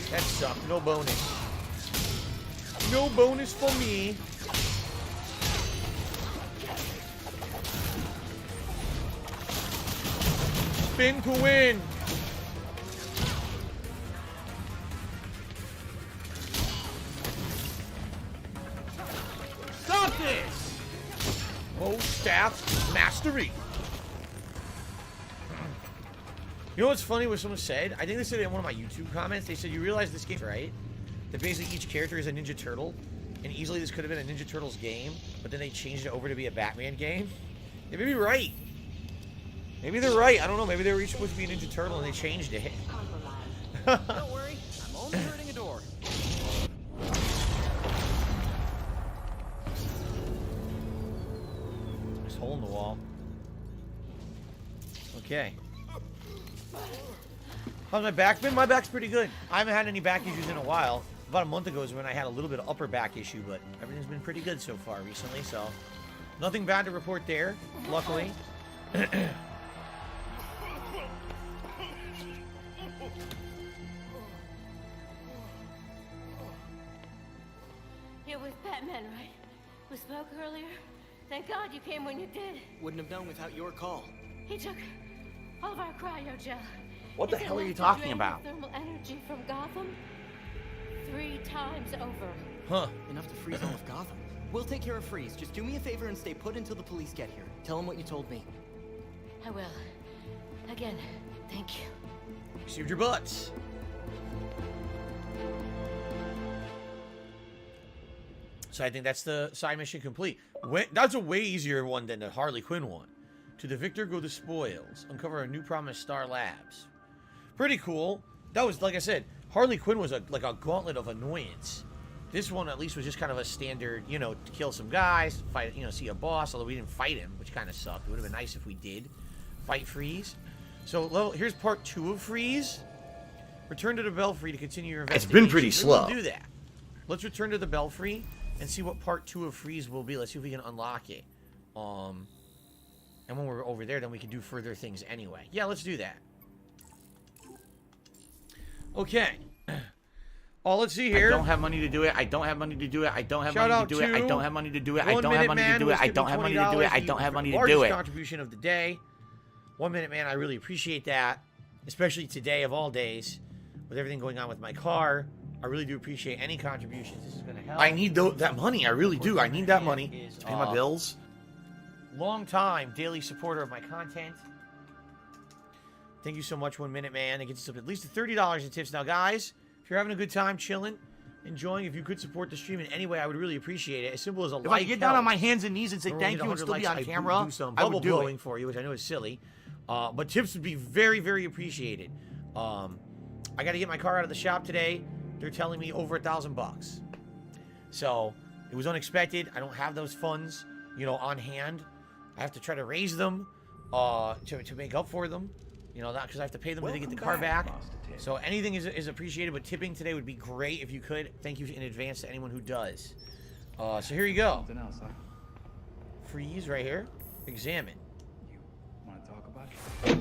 That sucked. No bonus. No bonus for me. Spin to win. Stop this! Oh, staff mastery. You know what's funny? What someone said? I think they said in one of my YouTube comments. They said, "You realize this game's right? That basically each character is a Ninja Turtle, and easily this could have been a Ninja Turtles game, but then they changed it over to be a Batman game." They may be right. Maybe they're right. I don't know. Maybe they were each supposed to be a Ninja Turtle and they changed it. Don't worry, I'm only hurting a door. There's a hole in the wall. Okay. How's my back been? My back's pretty good. I haven't had any back issues in a while. About a month ago is when I had a little bit of upper back issue, but everything's been pretty good so far recently, so nothing bad to report there, luckily. It was Batman, right? We spoke earlier. Thank God you came when you did. Wouldn't have done without your call. He took all of our cryo gel. What the hell are you talking about? Thermal energy from Gotham 3 times over. Huh. Enough to freeze all of Gotham. We'll take care of Freeze. Just do me a favor and stay put until the police get here. Tell them what you told me. I will. Again, thank you. Received your butts. So I think that's the side mission complete. That's a way easier one than the Harley Quinn one. To the victor go the spoils. Uncover a new promise, Star Labs. Pretty cool. That was, like I said, Harley Quinn was like a gauntlet of annoyance. This one at least was just kind of a standard, you know, to kill some guys, fight, you know, see a boss, although we didn't fight him, which kind of sucked. It would have been nice if we did fight Freeze. So here's part 2 of Freeze. Return to the Belfry to continue your investigation. It's been pretty slow. We'll do that. Let's return to the Belfry and see what part 2 of Freeze will be. Let's see if we can unlock it. And when we're over there, then we can do further things anyway. Yeah, let's do that. Okay. Oh, let's see here. I don't have money to do it. I don't have money to do it. I don't have money to do it. I don't have money to do it. I don't have money to do it. I don't have money to do it. I don't have money to do it. Contribution of the day. 1 minute, man. I really appreciate that, especially today of all days, with everything going on with my car. I really do appreciate any contributions. This is going to help. I need that money. I really do. I need that money to pay my bills. Long time daily supporter of my content. Thank you so much, 1 minute, man. It gets us up at least $30 in tips. Now, guys, if you're having a good time, chilling, enjoying, if you could support the stream in any way, I would really appreciate it. As simple as a like. If I get down on my hands and knees and say thank you and still be on camera, I do some bubble blowing for you, which I know is silly. But tips would be very, very appreciated. I got to get my car out of the shop today. They're telling me over $1,000. So it was unexpected. I don't have those funds, you know, on hand. I have to try to raise them to make up for them. You know, not because I have to pay them to get the car back. So anything is appreciated, but tipping today would be great if you could. Thank you in advance to anyone who does. So here you go. Something else, huh? Freeze right here. Examine. You want to talk about it?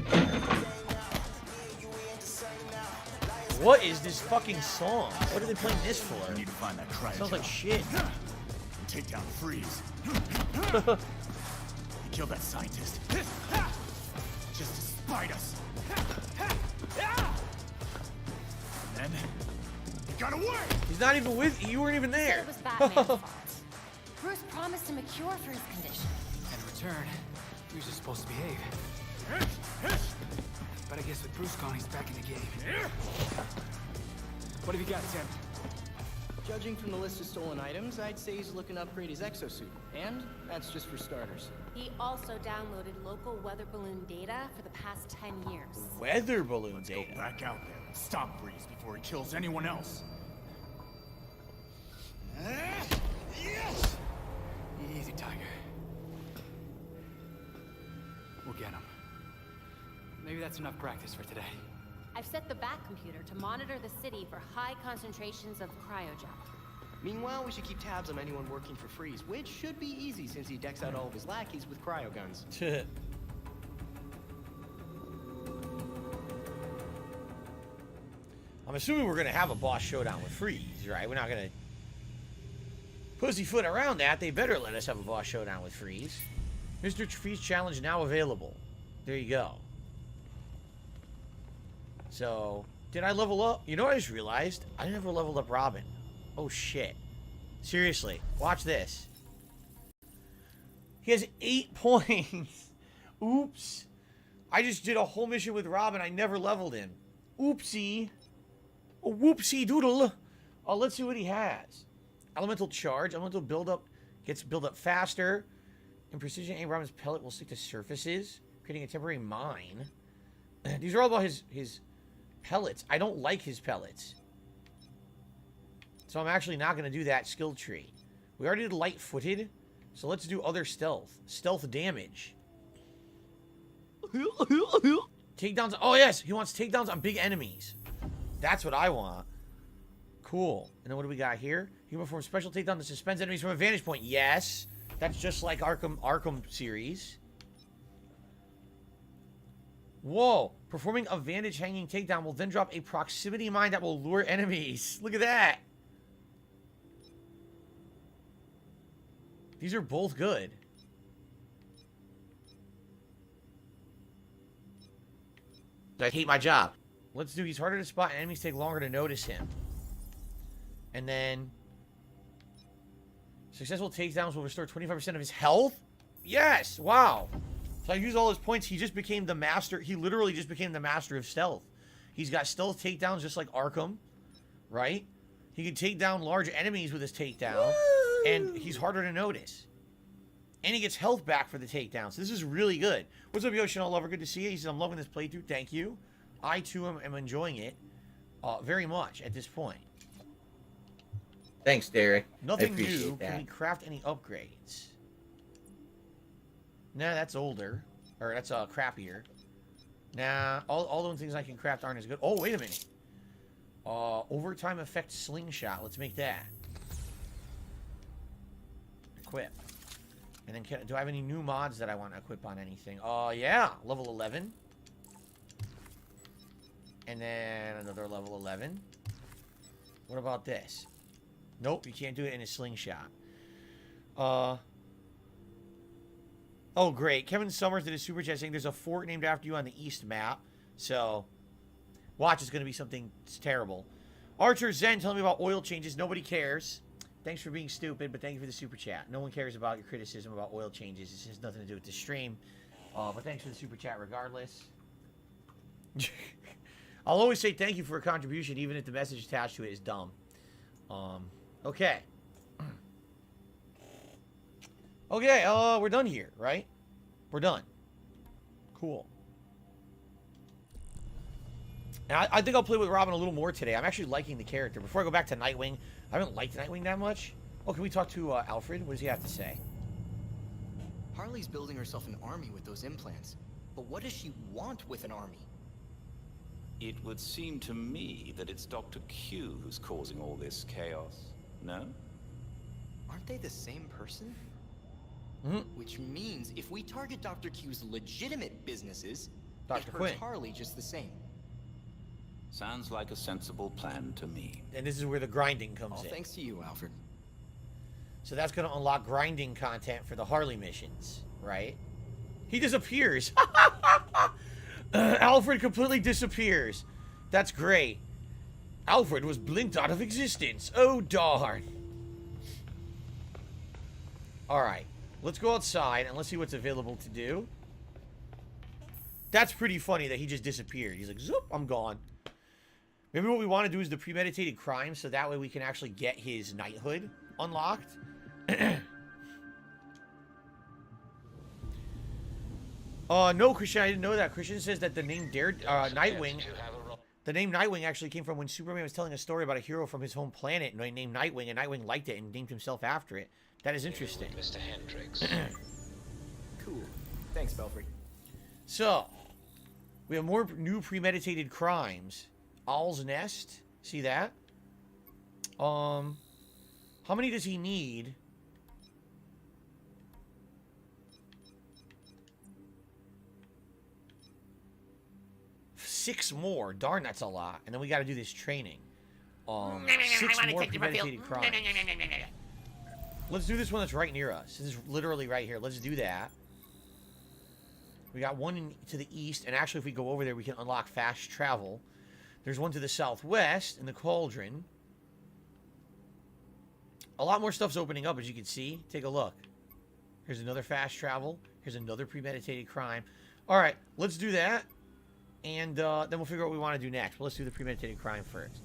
What is this fucking song? What are they playing this for? I need to find that cryo. Sounds like shit. And take down Freeze. He killed that scientist. Just to spite us. And then he got away. He's not even with you. You weren't even there. It was Batman's fault. Bruce promised him a cure for his condition. In return, he was just supposed to behave. But I guess with Bruce gone, he's back in the game. What have you got, Tim? Judging from the list of stolen items, I'd say he's looking to upgrade his exosuit. And that's just for starters. He also downloaded local weather balloon data for the past 10 years. Weather balloon data. Go back out there and stop Freeze before he kills anyone else. Easy, Tiger. We'll get him. Maybe that's enough practice for today. I've set the back computer to monitor the city for high concentrations of cryogel. Meanwhile, we should keep tabs on anyone working for Freeze, which should be easy since he decks out all of his lackeys with cryo guns. I'm assuming we're going to have a boss showdown with Freeze, right? We're not going to pussyfoot around that. They better let us have a boss showdown with Freeze. Mr. Freeze challenge now available. There you go. So, did I level up? You know what I just realized? I never leveled up Robin. Oh, shit. Seriously. Watch this. He has 8 points. Oops. I just did a whole mission with Robin. I never leveled him. Oopsie. A whoopsie doodle. Let's see what he has. Elemental charge. Elemental buildup gets built up faster. And precision aim. Robin's pellet will stick to surfaces, creating a temporary mine. These are all about his pellets. I don't like his pellets. So I'm actually not going to do that skill tree. We already did light-footed. So let's do other stealth. Stealth damage. Takedowns. Oh, yes. He wants takedowns on big enemies. That's what I want. Cool. And then what do we got here? You can perform special takedown that suspends enemies from a vantage point. Yes. That's just like Arkham series. Whoa. Performing a vantage hanging takedown will then drop a proximity mine that will lure enemies. Look at that. These are both good. I hate my job. Let's do, he's harder to spot and enemies take longer to notice him. And then successful takedowns will restore 25% of his health? Yes! Wow. So I used all his points. He just became the master. He literally just became the master of stealth. He's got stealth takedowns just like Arkham. Right? He can take down large enemies with his takedown. Woo! And he's harder to notice. And he gets health back for the takedowns. This is really good. What's up, Yoshino Lover? Good to see you. He says, I'm loving this playthrough. Thank you. I, too, am enjoying it very much at this point. Thanks, Derek. Nothing new. Can we craft any upgrades? Nah, that's older. Or that's crappier. Nah, all those things I can craft aren't as good. Oh, wait a minute. Overtime effect slingshot. Let's make that. Equip. And then, do I have any new mods that I want to equip on anything? Yeah. Level 11. And then another level 11. What about this? Nope, you can't do it in a slingshot. Oh, great. Kevin Summers did a super chat saying there's a fort named after you on the East map. So, watch, it's going to be something terrible. Archer Zen telling me about oil changes. Nobody cares. Thanks for being stupid, but thank you for the super chat. No one cares about your criticism about oil changes. This has nothing to do with the stream. But thanks for the super chat regardless. I'll always say thank you for a contribution, even if the message attached to it is dumb. Okay. Okay, we're done here, right? We're done. Cool. And I think I'll play with Robin a little more today. I'm actually liking the character. Before I go back to Nightwing, I haven't liked Nightwing that much. Oh, can we talk to Alfred? What does he have to say? Harley's building herself an army with those implants. But what does she want with an army? It would seem to me that it's Dr. Q who's causing all this chaos. No? Aren't they the same person? Mm-hmm. Which means if we target Dr. Q's legitimate businesses, Dr. it hurts Quinn. Harley just the same. Sounds like a sensible plan to me. And this is where the grinding comes in. Thanks to you, Alfred. So that's going to unlock grinding content for the Harley missions, right? He disappears. Alfred completely disappears. That's great. Alfred was blinked out of existence. Oh, darn. Alright. Let's go outside and let's see what's available to do. That's pretty funny that he just disappeared. He's like, zoop, I'm gone. Maybe what we want to do is the premeditated crime, so that way we can actually get his knighthood unlocked. No, Christian, I didn't know that. Christian says that the name Nightwing, the name Nightwing actually came from when Superman was telling a story about a hero from his home planet named Nightwing, and Nightwing liked it and named himself after it. That is interesting. Mr. Hendricks. Cool. Thanks, Belfry. So, we have more new premeditated crimes. Owl's Nest. See that? How many does he need? 6 more. Darn, that's a lot. And then we got to do this training. 6 more premeditated crimes. Let's do this one that's right near us. This is literally right here. Let's do that. We got one to the east, and actually if we go over there, we can unlock fast travel. There's one to the southwest in the cauldron. A lot more stuff's opening up, as you can see. Take a look. Here's another fast travel. Here's another premeditated crime. All right, let's do that, and then we'll figure out what we want to do next. But let's do the premeditated crime first.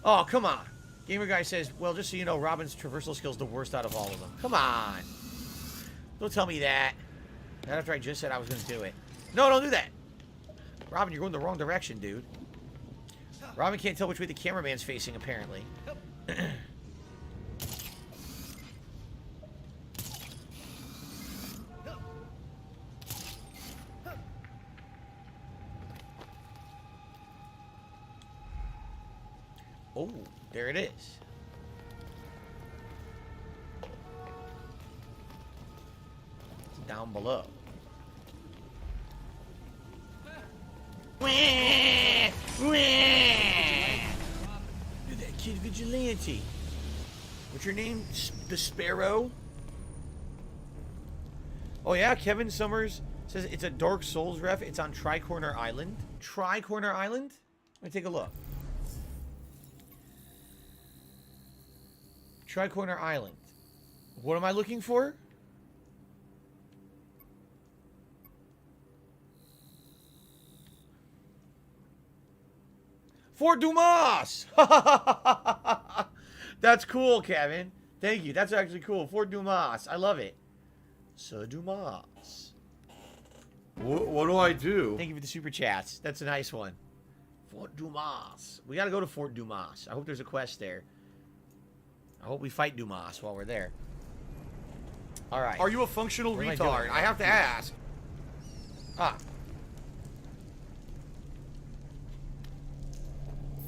Oh, come on. Gamer Guy says, well, just so you know, Robin's traversal skill is the worst out of all of them. Come on. Don't tell me that. Not after I just said I was going to do it. No, don't do that. Robin, you're going the wrong direction, dude. Robin can't tell which way the cameraman's facing, apparently. Oh, there it is. It's down below. You're that kid vigilante. What's your name? The Sparrow? Oh yeah, Kevin Summers says it's a Dark Souls ref. It's on Tricorner Island. Tricorner Island? Let me take a look. Tricorner Island. What am I looking for? Fort Dumas! That's cool, Kevin. Thank you. That's actually cool. Fort Dumas. I love it. Sir Dumas. What do I do? Thank you for the super chats. That's a nice one. Fort Dumas. We gotta go to Fort Dumas. I hope there's a quest there. I hope we fight Dumas while we're there. Alright. Are you a functional What retard? I have to ask. Ah.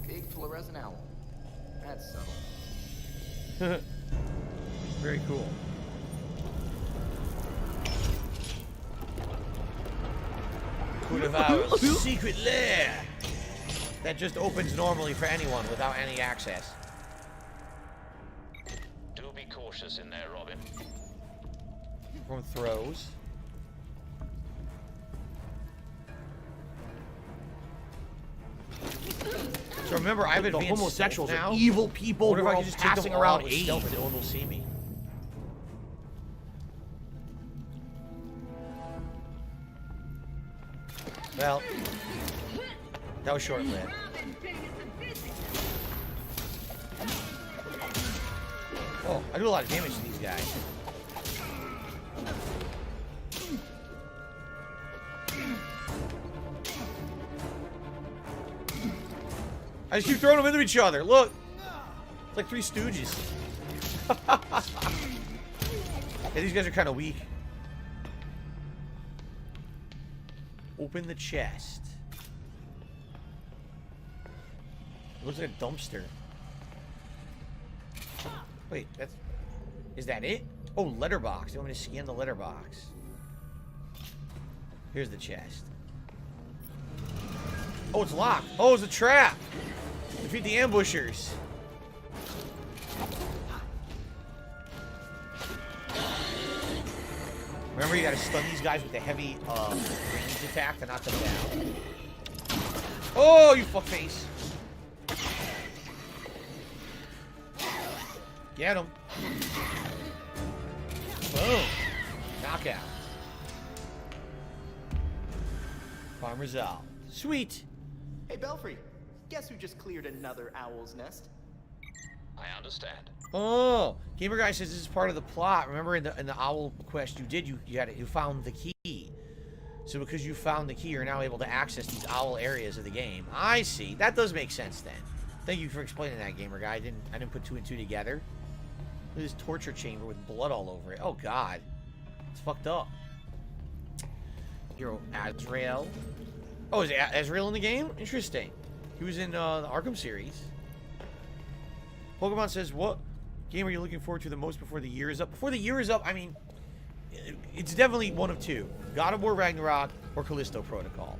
Big fluorescent owl. That's subtle. Very cool. Kudavar's secret lair. That just opens normally for anyone without any access. Do be cautious in there, Robin. From throws. So remember, I've advanced the homosexuals now. are evil people What if who I are could just take passing them around with AIDS. stealth and no one will see me? Well, that was short-lived. Oh, I do a lot of damage to these guys. I just keep throwing them into each other. Look. It's like Three Stooges. Yeah, these guys are kind of weak. Open the chest. It looks like a dumpster. Wait, that's... Is that it? Oh, letterbox. They want me to scan the letterbox. Here's the chest. Oh, it's locked. Oh, it's a trap. Defeat the ambushers. Remember, you gotta stun these guys with the heavy range attack to knock them down. Oh, you fuckface. Get him. Boom. Knockout. Farmer's out. Sweet. Hey, Belfry. Guess who just cleared another owl's nest? I understand. Oh, Gamer Guy says this is part of the plot. Remember in the owl quest you found the key. So because you found the key, you're now able to access these owl areas of the game. I see. That does make sense then. Thank you for explaining that, Gamer Guy. I didn't put 2 and 2 together. Look at this torture chamber with blood all over it. Oh God, it's fucked up. Hero Azrael. Oh, is Azrael in the game? Interesting. He was in the Arkham series. Pokemon says, what game are you looking forward to the most before the year is up? Before the year is up, I mean, it's definitely one of two. God of War Ragnarok or Callisto Protocol.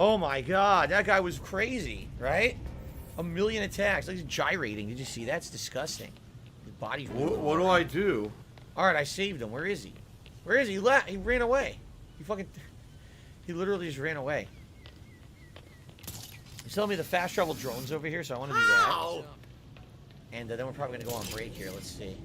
Oh my god, that guy was crazy, right? 1 million attacks. Like he's gyrating. Did you see that? It's disgusting. His body's What do I do? Alright, I saved him. Where is he? Where is he? He ran away. He literally just ran away. He's telling me the fast travel drone's over here, so I want to do that. And then we're probably going to go on break here. Let's see.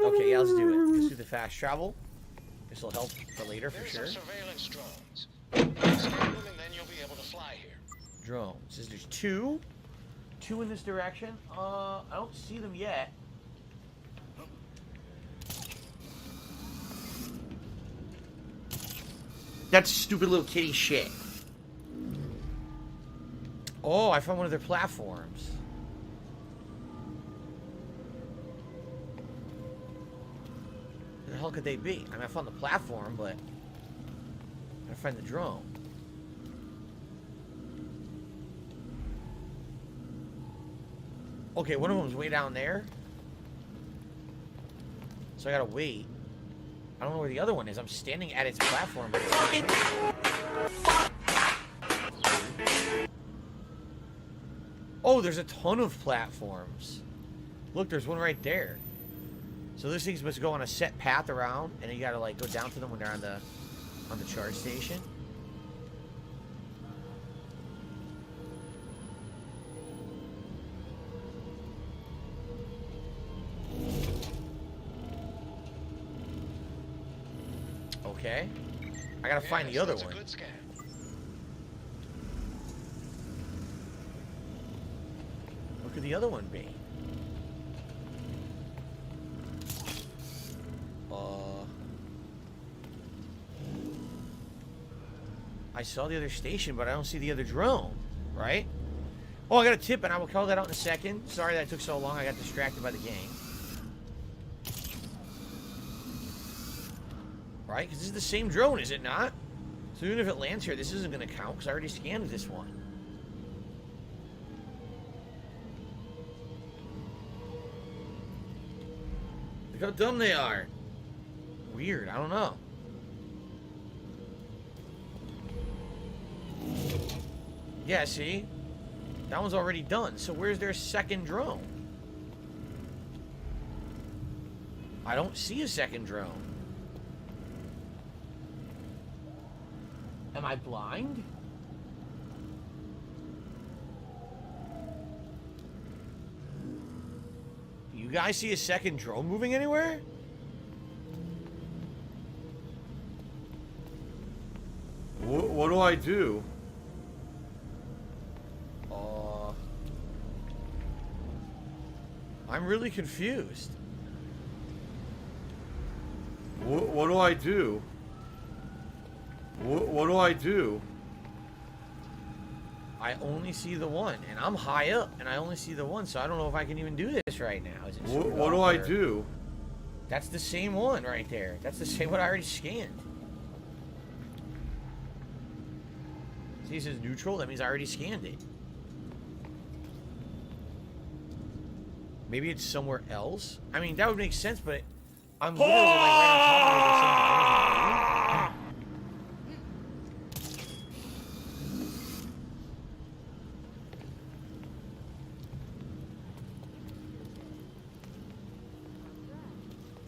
Okay, yeah, let's do it. Let's do the fast travel. This will help for later, for sure. Surveillance drones. Scan them and then you'll be able to fly here. Drones. There's two. Two in this direction. I don't see them yet. That's stupid little kitty shit. Oh, I found one of their platforms. Where the hell could they be? I mean, I found the platform, but I gotta find the drone. Okay, one of them's way down there. So I gotta wait. I don't know where the other one is. I'm standing at its platform, but oh, there's a ton of platforms. Look, there's one right there. So this thing's supposed to go on a set path around, and you gotta like go down to them when they're on the charge station. Okay. I gotta find the other one. What could the other one be? I saw the other station, but I don't see the other drone, right? Oh, I got a tip, and I will call that out in a second. Sorry that took so long. I got distracted by the game. Right? Because this is the same drone, is it not? So even if it lands here, this isn't going to count because I already scanned this one. Look how dumb they are. Weird. I don't know. Yeah, see? That one's already done. So where's their second drone? I don't see a second drone. Am I blind? Do you guys see a second drone moving anywhere? What do I do? I'm really confused. What do I do? What do I do? I only see the one, and I'm high up, and I only see the one, so I don't know if I can even do this right now. Is it what do I do? That's the same one right there. That's the same one I already scanned. See, it says neutral. That means I already scanned it. Maybe it's somewhere else. I mean, that would make sense, but I'm literally like right on top of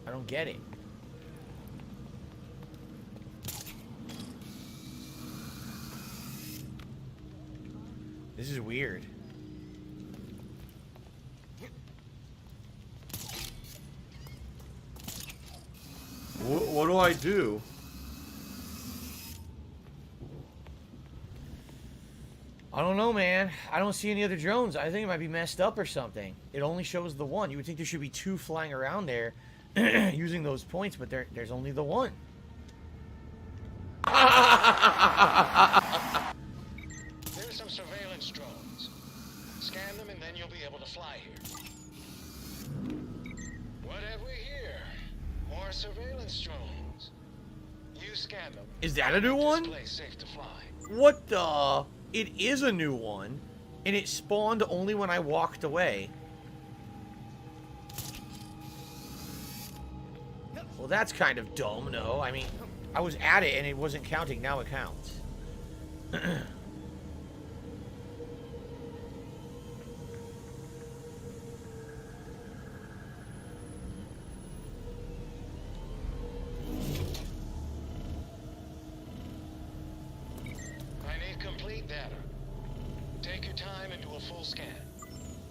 it. I don't get it. This is weird. What do I do? I don't know, man. I don't see any other drones. I think it might be messed up or something. It only shows the one. You would think there should be two flying around there using those points, but there's only the one. There's some surveillance drones. Scan them and then you'll be able to fly here. What have we here? More surveillance drones. You scan them. Is that a new one? Safe to fly. What the? It is a new one, and it spawned only when I walked away. Well, that's kind of dumb, no? I mean, I was at it and it wasn't counting. Now it counts. I need complete data. Take your time and do a full scan.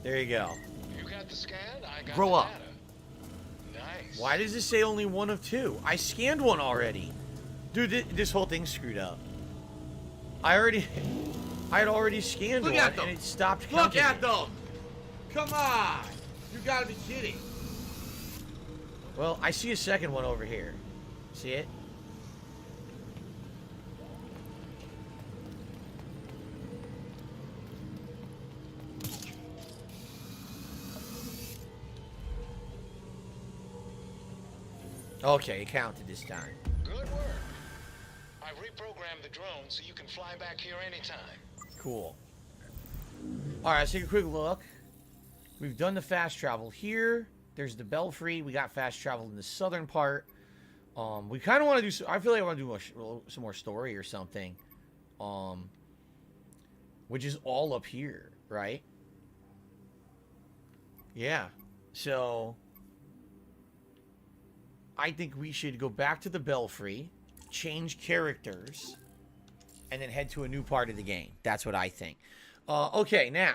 There you go. You got the scan, I got Grow the up. data. Nice. Why does it say only one of two? I scanned one already. Dude, this whole thing's screwed up. I had already scanned Look one at them. and it stopped Look counting. at them! Come on! You gotta be kidding. Well, I see a second one over here. See it? Okay, it counted this time. Good work. I reprogrammed the drone so you can fly back here anytime. Cool. Alright, let's take a quick look. We've done the fast travel here. There's the Belfry. We got fast travel in the southern part. We kind of want to do... I feel like I want to do some more story or something. Which is all up here, right? Yeah. So... I think we should go back to the Belfry, change characters, and then head to a new part of the game. That's what I think. Okay, now.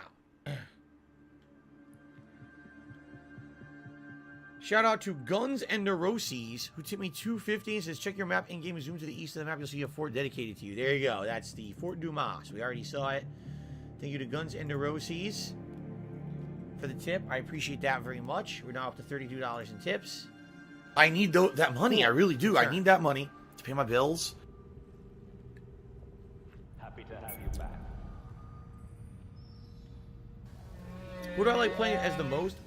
Shout out to Guns and Neuroses, who tipped me $2.50 and says, check your map in-game, zoom to the east of the map, you'll see a fort dedicated to you. There you go. That's the Fort Dumas. We already saw it. Thank you to Guns and Neuroses for the tip. I appreciate that very much. We're now up to $32 in tips. I need that money. I really do. Sure. I need that money to pay my bills. Happy to have you back. Who do I like playing as the most?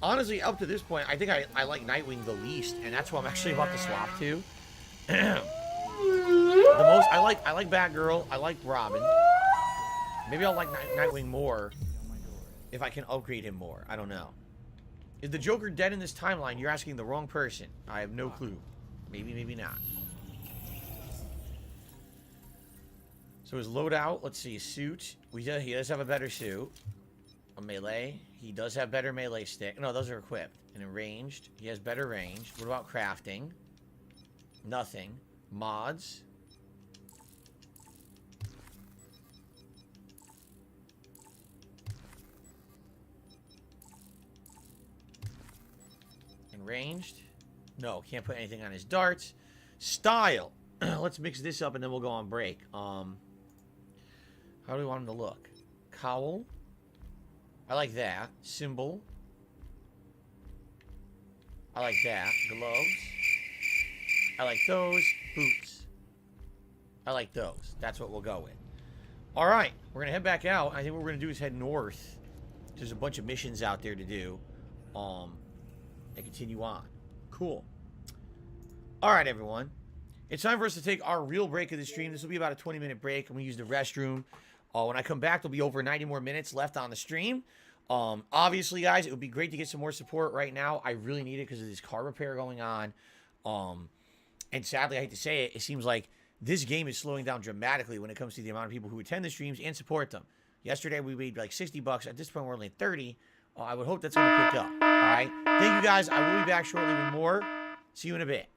Honestly, up to this point, I think I like Nightwing the least, and that's who I'm actually about to swap to. The most I like Batgirl. I like Robin. Maybe I'll like Nightwing more if I can upgrade him more. I don't know. Is the Joker dead in this timeline? You're asking the wrong person. I have no clue. Maybe, maybe not. So his loadout, let's see, suit. He does have a better suit. A melee. He does have better melee stick. No, those are equipped. And in ranged, he has better range. What about crafting? Nothing. Mods. Ranged. No, can't put anything on his darts. Style. Let's mix this up and then we'll go on break. How do we want him to look? Cowl. I like that. Symbol. I like that. Gloves. I like those. Boots. I like those. That's what we'll go with. Alright. We're going to head back out. I think what we're going to do is head north. There's a bunch of missions out there to do. And continue on. Cool. Alright, everyone. It's time for us to take our real break of the stream. This will be about a 20-minute break. I'm going to use the restroom. When I come back, there'll be over 90 more minutes left on the stream. Obviously, guys, it would be great to get some more support right now. I really need it because of this car repair going on. And sadly, I hate to say it, it seems like this game is slowing down dramatically when it comes to the amount of people who attend the streams and support them. Yesterday, we made like $60. At this point, we're only at 30. I would hope that's going to pick up. All right. Thank you, guys. I will be back shortly with more. See you in a bit.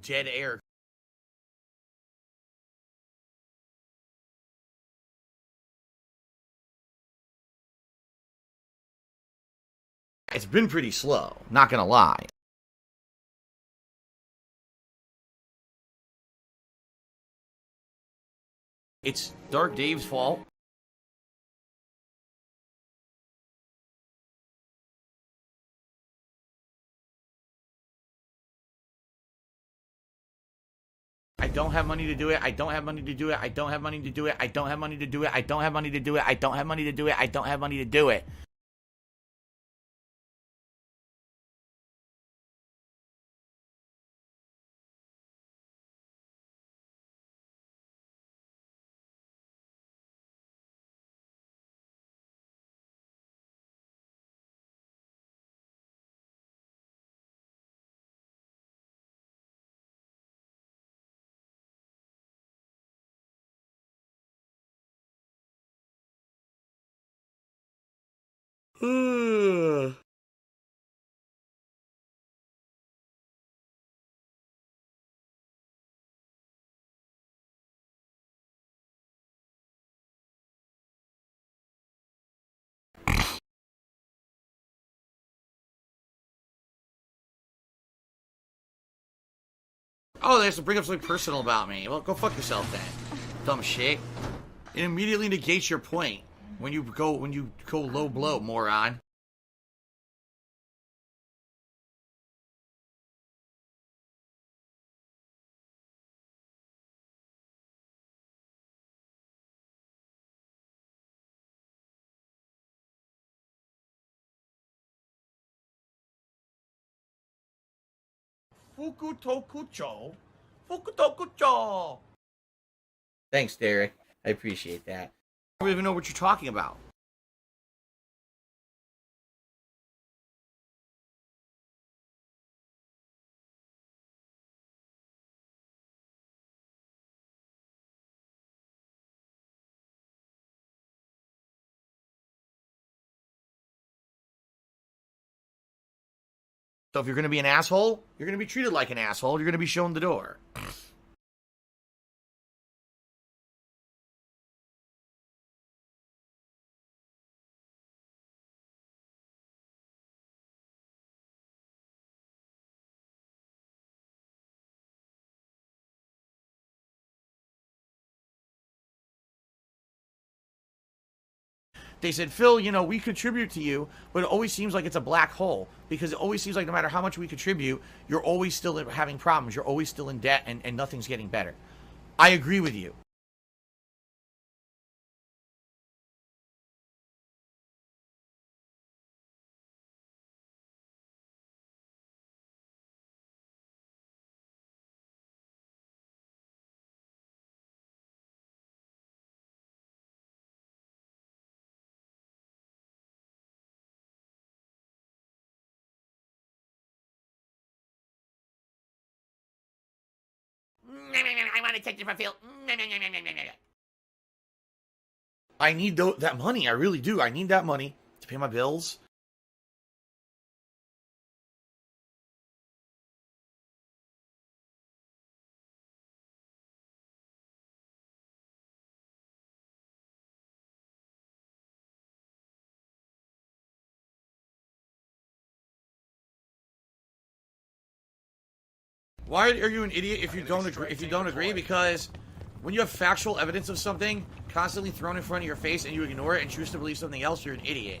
dead air. It's been pretty slow, not gonna lie. It's Dark Dave's fault. I don't have money to do it. I don't have money to do it. I don't have money to do it. I don't have money to do it. I don't have money to do it. I don't have money to do it. I don't have money to do it. Oh, they have to bring up something personal about me. Well, go fuck yourself then. Dumb shit. It immediately negates your point when you go low blow, moron. Fukutokucho. Fukutokucho. Thanks, Derek. I appreciate that. I don't even know what you're talking about. So if you're going to be an asshole, you're going to be treated like an asshole. You're going to be shown the door. They said, Phil, you know, we contribute to you, but it always seems like it's a black hole because it always seems like no matter how much we contribute, you're always still having problems. You're always still in debt and nothing's getting better. I agree with you. I want to take you for Phil. I need that money. I really do. I need that money to pay my bills. Why are you an idiot if you don't agree? If you don't agree, because when you have factual evidence of something constantly thrown in front of your face and you ignore it and choose to believe something else, you're an idiot.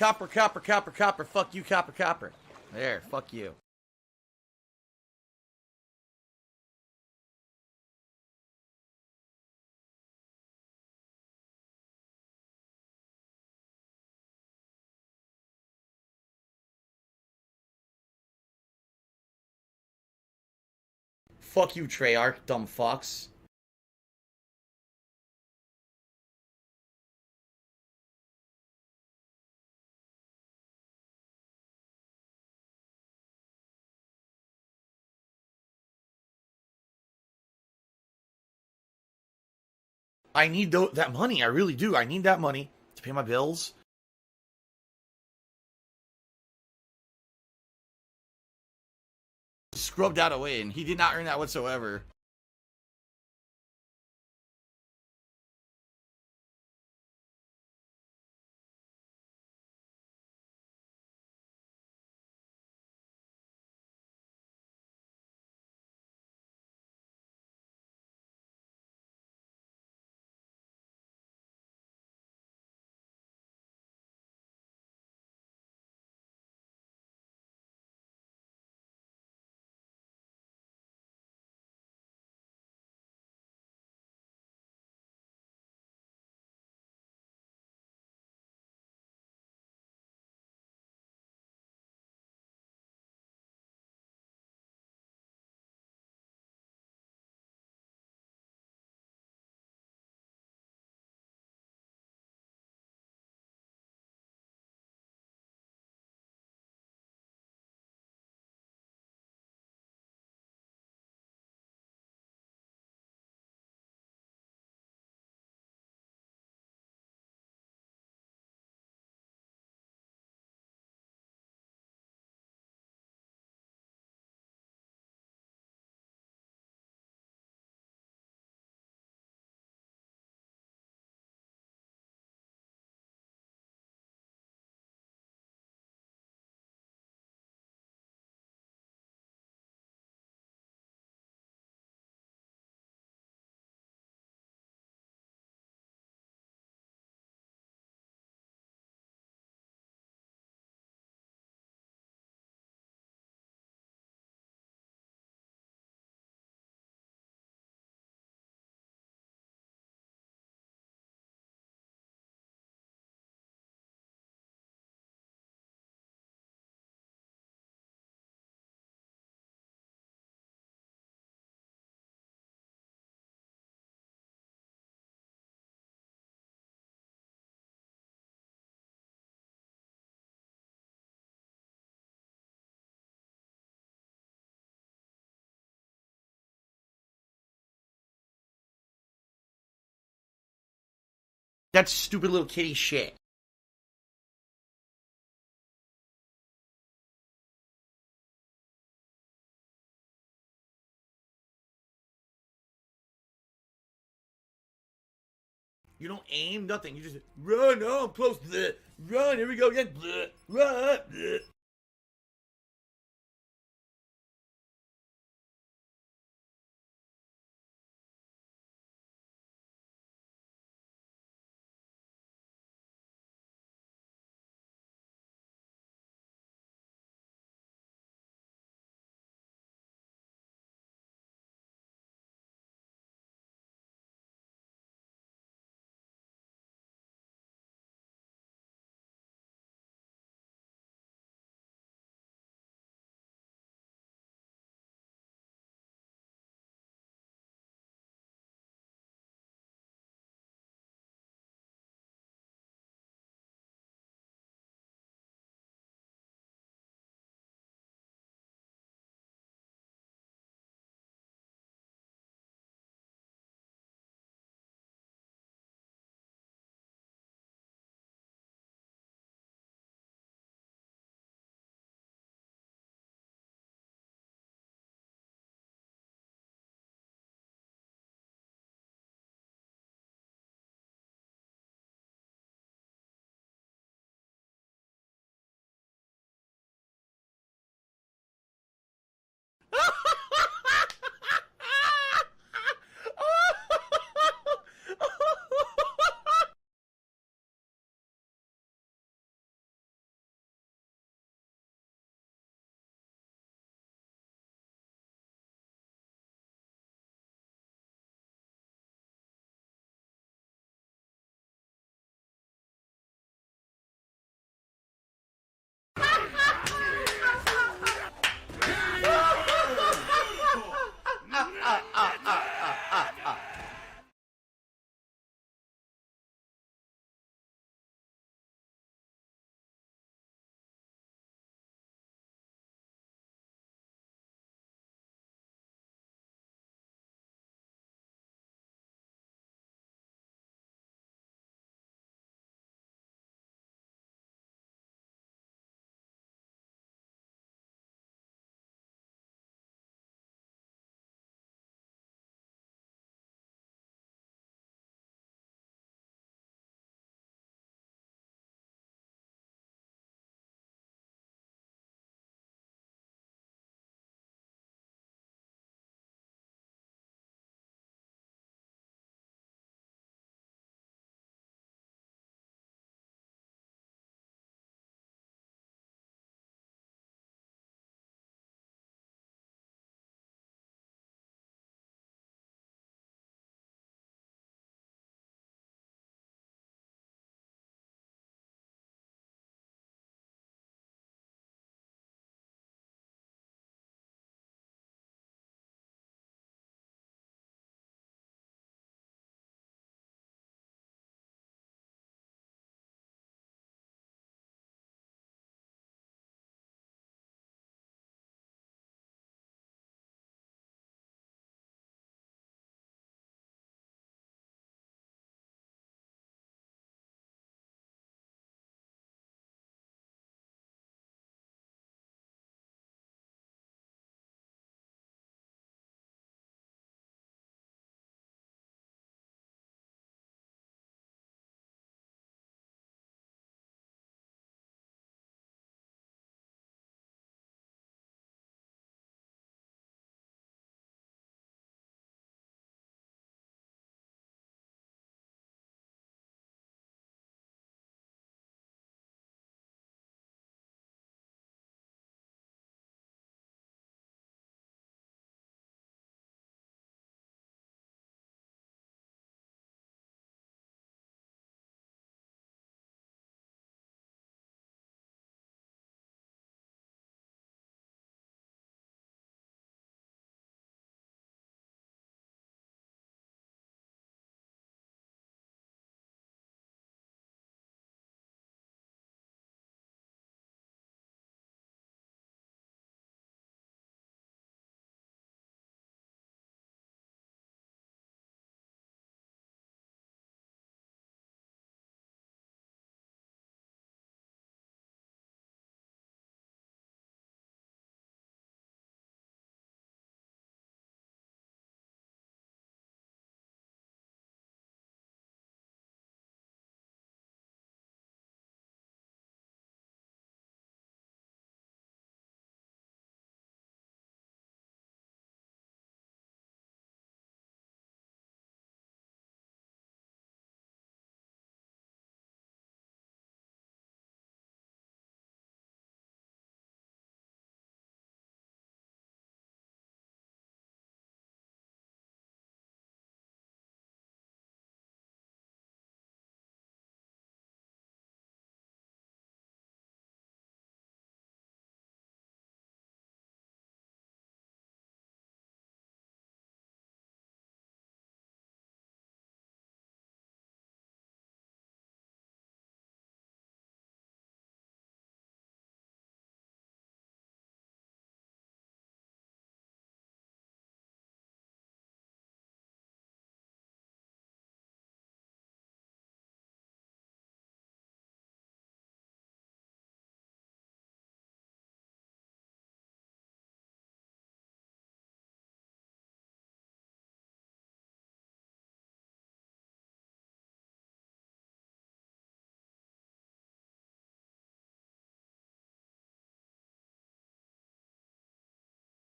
Copper, copper, copper, copper. Fuck you, copper, copper. There, fuck you. Fuck you, Treyarch, dumb fucks. I need that money. I really do. I need that money to pay my bills. Scrubbed out a win. He did not earn that whatsoever. That's stupid little kitty shit. You don't aim, nothing. You just run. Oh, I'm close. Bleh. Run. Here we go again. Bleh. Run. Bleh.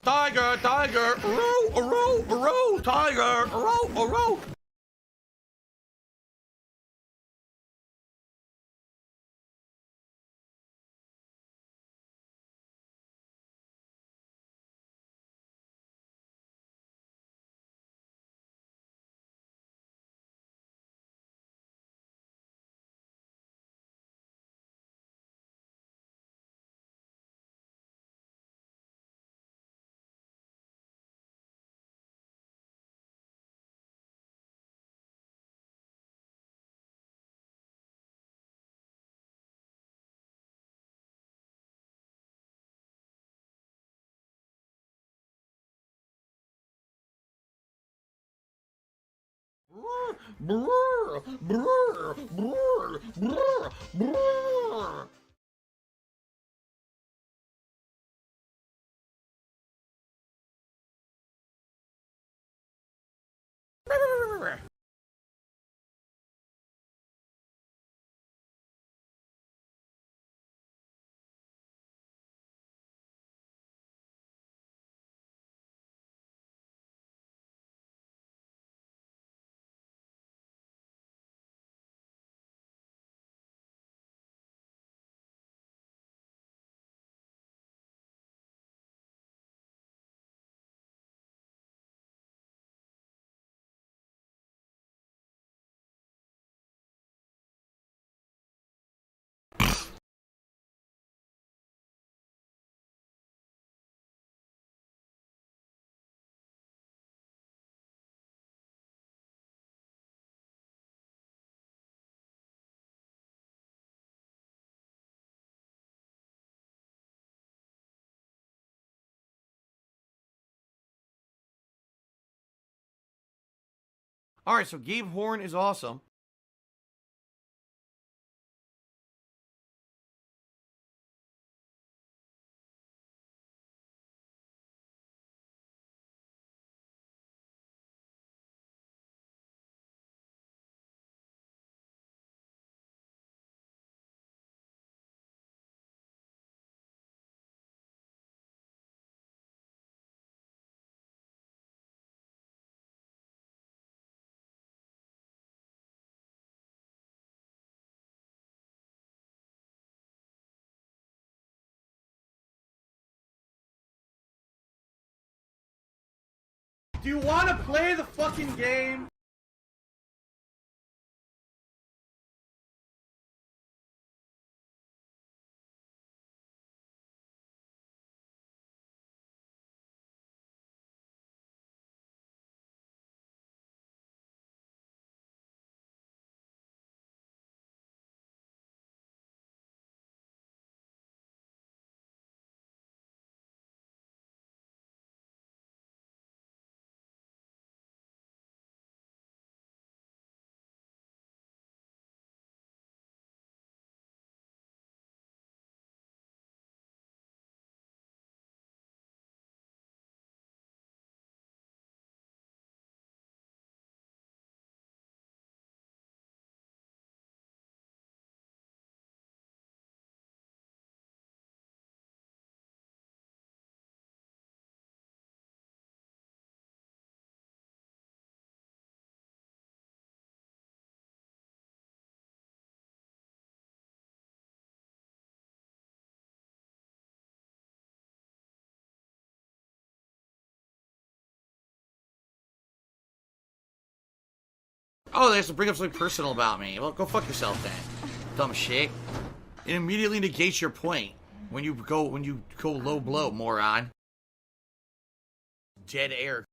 Tiger, tiger, row, row, row, tiger, row, row. Brr, brr, brr, brr, brr. All right, so Gabe Horn is awesome. Do you want to play the fucking game? Oh, they have to bring up something personal about me. Well, go fuck yourself then. Dumb shit. It immediately negates your point when you go low blow, moron. Dead air.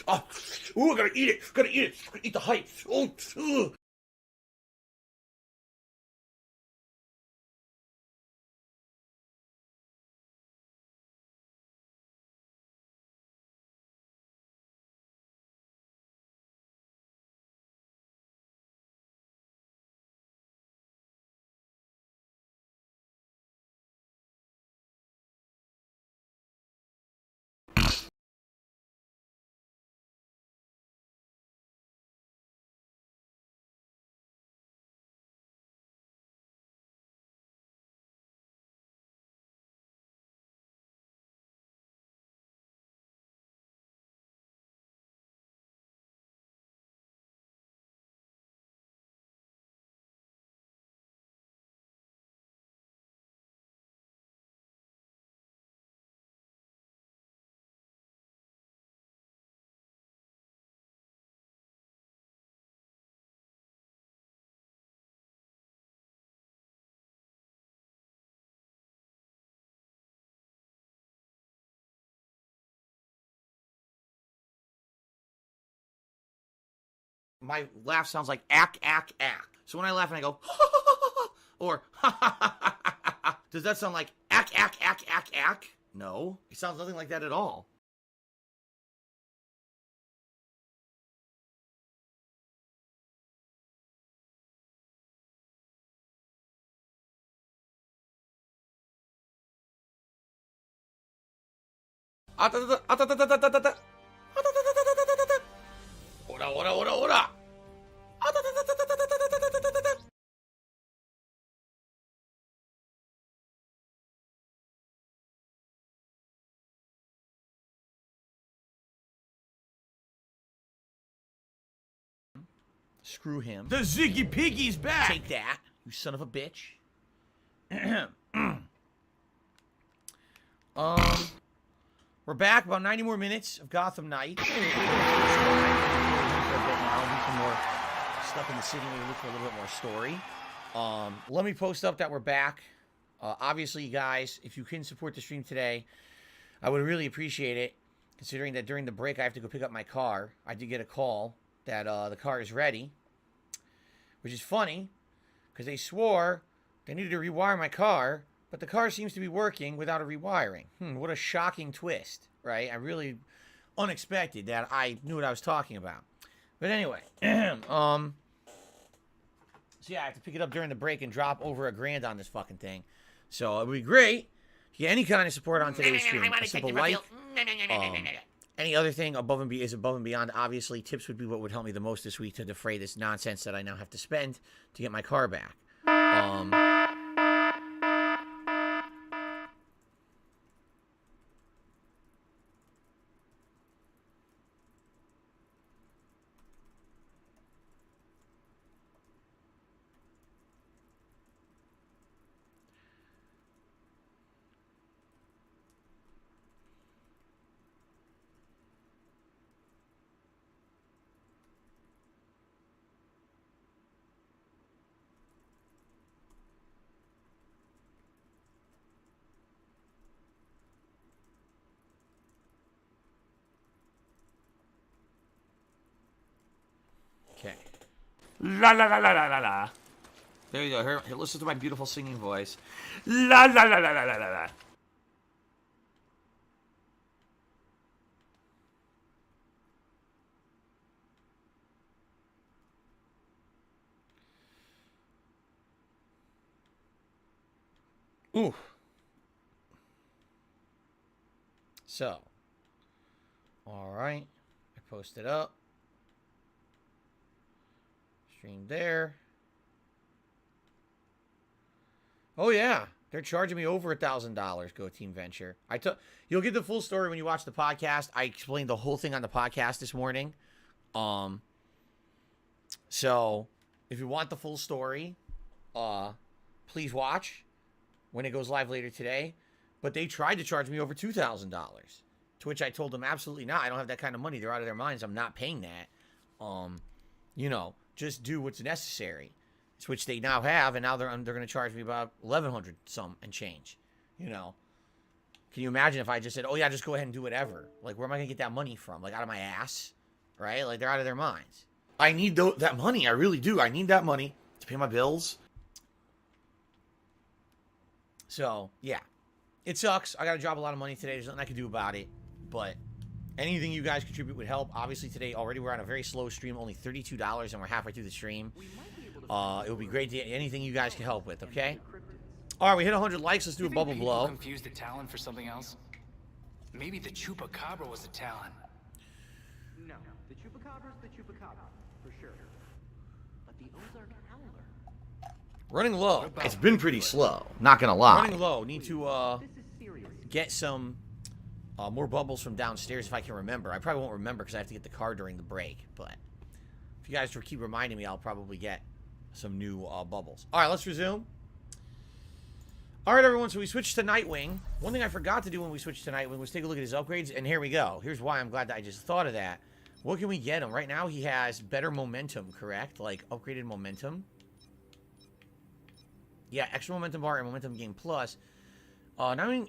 Oh, ooh, I gotta eat it. Gotta eat it. Gotta eat the hype. Oh, ugh. My laugh sounds like ack, ack, ack. So when I laugh and I go, or does that sound like ack, ack, ack, ack, ack? No, it sounds nothing like that at all. Ora, ora, ora, ora. Screw him. The Ziggy Piggy's back. Take that, you son of a bitch. We're back. About 90 more minutes of Gotham Knights. For a bit now. Some more stuff in the city. Maybe look for a little bit more story. Let me post up that we're back. Obviously, you guys, if you can support the stream today, I would really appreciate it. Considering that during the break I have to go pick up my car. I did get a call that the car is ready, which is funny because they swore they needed to rewire my car, but the car seems to be working without a rewiring. What a shocking twist, right? I really unexpected that I knew what I was talking about. But anyway, so yeah, I have to pick it up during the break and drop over $1,000 on this fucking thing. So it would be great to get any kind of support on today's stream. A simple like. Any other thing above and beyond, obviously, tips would be what would help me the most this week to defray this nonsense that I now have to spend to get my car back. Okay. La la la la la la la. There you go. Here, listen to my beautiful singing voice. La la la la la la la la. Ooh. So. All right. I posted up. Stream there. Oh yeah, they're charging me over $1,000. Go Team Venture. You'll get the full story when you watch the podcast. I explained the whole thing on the podcast this morning. So if you want the full story, please watch when it goes live later today. But they tried to charge me over $2,000, to which I told them absolutely not. I don't have that kind of money. They're out of their minds. I'm not paying that. You know, just do what's necessary. Which they now have, and now they're going to charge me about $1,100 some and change. You know, can you imagine if I just said, "Oh yeah, just go ahead and do whatever"? Like, where am I going to get that money from? Like, out of my ass? right? Like, they're out of their minds. I need that money. I really do. I need that money to pay my bills. So, yeah. It sucks. I got to drop a lot of money today. There's nothing I can do about it. But anything you guys contribute would help. Obviously, today already we're on a very slow stream. Only $32, and we're halfway through the stream. It would be great to get anything you guys can help with, okay? All right, we hit 100 likes. Let's do a bubble blow. Confused the Talon for something else? Maybe the Chupacabra was the Talon. No, the Chupacabra's the Chupacabra, for sure. But the Ozark Howler... Running low. It's been pretty slow. Not gonna lie. Running low. Need to get some more bubbles from downstairs if I can remember. I probably won't remember because I have to get the car during the break. But if you guys keep reminding me, I'll probably get some new bubbles. All right, let's resume. All right, everyone. So we switched to Nightwing. One thing I forgot to do when we switched to Nightwing was take a look at his upgrades. And here we go. Here's why I'm glad that I just thought of that. What can we get him? Right now, he has better momentum, correct? Like upgraded momentum. Yeah, extra momentum bar and momentum gain plus. Now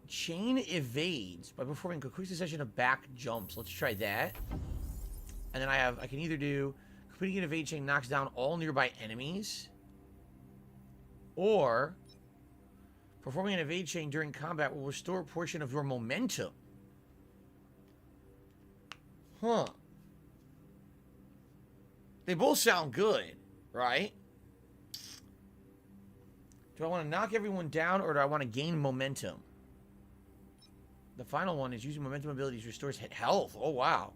chain evades by performing a quick succession of back jumps. Let's try that. And then I can either do completing an evade chain knocks down all nearby enemies, or performing an evade chain during combat will restore a portion of your momentum. Huh. They both sound good, right? Do I want to knock everyone down, or do I want to gain momentum? The final one is using momentum abilities restores hit health. Oh, wow.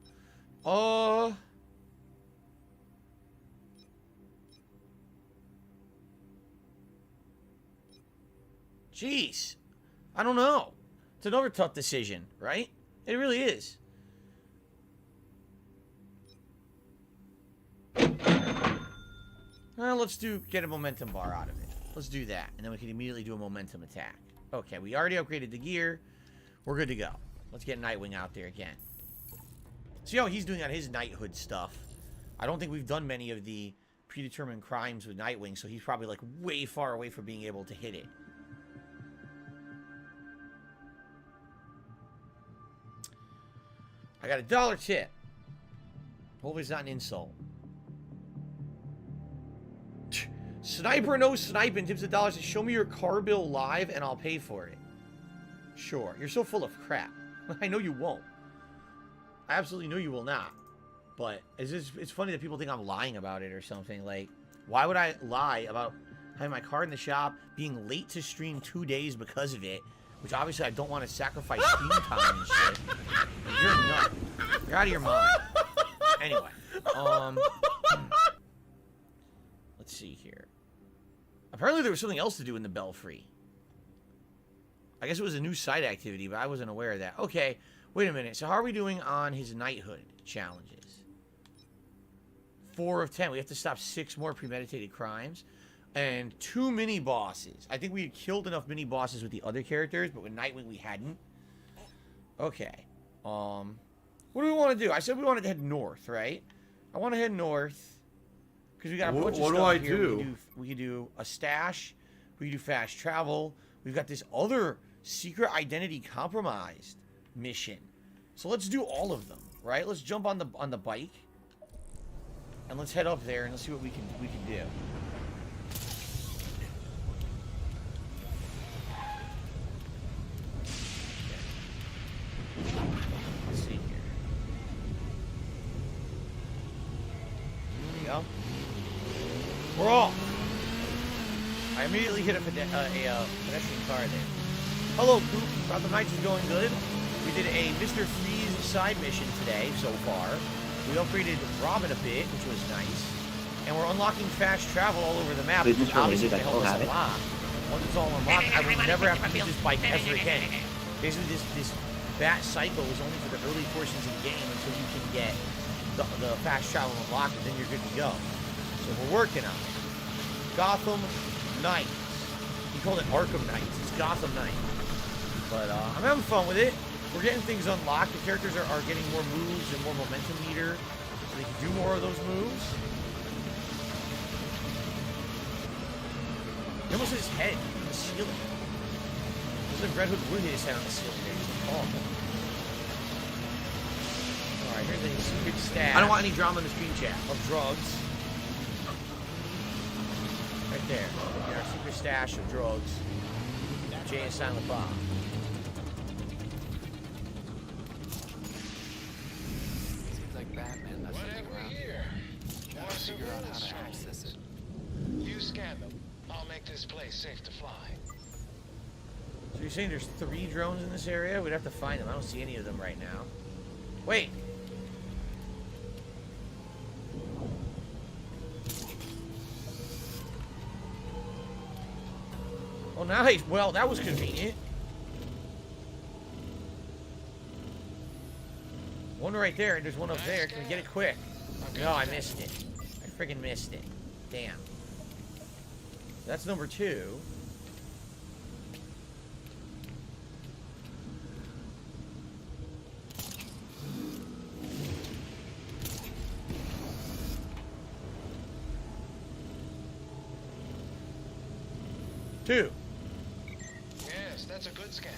Jeez. I don't know. It's another tough decision, right? It really is. Well, let's get a momentum bar out of it. Let's do that, and then we can immediately do a momentum attack. Okay, we already upgraded the gear. We're good to go. Let's get Nightwing out there again. See how he's doing on his knighthood stuff. I don't think we've done many of the predetermined crimes with Nightwing, so he's probably like way far away from being able to hit it. I got a $1 tip. Hopefully it's not an insult. Sniper no sniping tips $1 to show me your car bill live and I'll pay for it. Sure. You're so full of crap. I know you won't. I absolutely know you will not. But it's funny that people think I'm lying about it or something. Like, why would I lie about having my car in the shop, being late to stream 2 days because of it, which obviously I don't want to sacrifice stream time and shit. You're a nut. You're out of your mind. Anyway. Let's see here. Apparently there was something else to do in the Belfry. I guess it was a new side activity, but I wasn't aware of that. Okay, wait a minute. So how are we doing on his knighthood challenges? 4 of 10. We have to stop 6 more premeditated crimes. And 2 mini-bosses. I think we had killed enough mini-bosses with the other characters, but with Nightwing we hadn't. Okay. What do we want to do? I said we wanted to head north, right? I want to head north. Because we got a bunch of stuff here. What do I do? We can do a stash. We can do fast travel. We've got this other secret identity compromised mission. So let's do all of them, right? Let's jump on the bike. And let's head up there and let's see what we can do. Let's see here. Here we go. We're off. I immediately hit a pedestrian car there. Hello, Coop. Gotham Knights is going good. We did a Mr. Freeze side mission today so far. We upgraded Robin a bit, which was nice. And we're unlocking fast travel all over the map. Business related, I still have it. Once it's all unlocked, I would never have to use this bike ever again. Basically, this bat cycle is only for the early portions of the game until you can get the fast travel unlocked, and then you're good to go. So we're working on it. Gotham Knights. He called it Arkham Knights. It's Gotham Knights. But I'm having fun with it. We're getting things unlocked. The characters are getting more moves and more momentum meter, so they can do more of those moves. He almost hit his head on the ceiling. Looks like Red Hood would hit his head on the ceiling there. He's awful. Alright, Here's a secret stash. I don't want any drama in the stream chat. Of drugs. Right there. Our secret stash of drugs. Jay and Silent Bob. Seems like Batman left something around here. Gotta figure out how to access it. You scan them. I'll make this place safe to fly. So you're saying there's 3 drones in this area? We'd have to find them. I don't see any of them right now. Wait. Oh, nice. Well, that was convenient. One right there, and there's one up there. Can we get it quick? No, I missed it. I friggin' missed it. Damn. That's number 2. Two. Yes, that's a good scan.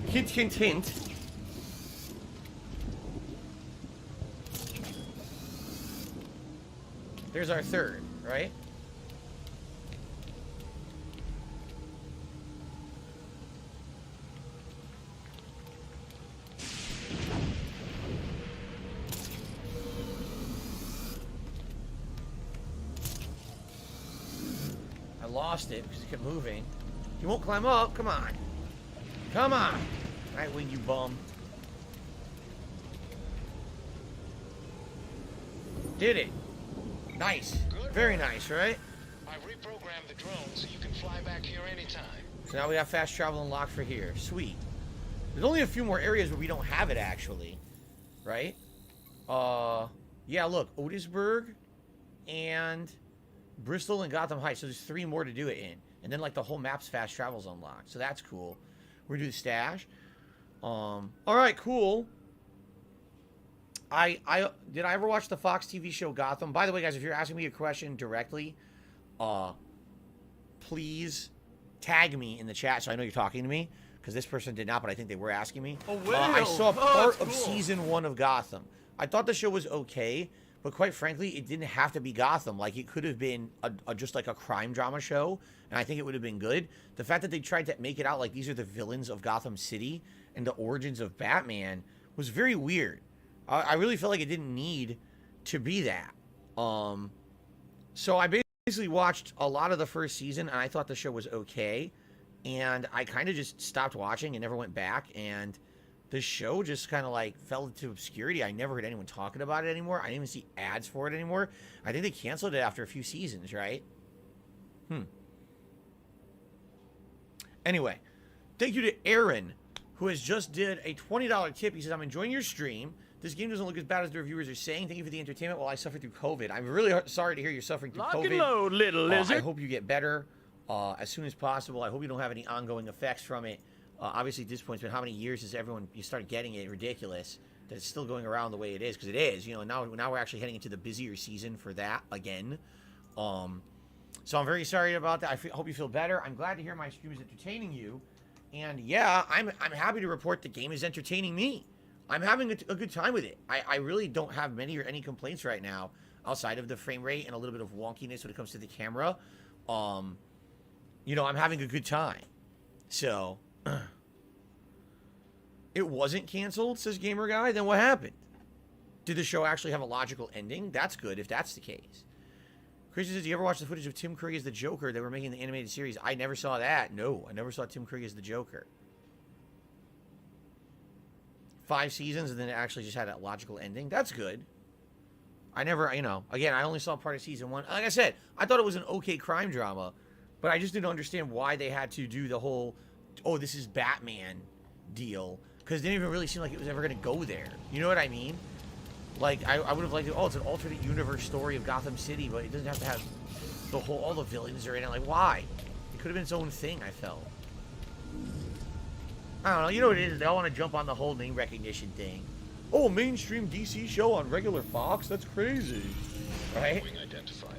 Hint, hint, hint. There's our 3rd, right? I lost it because it kept moving. You won't climb up. Come on. Come on. Nightwing, you bum. Did it. Nice. Good. Very nice, right? I've reprogrammed the drone so you can fly back here anytime. So now we have fast travel unlocked for here. Sweet. There's only a few more areas where we don't have it, actually. Right? Yeah, look. Otisburg and Bristol and Gotham Heights. So there's 3 more to do it in. And then, like, the whole map's fast travel's unlocked. So that's cool. We're gonna do the stash. Alright, cool. Did I ever watch the Fox TV show Gotham? By the way, guys, if you're asking me a question directly, please tag me in the chat so I know you're talking to me. Because this person did not, but I think they were asking me. Oh, well. I saw part of cool. season 1 of Gotham. I thought the show was okay, but quite frankly, it didn't have to be Gotham. Like, it could have been just like a crime drama show, and I think it would have been good. The fact that they tried to make it out like these are the villains of Gotham City and the origins of Batman was very weird. I really felt like it didn't need to be that. So I basically watched a lot of the first season, and I thought the show was okay. And I kind of just stopped watching and never went back. And the show just kind of like fell into obscurity. I never heard anyone talking about it anymore. I didn't even see ads for it anymore. I think they canceled it after a few seasons, right? Anyway, thank you to Aaron, who has just did a $20 tip. He says, I'm enjoying your stream. This game doesn't look as bad as the reviewers are saying. Thank you for the entertainment while I suffer through COVID. I'm really sorry to hear you're suffering through COVID. Lock and load, little lizard. I hope you get better as soon as possible. I hope you don't have any ongoing effects from it. Obviously, at this point, it's been how many years has you started getting it? Ridiculous that it's still going around the way it is, because it is. You know, now we're actually heading into the busier season for that again. So I'm very sorry about that. I hope you feel better. I'm glad to hear my stream is entertaining you. And yeah, I'm happy to report the game is entertaining me. I'm having a good time with it. I really don't have many or any complaints right now, outside of the frame rate and a little bit of wonkiness when it comes to the camera. You know, I'm having a good time. So, it wasn't canceled, says Gamer Guy. Then what happened? Did the show actually have a logical ending? That's good if that's the case. Christian says, do you ever watch the footage of Tim Curry as the Joker they were making the animated series? I never saw that. No, I never saw Tim Curry as the Joker. 5 seasons and then it actually just had a logical ending. That's good. I never, you know, again, I only saw part of season 1. Like I said, I thought it was an okay crime drama, but I just didn't understand why they had to do the whole, oh, this is Batman deal, because it didn't even really seem like it was ever going to go there. You know what I mean? Like, I would have liked it, oh, it's an alternate universe story of Gotham City, but it doesn't have to have all the villains are in it. Like, why? It could have been its own thing, I felt. I don't know, you know what it is? They all want to jump on the whole name recognition thing. Oh, a mainstream DC show on regular Fox? That's crazy. Right? Identified.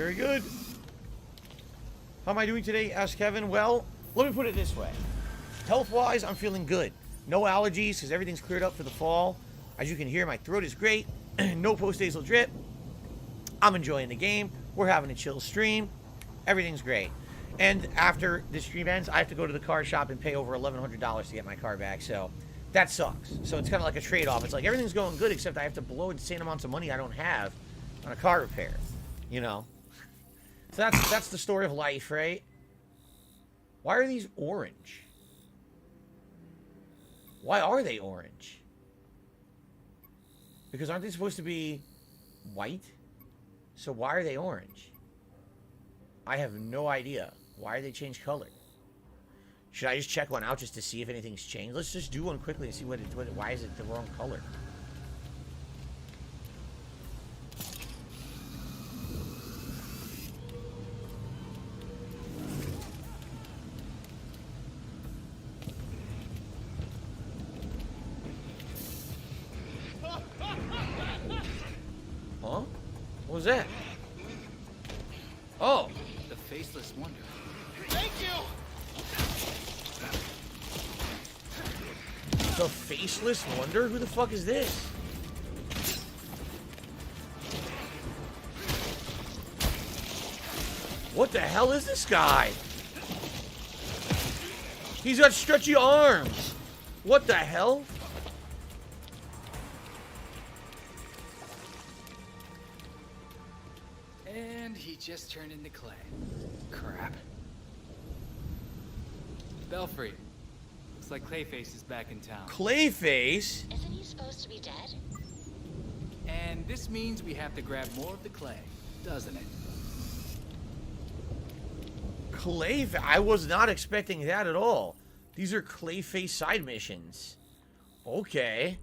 Very good. How am I doing today? Asked Kevin. Well, let me put it this way. Health-wise, I'm feeling good. No allergies because everything's cleared up for the fall. As you can hear, my throat is great. No post-nasal drip. I'm enjoying the game. We're having a chill stream. Everything's great. And after the stream ends, I have to go to the car shop and pay over $1,100 to get my car back. So that sucks. So it's kind of like a trade-off. It's like everything's going good except I have to blow insane amounts of money I don't have on a car repair. You know? So that's the story of life, right? Why are these orange? Why are they orange? Because aren't they supposed to be white? So why are they orange? I have no idea. Why are they changed color? Should I just check one out just to see if anything's changed? Let's just do one quickly and see why is it the wrong color? Huh? What was that? Oh. The Faceless Wonder. Thank you! The Faceless Wonder? Who the fuck is this? What the hell is this guy? He's got stretchy arms. What the hell? And he just turned into clay. Crap. Belfry. Looks like Clayface is back in town. Clayface? Isn't he supposed to be dead? And this means we have to grab more of the clay, doesn't it? Clayface? I was not expecting that at all. These are Clayface side missions. Okay.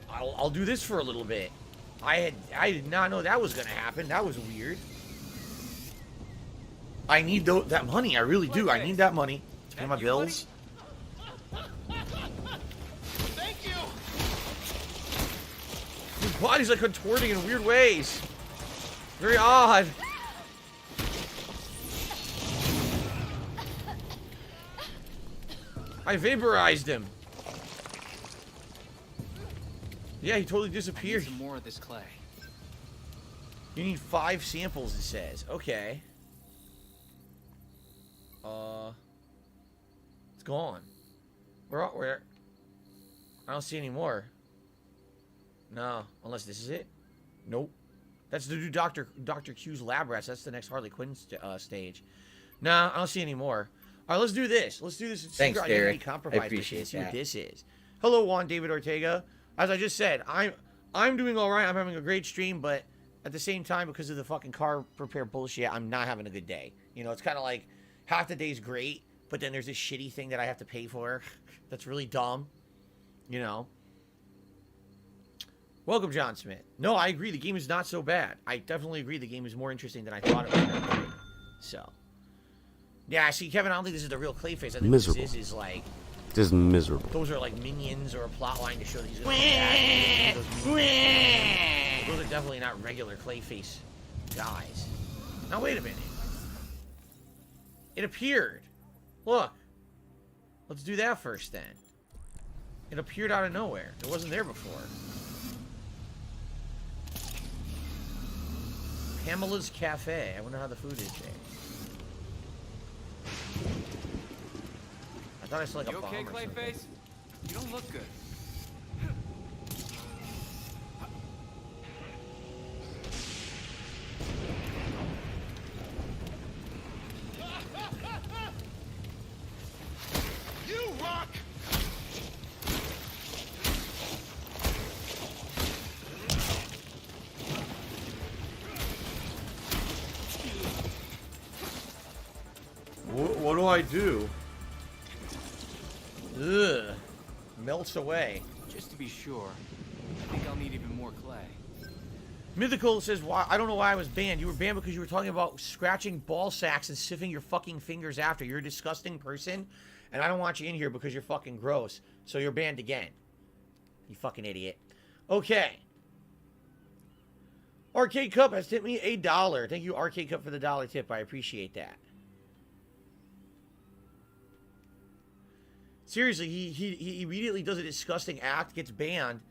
I'll do this for a little bit. I did not know that was gonna happen. That was weird. I need that money. I really do. I need that money to pay my bills. Thank you! His body's like contorting in weird ways. Very odd. I vaporized him. Yeah, he totally disappeared. I need some more of this clay. You need 5 samples, it says. Okay. It's gone. Where? I don't see any more. No, unless this is it. Nope. That's the new Dr. Q's lab rats. That's the next Harley Quinn stage. No, I don't see any more. All right, let's do this. Let's do this. Thanks, Derek. I appreciate that. See what this is. Hello, Juan David Ortega. As I just said, I'm doing all right. I'm having a great stream, but at the same time, because of the fucking car repair bullshit, I'm not having a good day. You know, it's kind of like half the day's great, but then there's this shitty thing that I have to pay for. That's really dumb. You know. Welcome, John Smith. No, I agree. The game is not so bad. I definitely agree. The game is more interesting than I thought it was. So. Yeah, see, Kevin, I don't think this is the real Clayface. I think miserable. This is like... This is miserable. Those are like minions or a plot line to show that he's going to be bad. Those are definitely not regular Clayface guys. Now, wait a minute. It appeared. Look. Let's do that first, then. It appeared out of nowhere. It wasn't there before. Pamela's Cafe. I wonder how the food is there. I thought I saw like a bomb okay, or something. Clayface? You don't look good. You rock! What do I do? Ugh. Melts away. Just to be sure, I think I'll need even more clay. Mythical says, "Why? I don't know why I was banned. You were banned because you were talking about scratching ball sacks and sniffing your fucking fingers after. You're a disgusting person, and I don't want you in here because you're fucking gross. So you're banned again. You fucking idiot." Okay. Arcade Cup has tipped me $1. Thank you, Arcade Cup, for the $1 tip. I appreciate that. Seriously, he immediately does a disgusting act, gets banned,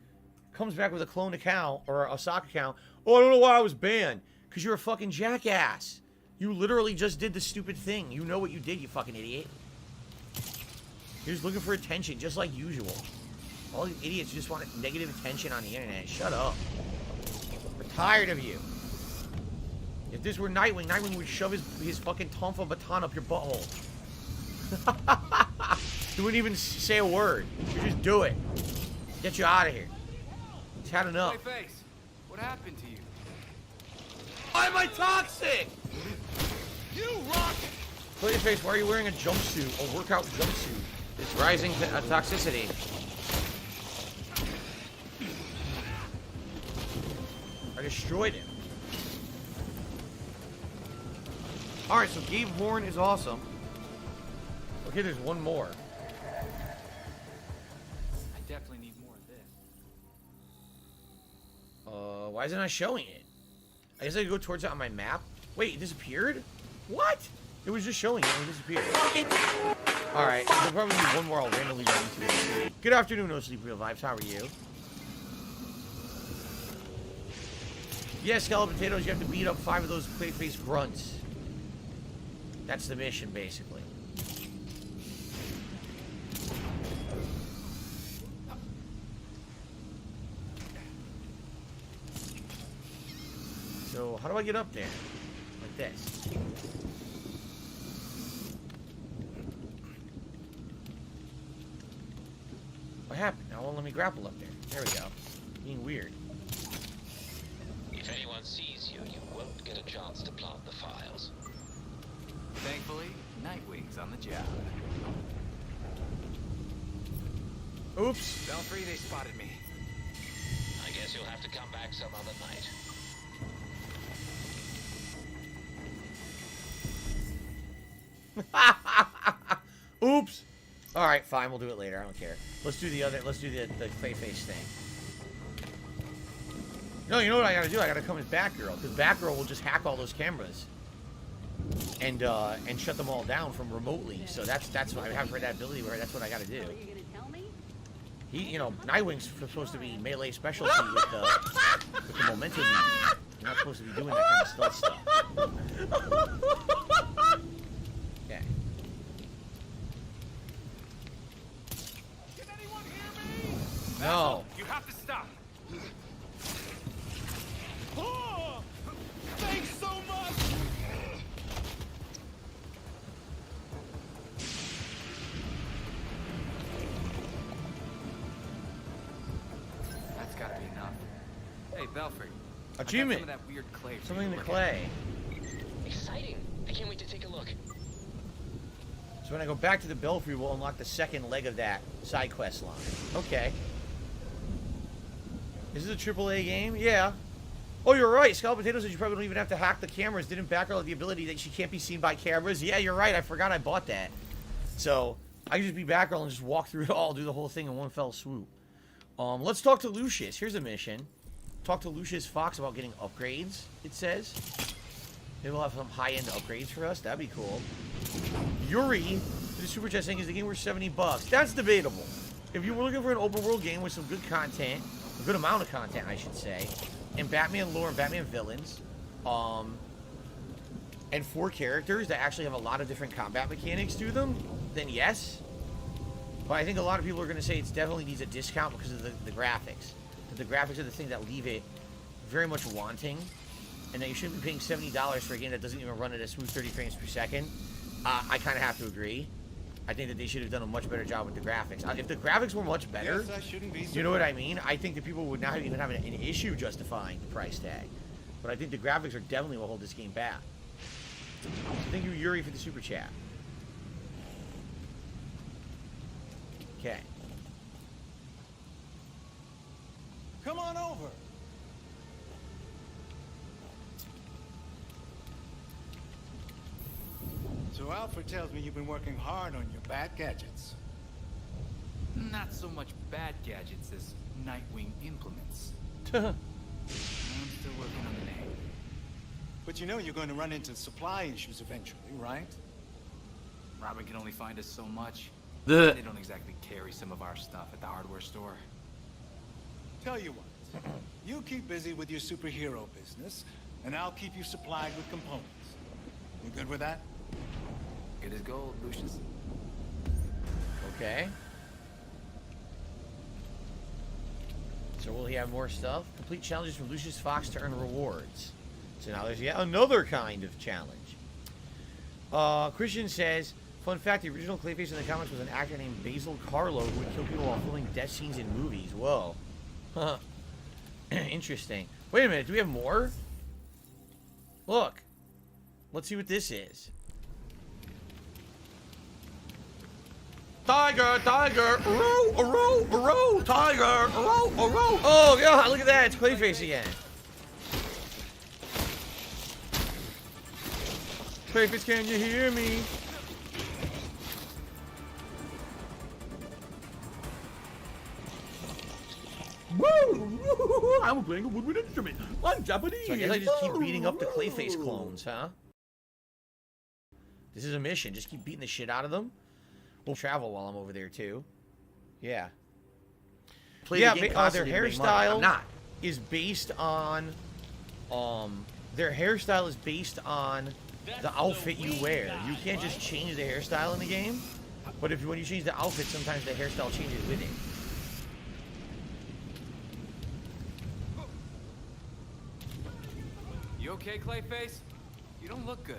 comes back with a clone account or a sock account. Oh, I don't know why I was banned. Because you're a fucking jackass. You literally just did the stupid thing. You know what you did, you fucking idiot. You're just looking for attention, just like usual. All these idiots just want negative attention on the internet. Shut up. We're tired of you. If this were Nightwing, Nightwing would shove his fucking tonfa baton up your butthole. He wouldn't even say a word. You just do it. Get you out of here. He's had enough. Face, what happened to you? Why am I toxic? You rock! Clayface, why are you wearing a jumpsuit? A workout jumpsuit? It's rising toxicity. I destroyed him. Alright, so Gabe Horn is awesome. Okay, there's one more. I definitely need more of this. Why is it not showing it? I guess I could go towards it on my map. Wait, it disappeared? What? It was just showing it and it disappeared. Alright, there'll probably be one more I'll randomly run into it. Good afternoon, No Sleep Real Vibes. How are you? Yes, Scallop Potatoes, you have to beat up 5 of those clay-faced grunts. That's the mission, basically. So, how do I get up there? Like this. What happened? Now it won't let me grapple up there. There we go. Being weird. If anyone sees you, you won't get a chance to plant the files. Thankfully, Nightwing's on the job. Oops. Belfry, they spotted me. I guess you'll have to come back some other night. Oops. All right, fine. We'll do it later. I don't care. Let's do the other. Let's do the Clayface thing. No, you know what I gotta do? I gotta come as Batgirl, because Batgirl will just hack all those cameras and shut them all down from remotely. So that's what I have for that ability. Where that's what I gotta do. He, you know, Nightwing's supposed to be melee specialty with the momentum. You're not supposed to be doing that kind of stealth stuff. Okay. Can anyone hear me? No. You have to stop. Oh, thanks so much. That's gotta be enough. Hey, Belfry. Achievement. Some of that weird clay. Something in the clay. Exciting! I can't wait to take a look. So when I go back to the Belfry, we'll unlock the second leg of that side quest line. Okay. Is this a AAA game? Yeah. Oh, you're right. Scallop Potatoes said you probably don't even have to hack the cameras. Didn't Batgirl have the ability that she can't be seen by cameras? Yeah, you're right. I forgot I bought that. So I can just be Batgirl and just walk through it all, do the whole thing in one fell swoop. Let's talk to Lucius. Here's a mission. Talk to Lucius Fox about getting upgrades, it says. Maybe we'll have some high-end upgrades for us. That'd be cool. Yuri, the Super Chat saying, is the game worth $70? That's debatable. If you were looking for an open-world game with some good content, a good amount of content, I should say, and Batman lore and Batman villains, and 4 characters that actually have a lot of different combat mechanics to them, then yes. But I think a lot of people are going to say it definitely needs a discount because of the graphics. The graphics are the thing that leave it very much wanting, and that you shouldn't be paying $70 for a game that doesn't even run at a smooth 30 frames per second. I kind of have to agree. I think that they should have done a much better job with the graphics. If the graphics were much better, you know what I mean? I think that people would not even have an issue justifying the price tag. But I think the graphics are definitely what hold this game back. So thank you, Yuri, for the super chat. Okay. Come on over. So Alfred tells me you've been working hard on your bad gadgets. Not so much bad gadgets as Nightwing implements. I'm still working on the name. But you know you're going to run into supply issues eventually, right? Robin can only find us so much. The- They don't exactly carry some of our stuff at the hardware store. Tell you what, you keep busy with your superhero business, and I'll keep you supplied with components. You good with that? Good as gold, Lucius. Okay. So will he have more stuff? Complete challenges from Lucius Fox to earn rewards. So now there's yet another kind of challenge. Christian says, fun fact, the original Clayface in the comics was an actor named Basil Carlo who would kill people while filming death scenes in movies. Whoa. Huh. Interesting. Wait a minute, do we have more? Look. Let's see what this is. Tiger, tiger, row, row, row, tiger, row, row. Oh, yeah, look at that. It's Clayface again. Clayface, can you hear me? Woo! I'm playing a woodwind instrument. I'm Japanese. So I guess I just keep beating up the Clayface clones, huh? This is a mission. Just keep beating the shit out of them. We'll travel while I'm over there too. Yeah. Yeah, their hairstyle is based on their hairstyle is based on the outfit you wear. You can't just change the hairstyle in the game, but when you change the outfit, sometimes the hairstyle changes with it. You okay, Clayface? You don't look good.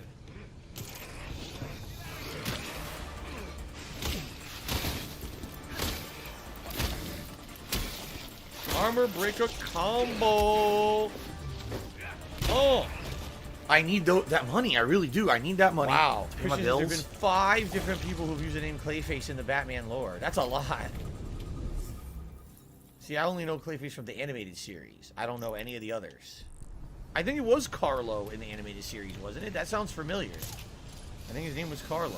Armor breaker combo. Oh, I need that money. I really do. I need that money. Wow. There's been 5 different people who've used the name Clayface in the Batman lore. That's a lot. See, I only know Clayface from the animated series. I don't know any of the others. I think it was Carlo in the animated series, wasn't it? That sounds familiar. I think his name was Carlo.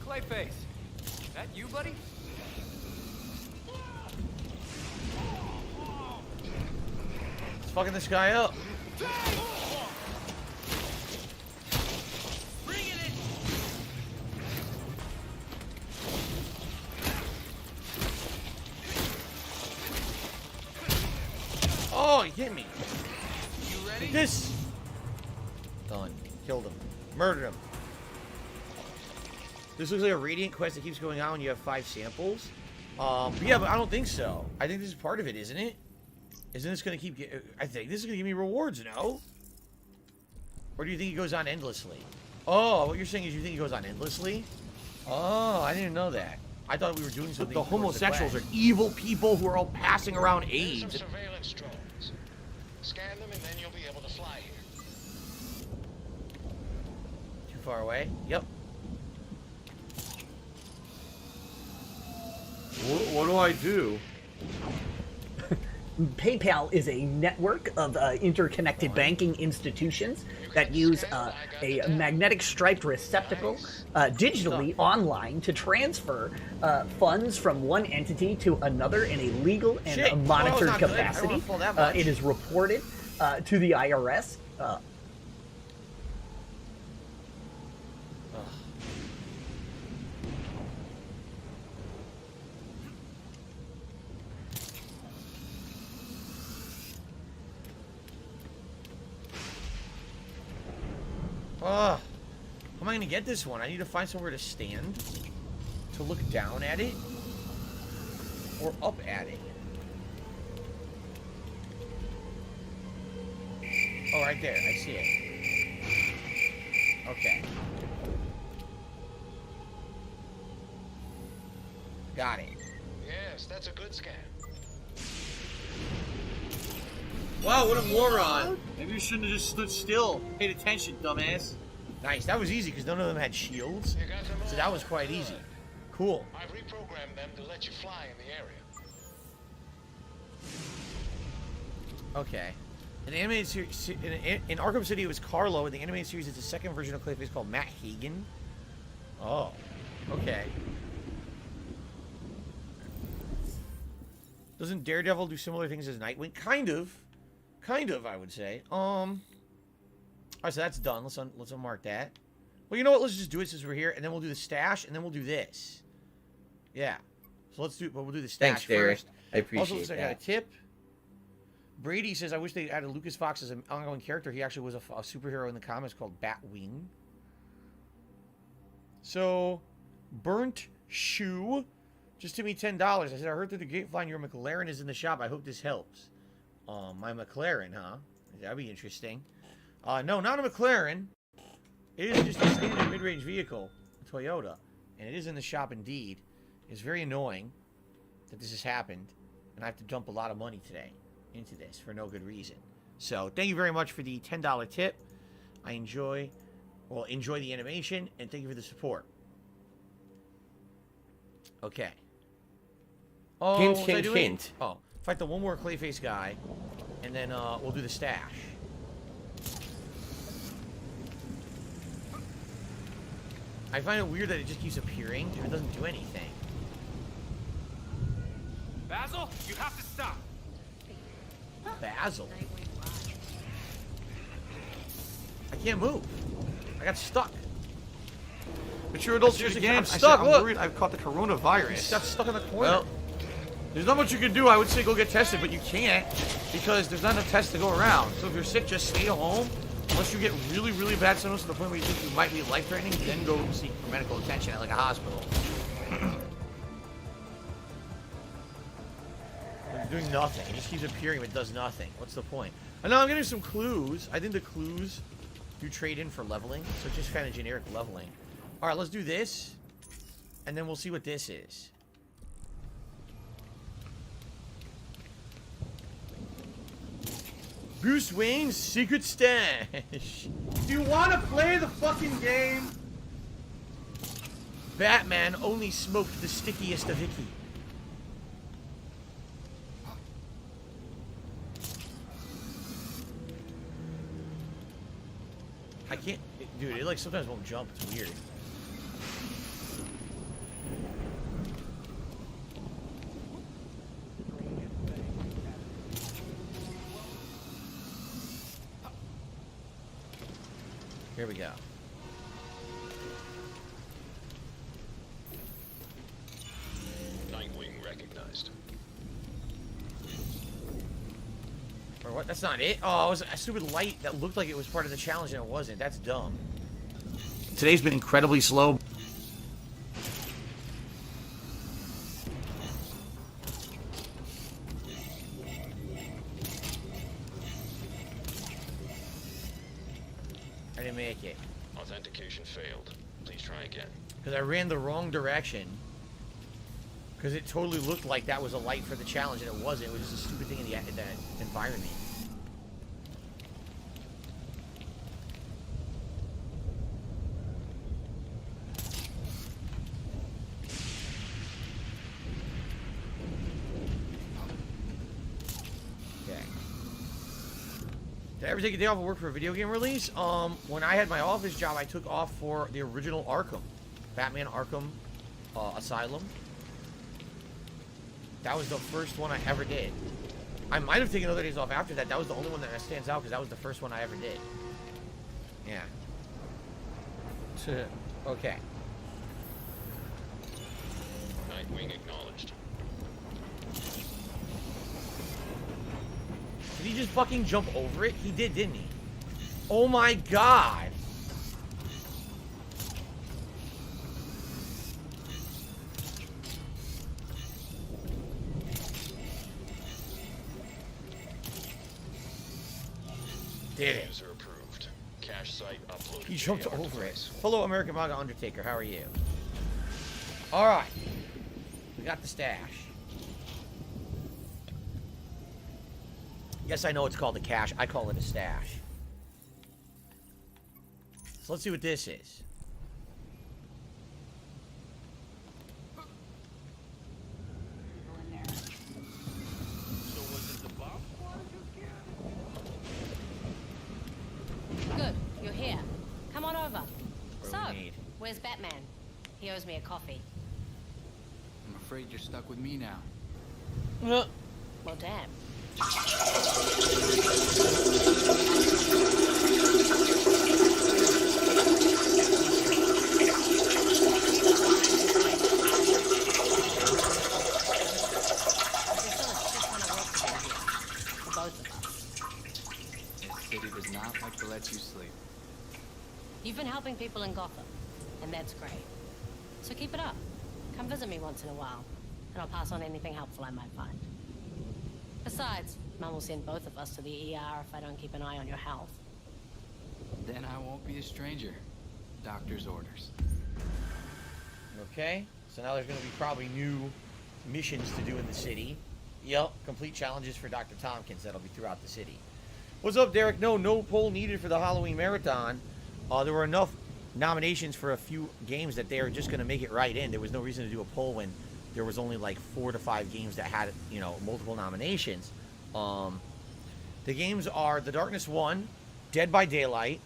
Clayface, that you, buddy? It's fucking this guy up. Oh, he hit me. You ready? This. Done. Killed him. Murdered him. This looks like a Radiant quest that keeps going on when you have 5 samples. Yeah, but I don't think so. I think this is part of it, isn't it? Isn't this going to keep... I think this is going to give me rewards, no? Or do you think it goes on endlessly? Oh, what you're saying is you think it goes on endlessly? Oh, I didn't know that. I thought we were doing something. The homosexuals are evil people who are all passing around AIDS. There's some surveillance drones. Scan them and then you'll be able to fly here. Too far away? Yep. What do I do? PayPal is a network of interconnected banking institutions that use a magnetic striped receptacle digitally online to transfer funds from one entity to another in a legal and monitored capacity. It is reported to the IRS. How am I going to get this one? I need to find somewhere to stand, to look down at it, or up at it. Oh, right there. I see it. Okay. Got it. Yes, that's a good scan. Wow, what a moron. Maybe you shouldn't have just stood still. Paid attention, dumbass. Nice. That was easy because none of them had shields. So that was quite easy. Cool. I've reprogrammed them to let you fly in the area. Okay. In the animated series, in Arkham City, it was Carlo. In the animated series, it's a second version of Clayface called Matt Hagen. Oh, okay. Doesn't Daredevil do similar things as Nightwing? Kind of, I would say. All right, so that's done. Let's unmark that. Well, you know what? Let's just do it since we're here, and then we'll do the stash, and then we'll do this. Yeah. So let's do. But we'll do the stash Thanks, Derek. first. I appreciate also, looks like I got a that. tip. Brady says, I wish they added Lucas Fox as an ongoing character. He actually was a superhero in the comics called Batwing. So, Burnt Shoe just tipped me $10. I said, I heard through the grapevine your McLaren is in the shop. I hope this helps. My McLaren, huh? That'd be interesting. No, not a McLaren. It is just a standard mid-range vehicle, a Toyota. And it is in the shop indeed. It's very annoying that this has happened. And I have to dump a lot of money today into this for no good reason. So, thank you very much for the $10 tip. I enjoy the animation, and thank you for the support. Okay. Oh, Hint, what was I hint, doing? hint. Oh, fight the one more Clayface guy, and then we'll do the stash. I find it weird that it just keeps appearing if it doesn't do anything. Basil, you have to stop. Basil? I can't move. I got stuck. Mature adults use again. I'm stuck. I'm Look. worried I've caught the coronavirus. Got stuck in the corner. Well, there's not much you can do. I would say go get tested, but you can't because there's not enough tests to go around. So if you're sick, just stay home. Unless you get really, really bad symptoms to the point where you think you might be life-threatening, then go seek medical attention at like a hospital. It's doing nothing. It just keeps appearing, but it does nothing. What's the point? I know I'm getting some clues. I think the clues do trade in for leveling, so it's just kind of generic leveling. All right, let's do this, and then we'll see what this is. Bruce Wayne's secret stash. Do you want to play the fucking game? Batman only smoked the stickiest of icky. I can't, dude, it like sometimes won't jump. It's weird. Here we go. Nightwing recognized. Or what? That's not it? Oh, it was a stupid light that looked like it was part of the challenge and it wasn't. That's dumb. Today's been incredibly slow. I didn't make it. Authentication failed. Please try again. Because I ran the wrong direction. Because it totally looked like that was a light for the challenge, and it wasn't. It was just a stupid thing in the environment. Okay. Did I ever take a day off of work for a video game release? When I had my office job, I took off for the original Arkham. Batman Arkham Asylum. That was the first one I ever did. I might have taken other days off after that. That was the only one that stands out because that was the first one I ever did. Yeah. Okay. Nightwing acknowledged. Did he just fucking jump over it? He did, didn't he? Oh my god. Did it. User approved. Cache site uploaded. He jumped to AR over it. device. Hello, American Manga Undertaker. How are you? Alright. We got the stash. Yes, I know it's called a cache. I call it a stash. So let's see what this is. Good, you're here. Come on over. What do So, we need? where's Batman? He owes me a coffee. I'm afraid you're stuck with me now. Well, damn. This city does not like to let you sleep. You've been helping people in Gotham, and that's great. So keep it up. Come visit me once in a while, and I'll pass on anything helpful I might find. Besides, Mum will send both of us to the ER if I don't keep an eye on your health. Then I won't be a stranger. Doctor's orders. Okay, so now there's going to be probably new missions to do in the city. Yep, complete challenges for Dr. Tompkins that'll be throughout the city. What's up, Derek? No poll needed for the Halloween Marathon. There were enough nominations for a few games that they are just going to make it right in. There was no reason to do a poll when there was only like 4 to 5 games that had, you know, multiple nominations. The games are The Darkness 1, Dead by Daylight,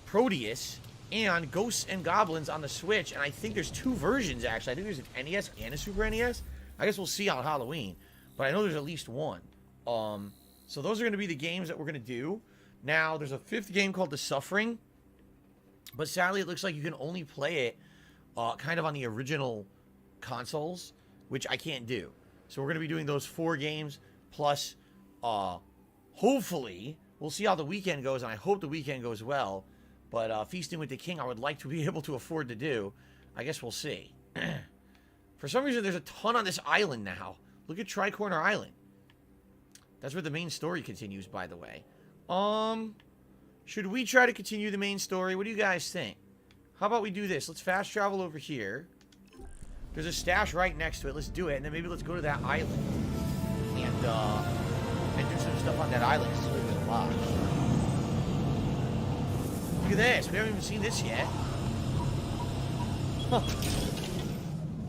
Proteus, and Ghosts and Goblins on the Switch. And I think there's 2 versions, actually. I think there's an NES and a Super NES. I guess we'll see on Halloween. But I know there's at least 1. So those are going to be the games that we're going to do. Now, there's a 5th game called The Suffering. But sadly, it looks like you can only play it kind of on the original consoles, which I can't do. So we're going to be doing those 4 games, plus, hopefully, we'll see how the weekend goes, and I hope the weekend goes well. But Feasting with the King, I would like to be able to afford to do. I guess we'll see. For some reason, there's a ton on this island now. Look at Tricorner Island. That's where the main story continues, by the way. Should we try to continue the main story? What do you guys think? How about we do this? Let's fast travel over here. There's a stash right next to it. Let's do it. And then maybe let's go to that island. And do some stuff on that island. This is really a lot. Look at this. We haven't even seen this yet. Huh.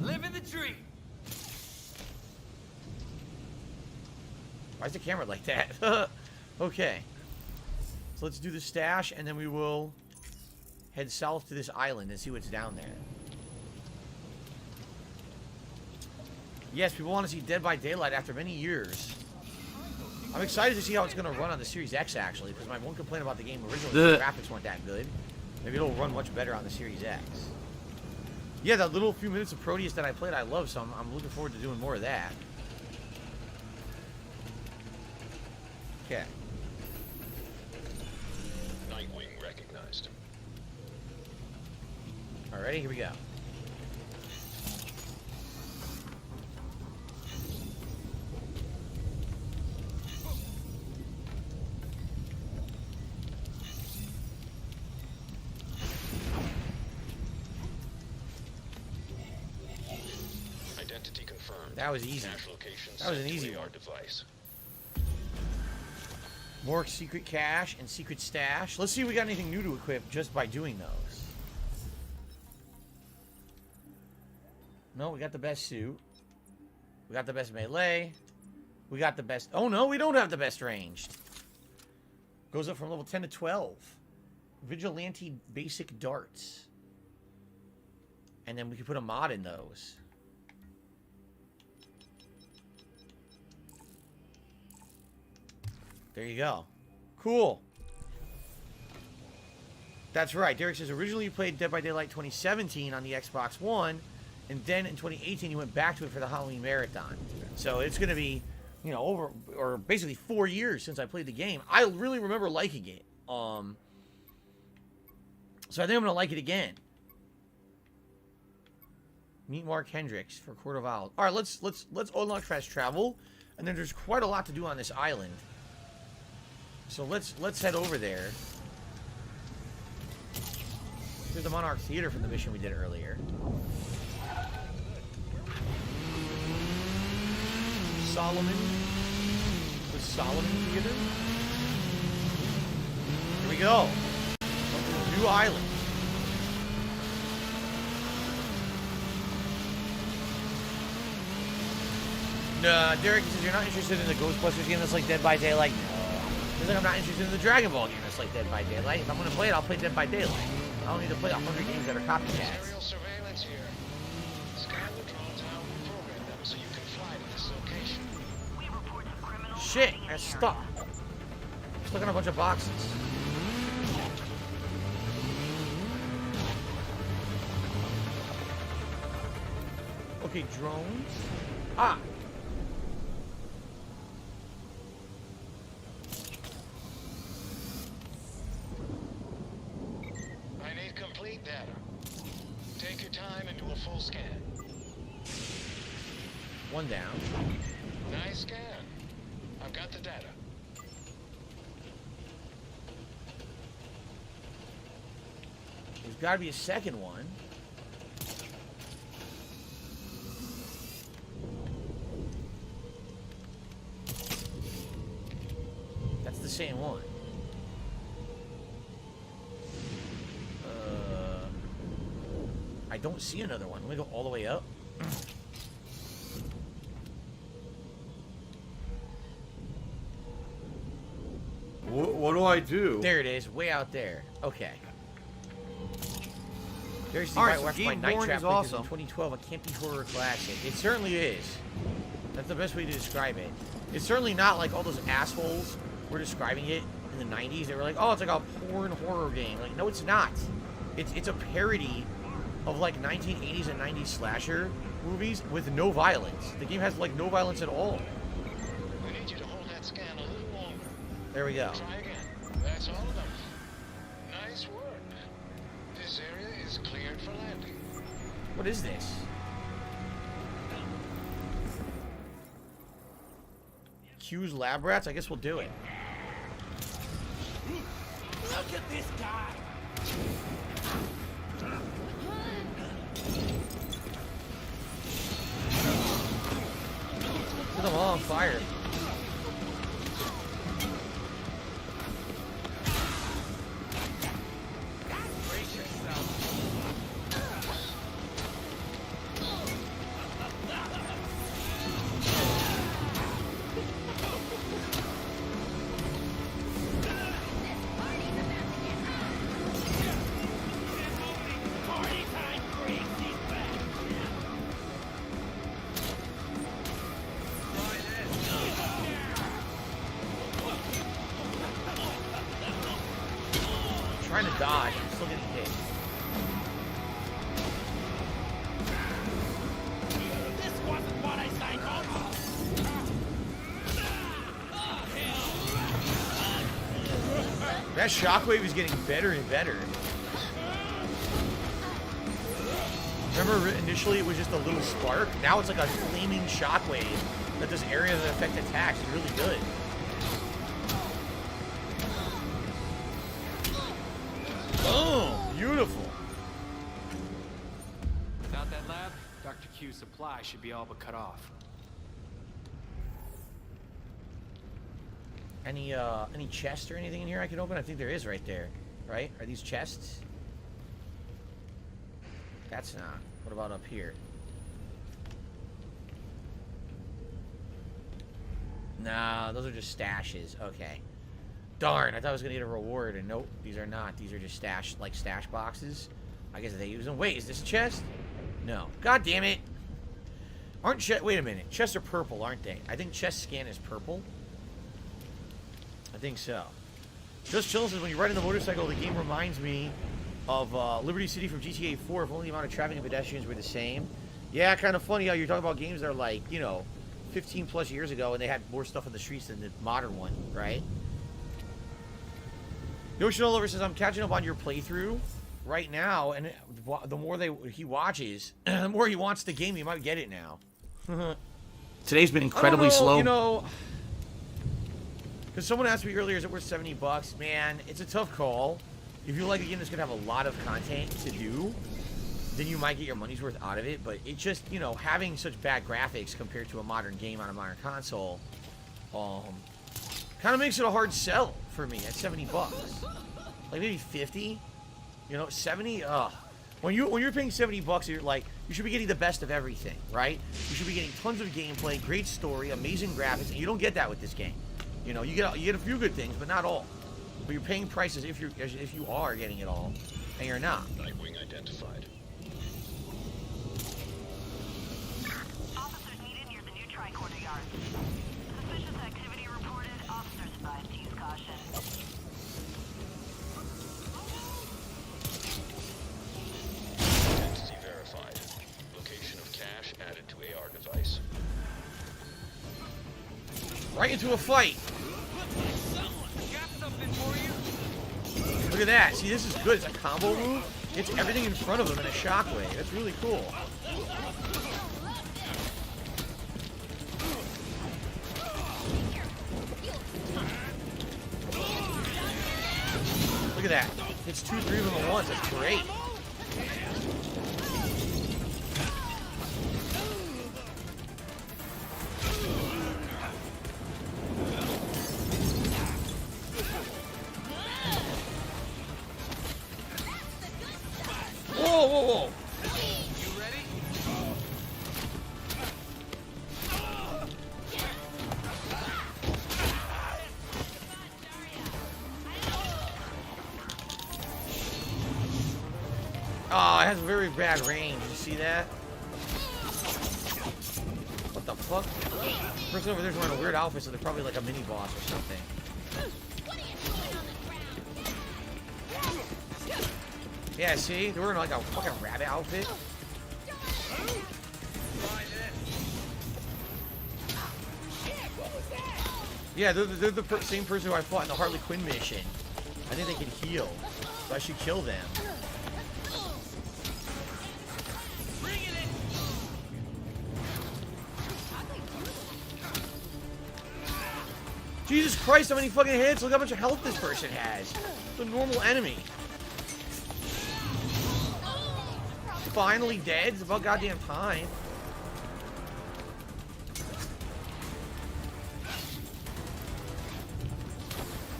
Live in the tree. Why is the camera like that? Okay. So let's do the stash, and then we will head south to this island and see what's down there. Yes, people want to see Dead by Daylight after many years. I'm excited to see how it's going to run on the Series X, actually, because my one complaint about the game originally, the graphics weren't that good. Maybe it'll run much better on the Series X. Yeah, that little few minutes of Proteus that I played, I love, so I'm looking forward to doing more of that. Okay. Nightwing recognized. Alrighty, here we go. Identity confirmed. That was easy. That was an easy one. Device. More secret cache and secret stash. Let's see if we got anything new to equip just by doing those. No, we got the best suit. We got the best melee. We got the best... Oh, no, we don't have the best ranged. Goes up from level 10 to 12. Vigilante basic darts. And then we can put a mod in those. There you go. Cool. That's right. Derek says originally you played Dead by Daylight 2017 on the Xbox One, and then in 2018 you went back to it for the Halloween Marathon. So it's going to be, you know, over, or basically 4 years since I played the game. I really remember liking it. So I think I'm going to like it again. Meet Mark Hendricks for Court of Owls. All right, let's unlock fast travel, and then there's quite a lot to do on this island. So let's head over there. Here's the Monarch Theater from the mission we did earlier. Solomon. The Solomon Theater. Here we go. New island. No, Derek says you're not interested in the Ghostbusters game that's like Dead by Daylight. No. He's like, I'm not interested in the Dragon Ball game that's like Dead by Daylight. If I'm going to play it, I'll play Dead by Daylight. I don't need to play 100 games that are copycats. Aerial surveillance here. Skylar drones out and program them so you can fly to this location. Shit, I got stuck. Stuck in a bunch of boxes. Okay, drones. Ah! I need complete data. Take your time and do a full scan. One down. Nice scan. I've got the data. There's got to be a second one. That's the same one. I don't see another one. Let me go all the way up. What do I do? There it is, way out there. Okay. There's the All right, right so watch my Game Night Born Trap is because awesome. in 2012 a campy horror classic. It certainly is. That's the best way to describe it. It's certainly not like all those assholes were describing it in the 90s. They were like, oh, it's like a porn horror game. Like, no, it's not. It's a parody of like 1980s and 90s slasher movies with no violence. The game has like no violence at all. We need you to hold that scan a little longer. There we go. Try again. That's all of them. Nice work. This area is cleared for landing. What is this? Q's Lab Rats? I guess we'll do it. Look at this guy! Put them all on fire. Trying to dodge, I'm still getting hit. This wasn't what I signed on for. That shockwave is getting better and better. Remember initially it was just a little spark? Now it's like a flaming shockwave that does areas that affect attacks. It's really good. Oh, beautiful. Without that lab, Dr. Q's supply should be all but cut off. Any chest or anything in here I can open? I think there is right there. Right? Are these chests? That's not. What about up here? Nah, those are just stashes. Okay. Darn, I thought I was gonna get a reward, and nope, these are not. These are just stash boxes. I guess they use them. Wait, is this a chest? No. God damn it. Wait a minute. Chests are purple, aren't they? I think chest scan is purple. I think so. Just Chill says, when you're riding the motorcycle, the game reminds me of Liberty City from GTA 4. If only the amount of traffic and pedestrians were the same. Yeah, kind of funny how you're talking about games that are like, you know, 15 plus years ago, and they had more stuff in the streets than the modern one, right? Notion All Over says, I'm catching up on your playthrough right now, and the more he watches, the more he wants the game, he might get it now. Today's been incredibly slow. You know, because someone asked me earlier, is it worth $70? Man, it's a tough call. If you like a game that's going to have a lot of content to do, then you might get your money's worth out of it. But it just, you know, having such bad graphics compared to a modern game on a modern console, kind of makes it a hard sell for me at $70. Like maybe 50, you know, 70. When you're paying $70, you're like, you should be getting the best of everything, right? You should be getting tons of gameplay, great story, amazing graphics, and you don't get that with this game. You know, you get a few good things, but not all. But you're paying prices if you are getting it all. And you're not. Nightwing identified. Officers needed near the new tricorder yard. Suspicious activity reported. Officers advised to use caution. Identity verified. Location of cache added to AR device. Right into a fight. Look at that. See, this is good. It's a combo move. It's everything in front of him in a shockwave. That's really cool. Look at that. It's 2, 3 of them at once. That's great. Whoa, whoa, whoa. You ready? Oh, it has very bad range. You see that? What the fuck? Person over there's wearing a weird outfit, so they're probably like a mini boss or something. Yeah, see? They're wearing like a fucking rabbit outfit. Yeah, they're the same person who I fought in the Harley Quinn mission. I think they can heal, so I should kill them. Jesus Christ, how many fucking hits? Look how much health this person has. It's a normal enemy. Finally dead. It's about goddamn time.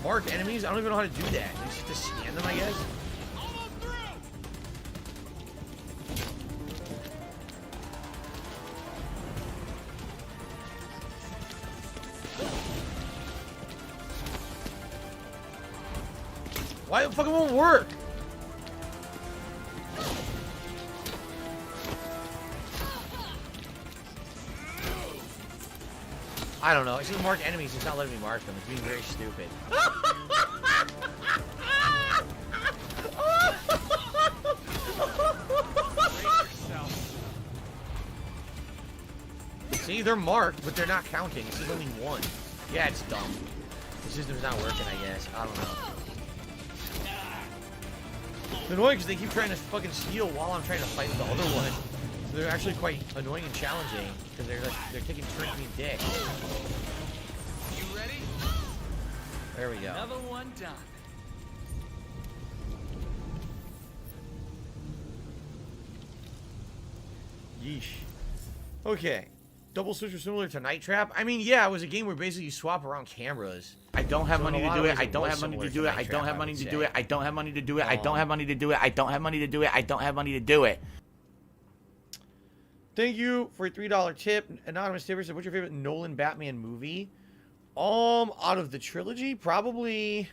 Mark enemies? I don't even know how to do that. You just have to scan them, I guess. Why the fuck it won't work? I don't know. It's just mark enemies. It's not letting me mark them. It's being very stupid. See, they're marked, but they're not counting. This is only one. Yeah, it's dumb. The system's not working, I guess. I don't know. It's annoying because they keep trying to fucking steal while I'm trying to fight the other one. So they're actually quite annoying and challenging because they're taking turns being dicks. You ready? There we go. Another one done. Yeesh. Okay. Double switch was similar to Night Trap. I mean, yeah, it was a game where basically you swap around cameras. I don't have money to do it. I don't have money to do it. I don't have money to do it. I don't have money to do it. I don't have money to do it. I don't have money to do it. I don't have money to do it. Thank you for a $3 tip. Anonymous tipper said, what's your favorite Nolan Batman movie? Out of the trilogy, probably...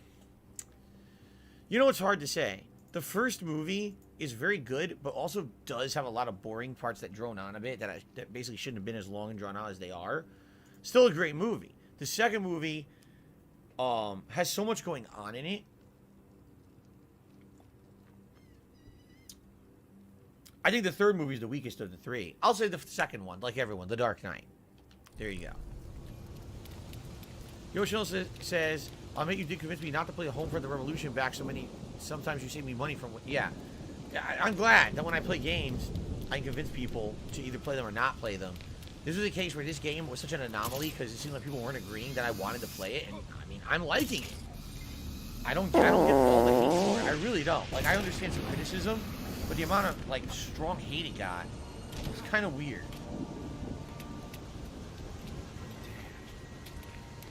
You know, it's hard to say. The first movie is very good, but also does have a lot of boring parts that drone on a bit that basically shouldn't have been as long and drawn out as they are. Still a great movie. The second movie has so much going on in it. I think the third movie is the weakest of the three. I'll say the second one, like everyone, The Dark Knight. There you go. Yoshino says, you did convince me not to play Home for the Revolution back so many... Sometimes you save me money from... Yeah. I'm glad that when I play games, I can convince people to either play them or not play them. This was a case where this game was such an anomaly because it seemed like people weren't agreeing that I wanted to play it, and I mean, I'm liking it. I don't get all the hate for it. I really don't. Like, I understand some criticism, but the amount of, like, strong hate it got was kind of weird.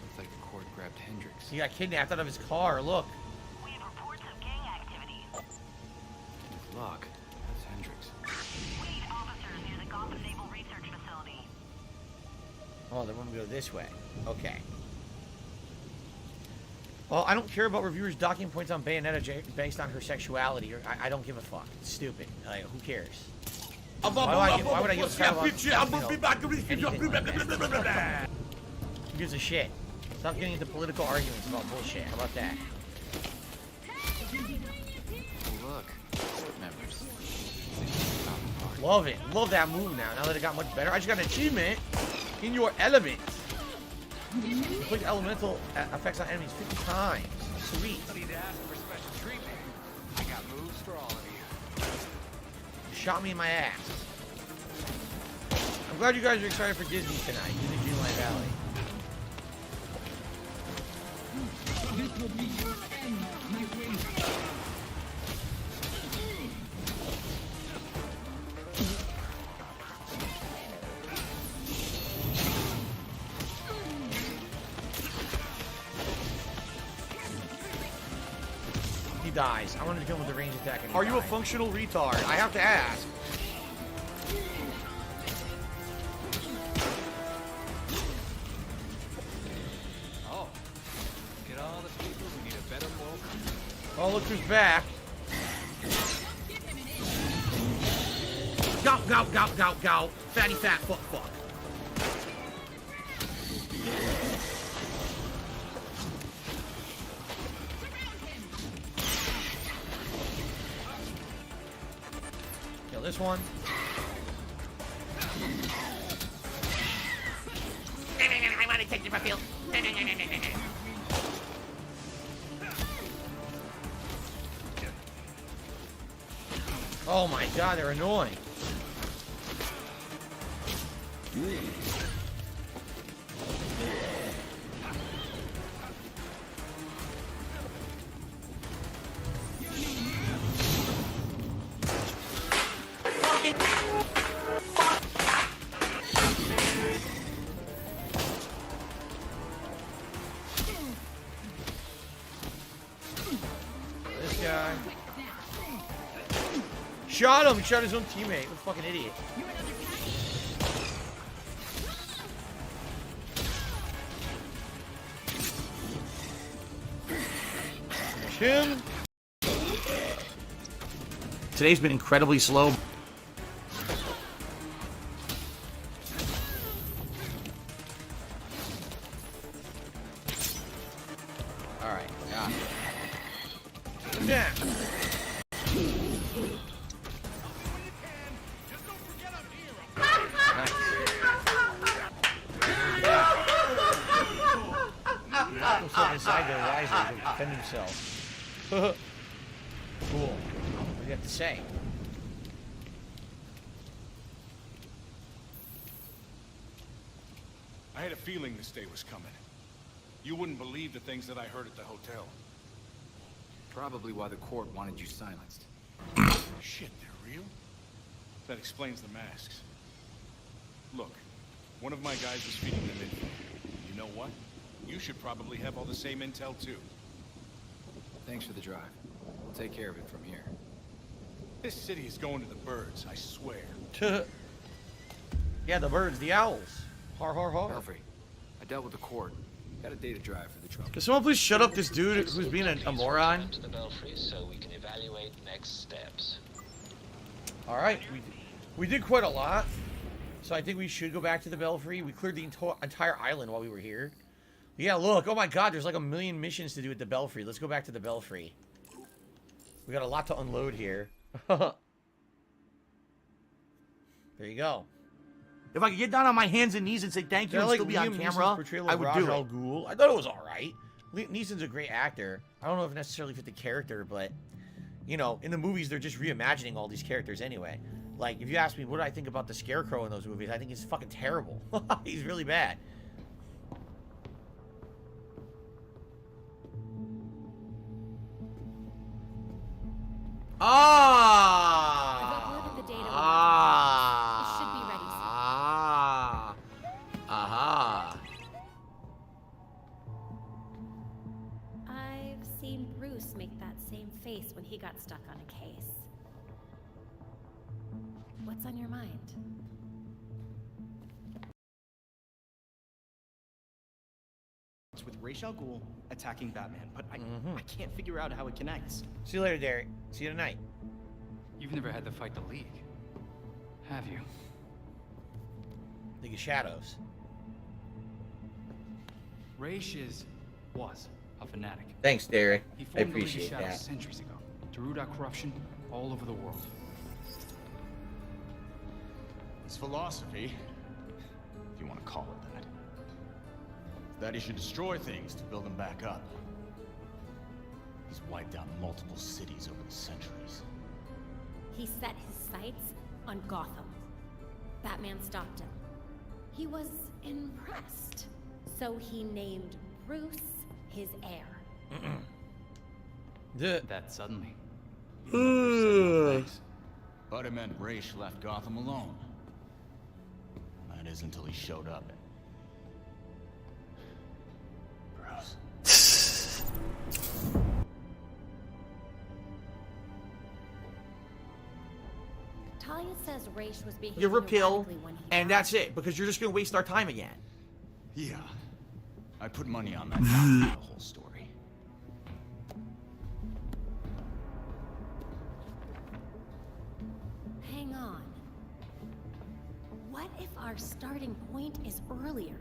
Looks like the cord grabbed Hendrix. He got kidnapped out of his car. Look. We have reports of gang activity. Look, that's Hendrix. We need officers near the Gotham Naval Research Facility. Oh, they want me to go this way. Okay. Well, I don't care about reviewers docking points on Bayonetta based on her sexuality. I don't give a fuck. It's stupid. Like, who cares? Why would I give a crap about, anything like that? Who gives a shit? Stop getting into political arguments about bullshit. How about that? Look, members. Love it. Love that move now. Now that it got much better. I just got an achievement in your element. Inflict elemental effects on enemies 50 times. Sweet. Need to ask for special treatment. I got moves for all of you. You shot me in my ass. I'm glad you guys are excited for Disney tonight. Disney Dreamlight Valley. This will be your end, my friend. He dies. I wanted to kill him with the range attack. Are you a functional retard? I have to ask. Oh, look at all the people who need a better welcome. Oh, look who's back. Go, go, go, go, go. Fatty fat fuck fuck. Kill this one. I want to take the field. Oh my god, they're annoying. This guy. Shot him! He shot his own teammate. What a fucking idiot. Him. Today's been incredibly slow. Alright, got it. Yeah. Inside their risers to defend himself. Cool. What do you have to say? I had a feeling this day was coming. You wouldn't believe the things that I heard at the hotel. Probably why the court wanted you silenced. Shit, they're real? That explains the masks. Look, one of my guys was feeding them info. You know what? You should probably have all the same intel, too. Thanks for the drive. We'll take care of it from here. This city is going to the birds, I swear. Yeah, the birds, the owls. Har, har, har. Belfry, I dealt with the court. Got a day to drive for the trouble. Can someone please shut up this dude who's being a moron? To the Belfry so we can evaluate next steps. Alright, we did quite a lot. So I think we should go back to the Belfry. We cleared the entire island while we were here. Yeah, look. Oh my god, there's like a million missions to do at the Belfry. Let's go back to the Belfry. We got a lot to unload here. There you go. If I could get down on my hands and knees and say thank you and still be on camera, I would do it. I thought it was alright. Neeson's a great actor. I don't know if it necessarily fit the character, but, you know, in the movies, they're just reimagining all these characters anyway. Like, if you ask me what do I think about the Scarecrow in those movies, I think he's fucking terrible. He's really bad. Ah! I've uploaded the data. Ah! It should be ready soon. Ah! Aha! I've seen Bruce make that same face when he got stuck on a case. What's on your mind? with Ra's al Ghul attacking Batman, but I can't figure out how it connects. See you later, Derek. See you tonight. You've never had to fight the League, have you? League of Shadows. Ra's was a fanatic. Thanks, Derek. He I formed the League of appreciate Shadows that. centuries ago to root out corruption all over the world. His philosophy, if you want to call it that, is that he should destroy things to build them back up. He's wiped out multiple cities over the centuries. He set his sights on Gotham. Batman stopped him. He was impressed, so he named Bruce his heir. That suddenly. But it meant Ra's left Gotham alone. That is until he showed up. Bruce. Talia says Ra's was behaving You repeal, erratically when he and that's it, because you're just gonna waste our time again. Yeah. I put money on that. The whole story. Hang on. What if our starting point is earlier?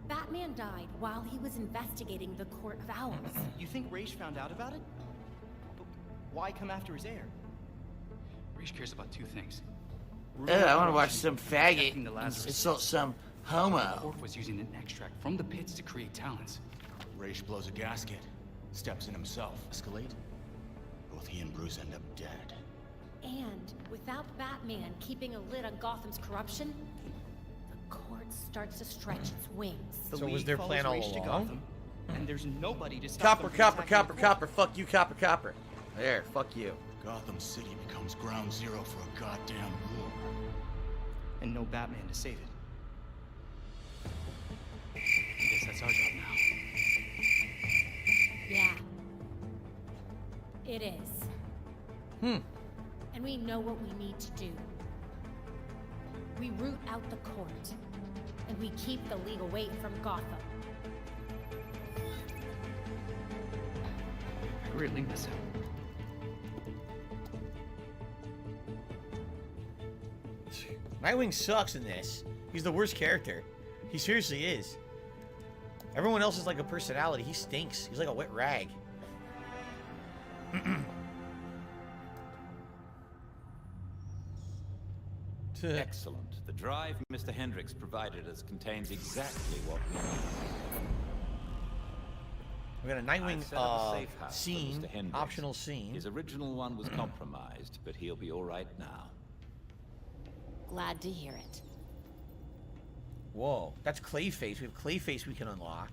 Batman died while he was investigating the Court of Owls. You think Ra's found out about it? But why come after his heir? Ra's cares about two things. I want to watch some Protecting the faggot Lazarus. insult some homo. Orc was using an extract from the pits to create talents. Ra's blows a gasket, steps in himself. Escalate. Both he and Bruce end up dead. And without Batman keeping a lid on Gotham's corruption, the court starts to stretch its wings. The So was League their follows plan all Ra's to along? Gotham, and there's nobody to stop Copper, them from copper, attacking copper, the copper. Fuck you, copper, copper. There, fuck you. Gotham City becomes ground zero for a goddamn war. And no Batman to save it. I guess that's our job now. Yeah. It is. And we know what we need to do. We root out the court, and we keep the League away from Gotham. I really miss him. Nightwing sucks in this. He's the worst character. He seriously is. Everyone else is like a personality. He stinks. He's like a wet rag. Excellent. The drive Mr. Hendricks provided us contains exactly what we need. We got a I've Nightwing set up a safe house for scene, Mr. Hendricks. optional scene. His original one was compromised, but he'll be all right now. Glad to hear it. Whoa, that's Clayface. We have Clayface we can unlock.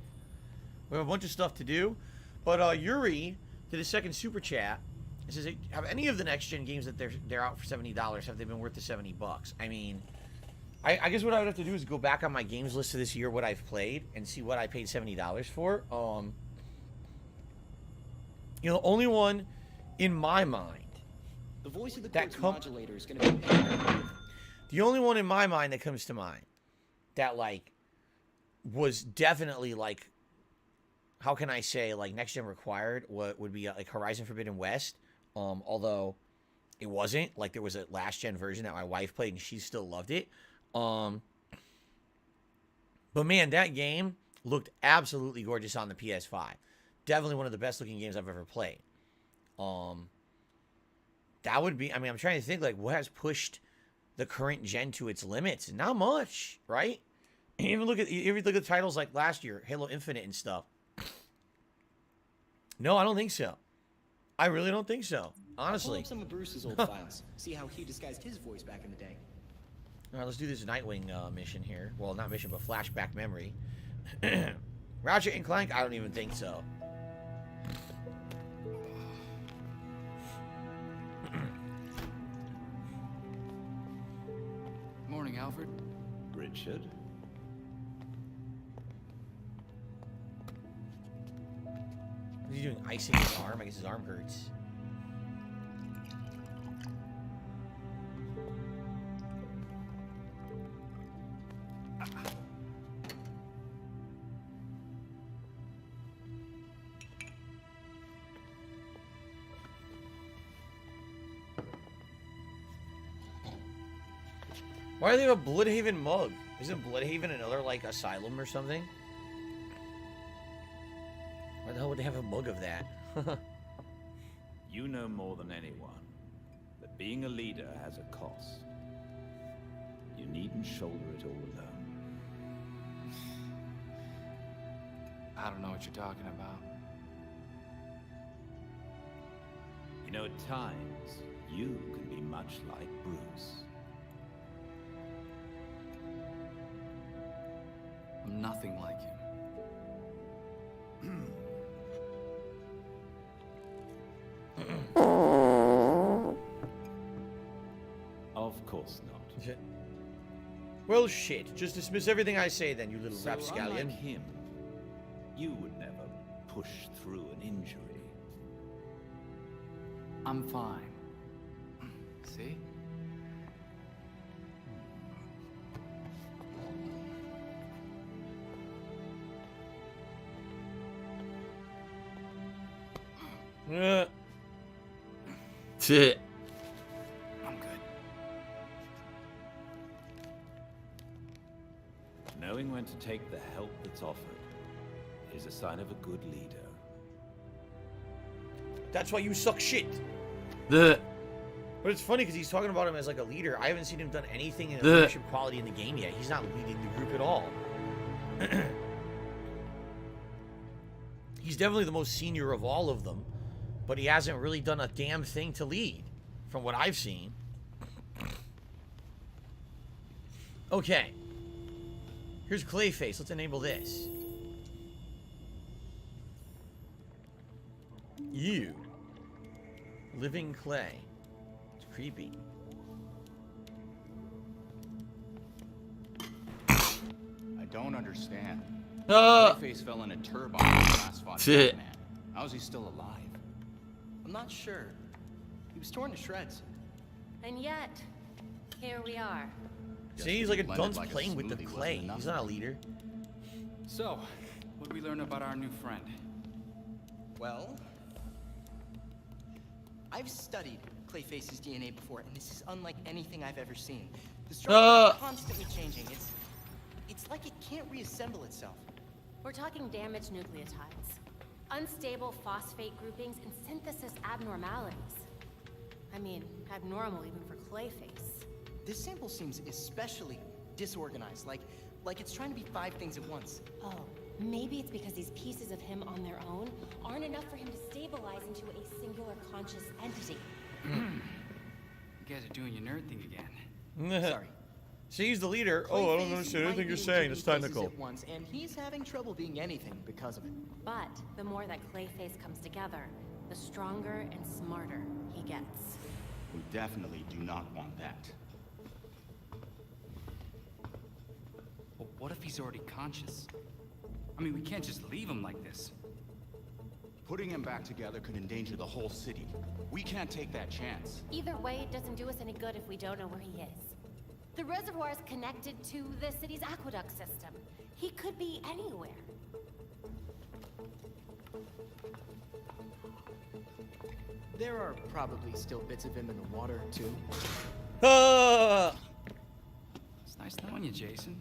We have a bunch of stuff to do. But Yuri did a second super chat. It says, have any of the next gen games that they're out for $70, have they been worth the $70? I mean, I guess what I would have to do is go back on my games list of this year, what I've played, and see what I paid $70 for. You know, the only one in my mind. The voice of the That court's modulator is going to be... The only one in my mind that comes to mind that, like, was definitely, like, how can I say, like, next gen required, what would be, like, Horizon Forbidden West. Although it wasn't. Like, there was a last gen version that my wife played and she still loved it. But, man, that game looked absolutely gorgeous on the PS5. Definitely one of the best looking games I've ever played. That would be, I mean, I'm trying to think, like, what has pushed the current gen to its limits? Not much, right? Even look at titles like last year, Halo Infinite and stuff. No, I don't think so. I really don't think so, honestly. Pull up some of Bruce's old files. See how he disguised his voice back in the day. All right, let's do this Nightwing mission here. Well, not mission, but flashback memory. Ratchet and Clank? I don't even think so. Morning, Alfred. Richard? Is he doing icing his arm? I guess his arm hurts. Why do they have a Bloodhaven mug? Isn't Bloodhaven another, like, asylum or something? Why the hell would they have a mug of that? You know more than anyone that being a leader has a cost. You needn't shoulder it all alone. I don't know what you're talking about. You know, at times, you can be much like Bruce. I'm nothing like him. Of course not. Well, shit. Just dismiss everything I say then, you little So rapscallion. unlike him, you would never push through an injury. I'm fine. See? Shit. I'm good. Knowing when to take the help that's offered is a sign of a good leader. That's why you suck shit. But it's funny because he's talking about him as like a leader. I haven't seen him done anything in leadership quality in the game yet. He's not leading the group at all. He's definitely the most senior of all of them, but he hasn't really done a damn thing to lead, from what I've seen. Okay. Here's Clayface. Let's enable this. You. Living clay. It's creepy. I don't understand. Clayface fell in a turbine when he last fought Batman. How is he still alive? I'm not sure. He was torn to shreds. And yet, here we are. See, he's like a dunce playing with the clay. He's not a leader. So, what did we learn about our new friend? Well, I've studied Clayface's DNA before, and this is unlike anything I've ever seen. The structure is constantly changing. It's like it can't reassemble itself. We're talking damaged nucleotides, unstable phosphate groupings, and synthesis abnormalities. I mean, abnormal even for Clayface. This sample seems especially disorganized, like it's trying to be 5 things at once. Oh, maybe it's because these pieces of him on their own aren't enough for him to stabilize into a singular conscious entity. You guys are doing your nerd thing again. Sorry. See, he's the leader. Oh, I don't understand anything you're saying. It's technical. At once, and he's having trouble being anything because of it. But the more that Clayface comes together, the stronger and smarter he gets. We definitely do not want that. But what if he's already conscious? I mean, we can't just leave him like this. Putting him back together could endanger the whole city. We can't take that chance. Either way, it doesn't do us any good if we don't know where he is. The reservoir is connected to the city's aqueduct system. He could be anywhere. There are probably still bits of him in the water, too. It's nice knowing you, Jason.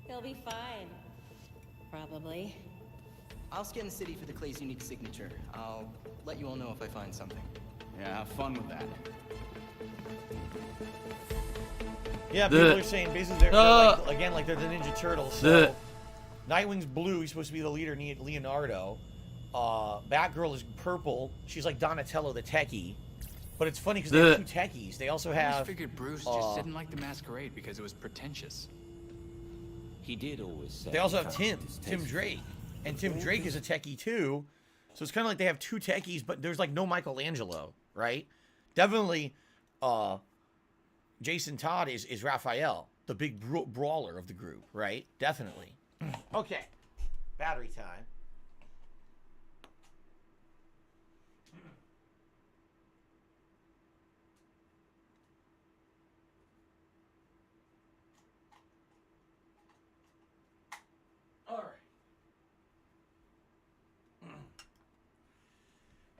He'll be fine. Probably. I'll scan the city for the Clay's unique signature. I'll let you all know if I find something. Yeah, have fun with that. Yeah, people are saying basically they're like, again, like they're the Ninja Turtles. So Nightwing's blue. He's supposed to be the leader, Leonardo. Batgirl is purple. She's like Donatello, the techie. But it's funny because they have 2 techies. They also I have. always figured Bruce just didn't like the masquerade because it was pretentious. He did always say. They also have Tim Drake, and Tim Drake is a techie too. So it's kind of like they have 2 techies, but there's like no Michelangelo, right? Definitely, Jason Todd is Raphael, the big brawler of the group, right? Definitely. Okay, battery time. All right.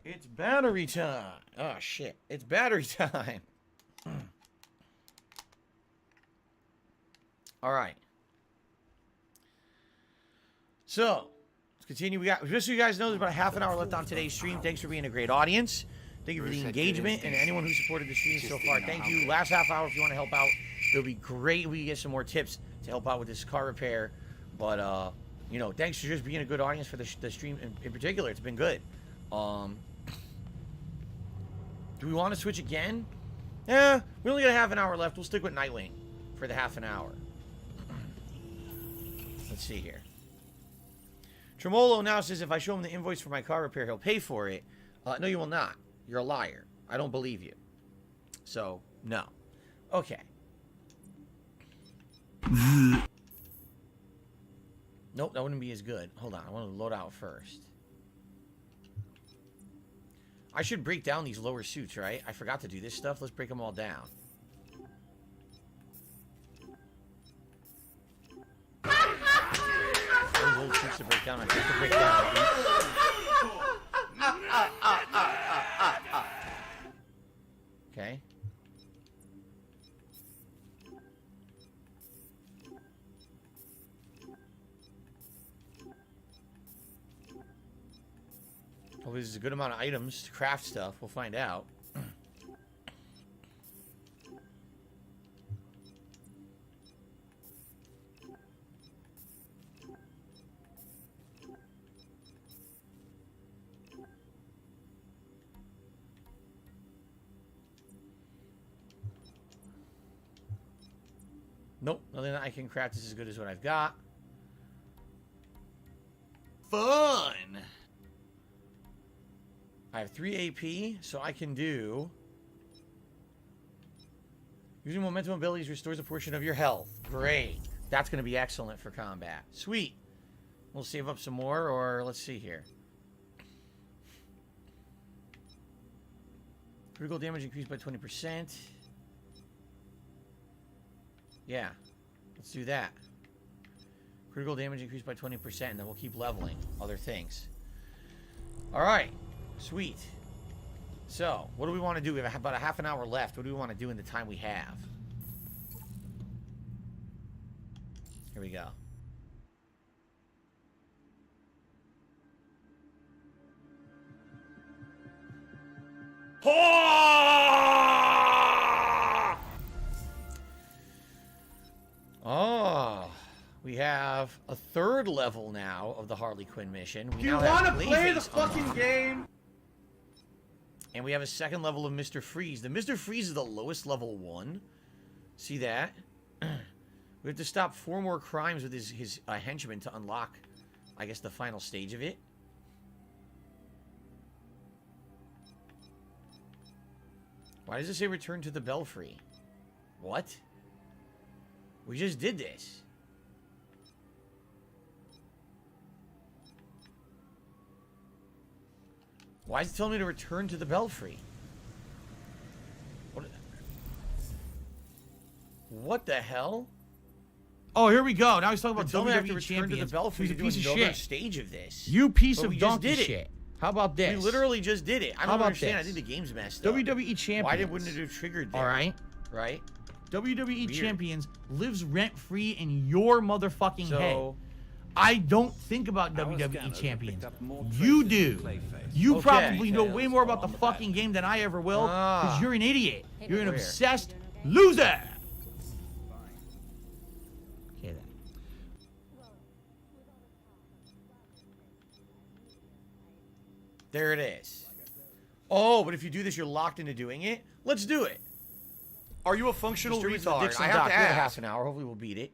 It's battery time. Oh shit! It's battery time. All right. So, let's continue. We got, just so you guys know, there's about a half an hour left on today's stream. Thanks for being a great audience. Thank you for the engagement and anyone who supported the stream so far. Thank you. Last half hour, if you want to help out, it would be great if we could get some more tips to help out with this car repair. But, you know, thanks for just being a good audience for the stream in particular. It's been good. Do we want to switch again? Yeah, we only got a half an hour left. We'll stick with Nightwing for the half an hour. Let's see here. Tremolo now says if I show him the invoice for my car repair, he'll pay for it. No, you will not. You're a liar. I don't believe you. So, no. Okay. Nope, that wouldn't be as good. Hold on, I want to load out first. I should break down these lower suits, right? I forgot to do this stuff. Let's break them all down. Those old suits to break down. I have to break down. Okay. Well, there's a good amount of items to craft stuff. We'll find out. Nope, nothing that I can craft is as good as what I've got. Fun! I have 3 AP, so I can do... Using momentum abilities restores a portion of your health. Great. That's going to be excellent for combat. Sweet. We'll save up some more, or let's see here. Critical damage increased by 20%. Yeah. Let's do that. Critical damage increased by 20%, and then we'll keep leveling other things. Alright. Sweet. So, what do we want to do? We have about a half an hour left. What do we want to do in the time we have? Here we go. Oh, we have a 3rd level now of the Harley Quinn mission. We Do you want to play the fucking game? And we have a 2nd level of Mr. Freeze. The Mr. Freeze is the lowest level 1. See that? We have to stop 4 more crimes with his henchmen to unlock, I guess, the final stage of it. Why does it say return to the Belfry? What? We just did this. Why is it telling me to return to the Belfry? What the hell? Oh, here we go. Now he's talking about WWE WWE to return to the champions. Belfry He's to a piece do of another shit. stage of this. You piece But of we just donkey did it. shit. How about this? We literally just did it. I How don't about understand. this? I think the game's messed up. WWE champions. Why wouldn't it have triggered that? All right. Right? WWE Weird. champions lives rent free in your motherfucking So- head. I don't think about Our WWE scanners champions. have picked up more You traces do. of Clayface. You Okay. probably know way Details more about on the the fucking game than I ever will, because Ah. you're an idiot. You're an Where? obsessed loser. Okay, then. There it is. Oh, but if you do this, you're locked into doing it? Let's do it. Are you a functional Mr. retard? Dixon I have Doc, to we have ask. half an hour. Hopefully we'll beat it.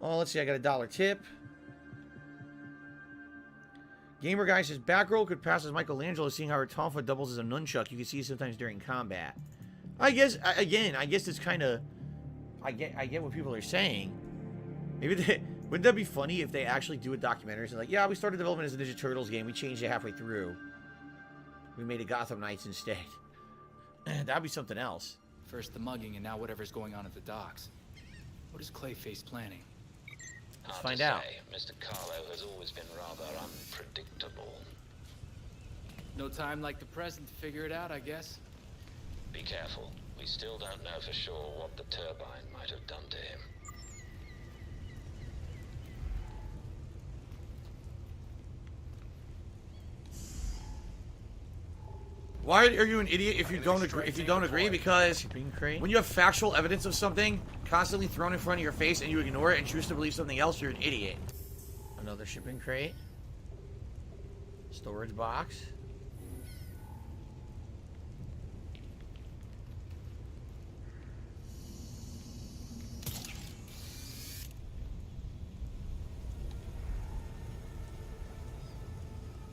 Oh, let's see. I got $1 tip. Gamer guy says back roll could pass as Michelangelo, seeing how her tonfa doubles as a nunchuck. You can see it sometimes during combat. I guess again, I guess it's kind of. I get what people are saying. Maybe wouldn't that be funny if they actually do a documentary? So like, yeah, we started development as a Ninja Turtles game. We changed it halfway through. We made it Gotham Knights instead. That'd be something else. First the mugging, and now whatever's going on at the docks. What is Clayface planning? Let's Hard find to out. say. Mr. Carlo has always been rather unpredictable. No time like the present to figure it out, I guess. Be careful. We still don't know for sure what the turbine might have done to him. Why are you an idiot if you don't agree? If you don't agree, because when you have factual evidence of something constantly thrown in front of your face and you ignore it and choose to believe something else, you're an idiot. Another shipping crate. Storage box.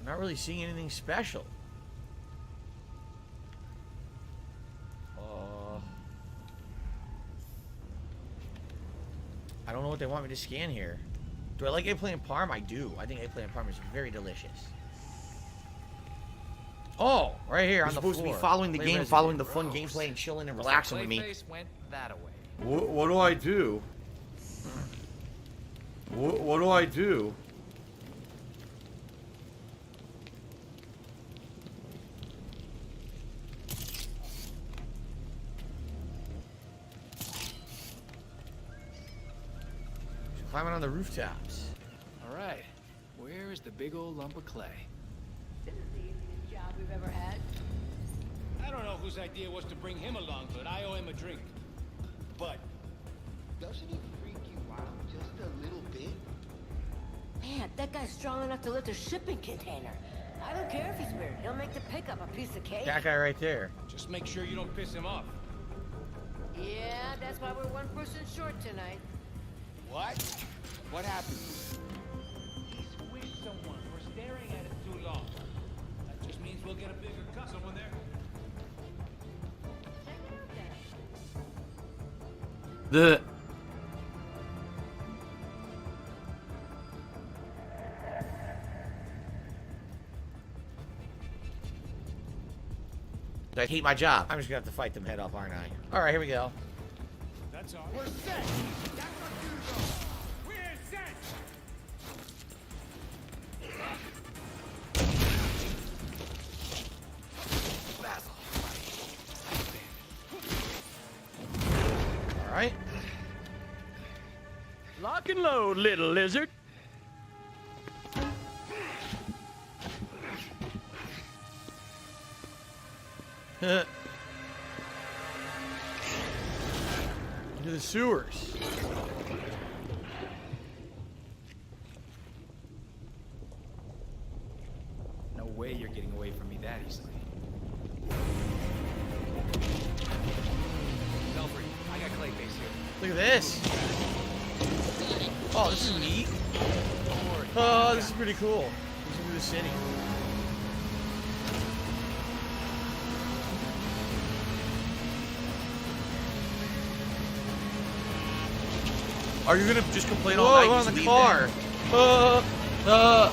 I'm not really seeing anything special. I don't know what they want me to scan here. Do I like eggplant parm? I do. I think eggplant parm is very delicious. Oh, right here on the floor. Supposed to be following the game, following the fun gameplay, and chilling and relaxing with me. Went that away. What do I do? What do I do? Climbing on the rooftops. All right. Where is the big old lump of clay? This is the easiest job we've ever had. I don't know whose idea was to bring him along, but I owe him a drink. But Doesn't he freak you out just a little bit? Man, that guy's strong enough to lift a shipping container. I don't care if he's weird. He'll make the pickup a piece of cake. That guy right there. just make sure you don't piss him off. Yeah, that's why we're one person short tonight. What? What happened? He squished someone. We're staring at it too long. That just means we'll get a bigger cut. Someone there? I hate my job. I'm just gonna have to fight them head off, aren't I? All right, here we go. That's all. We're set. That's what you go. We're set. All right. Lock and load, little lizard. Into the sewers. No way you're getting away from me that easily. Belfry, I got clay face here. Look at this. Oh, this is neat. Oh, this is pretty cool. Let's go to the city. Are you gonna just complain all night? On the car. On the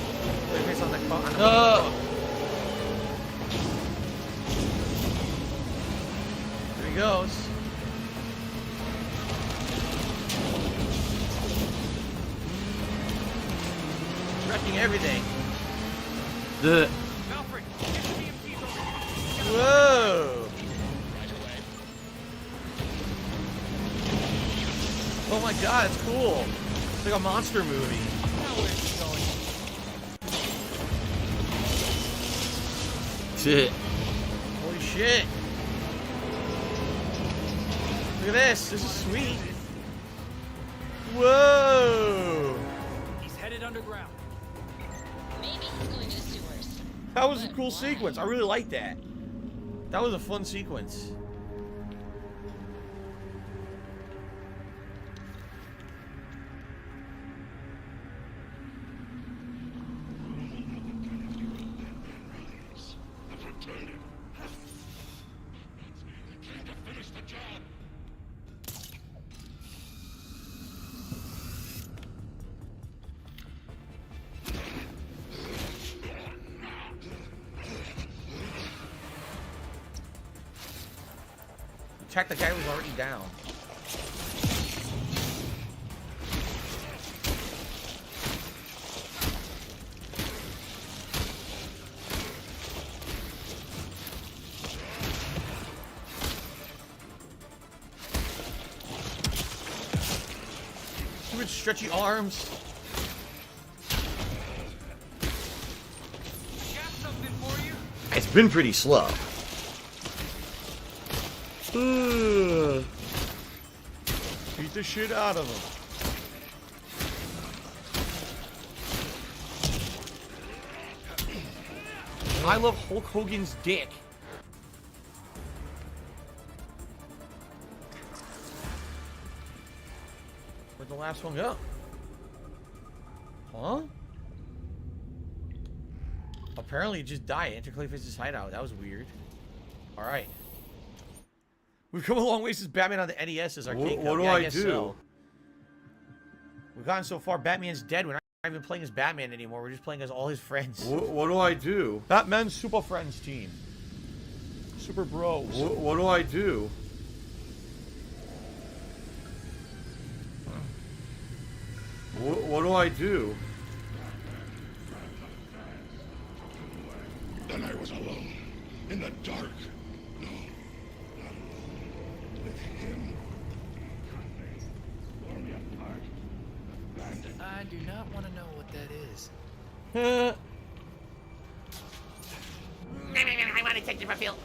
car. There he goes. Wrecking everything. Whoa. Oh my god, it's cool. It's like a monster movie. Shit. Holy shit. Look at this. This is sweet. Whoa. He's headed underground. Maybe he's going to the sewers. That was a cool sequence. I really like that. That was a fun sequence. Attack the guy who's already down. Stupid stretchy arms. Got something for you? It's been pretty slow. Beat the shit out of him. I love Hulk Hogan's dick. Where'd the last one go? Huh? Apparently it just died. Enter Clayface's hideout. That was weird. Alright. We've come a long way since Batman on the NES as arcade. What do yeah, I guess do? So. We've gotten so far. Batman's dead. We're not even playing as Batman anymore. We're just playing as all his friends. What do I do? Batman's Super Friends team. Super Bros. What do I do? What do I do? Then I was alone, in the dark. No, not alone. With him. Tore me apart. Abandoned. I do not want to know what that is. I want to take the refill.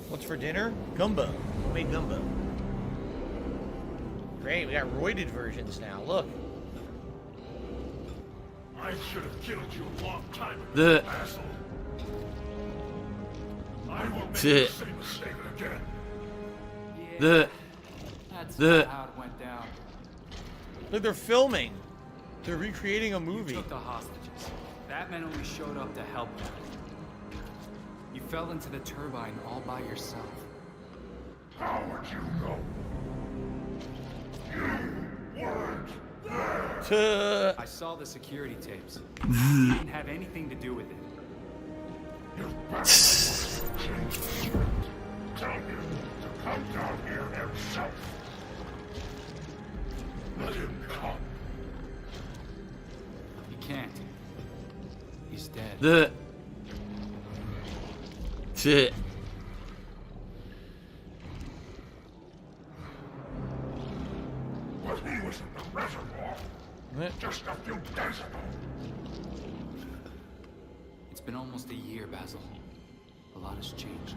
What's for dinner? Gumbo. Homemade gumbo. Great, we got roided versions now. Look. I should have killed you a long time ago, The asshole. I won't make The the same mistake again. That's The not how it went down. Look, they're filming. They're recreating a movie. You took the hostages. Batman only showed up to help them. You fell into the turbine all by yourself. How would you know? You weren't there. I saw the security tapes. You didn't have anything to do with it. Tell him to come down here himself. Let him come. He can't. He's dead. The But he was in the reservoir just a few days ago. It's been almost a year, Basil. A lot has changed.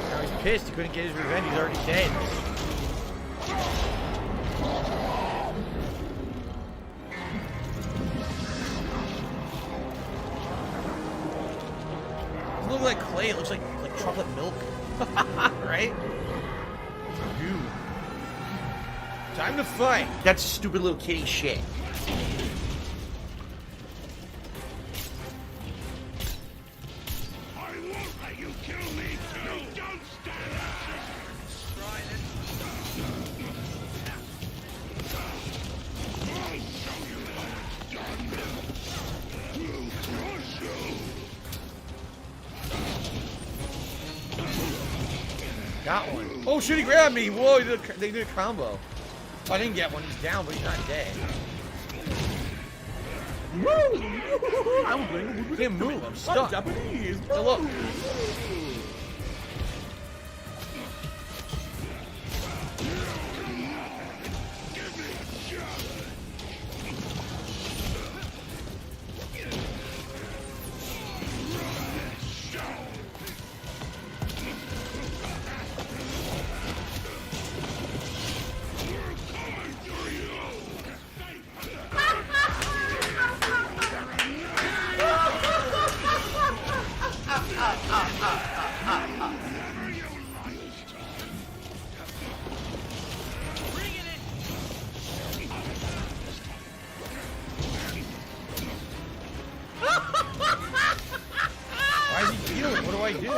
Now he's pissed. He couldn't get his revenge. He's already dead. It doesn't look like clay. It looks like chocolate milk. Right? Goo. Time to fight. That's stupid little kitty shit. I won't let you kill me. You don't stand a chance. Try it. I'll show you how it's done. We'll crush you. Got one. Oh shit, he grabbed me. Whoa, they did a combo. Oh, I didn't get one. He's down, but he's not dead. I can't move. I'm stuck. Japanese. Hey, look. Why is he healing? What do I do?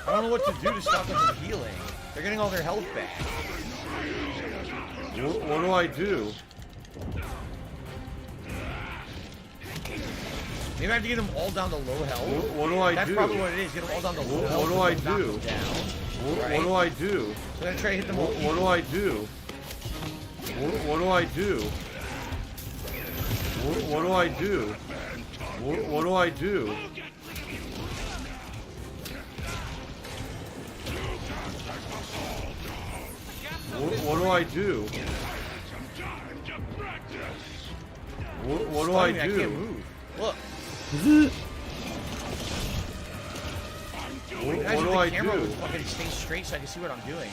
I don't know what to do to stop them from healing. They're getting all their health back. What do I do? Maybe I have to get them all down to low health. What do I That's do? probably what it is. Get them all down to low health. What do I and knock do? them down. What do I do? So then try to hit them all. What do I do? What do I do? What do I do? What do I do? What do I do? What do I do? I can't move. Look. What do I do? Fucking stay straight so I can see what I'm doing.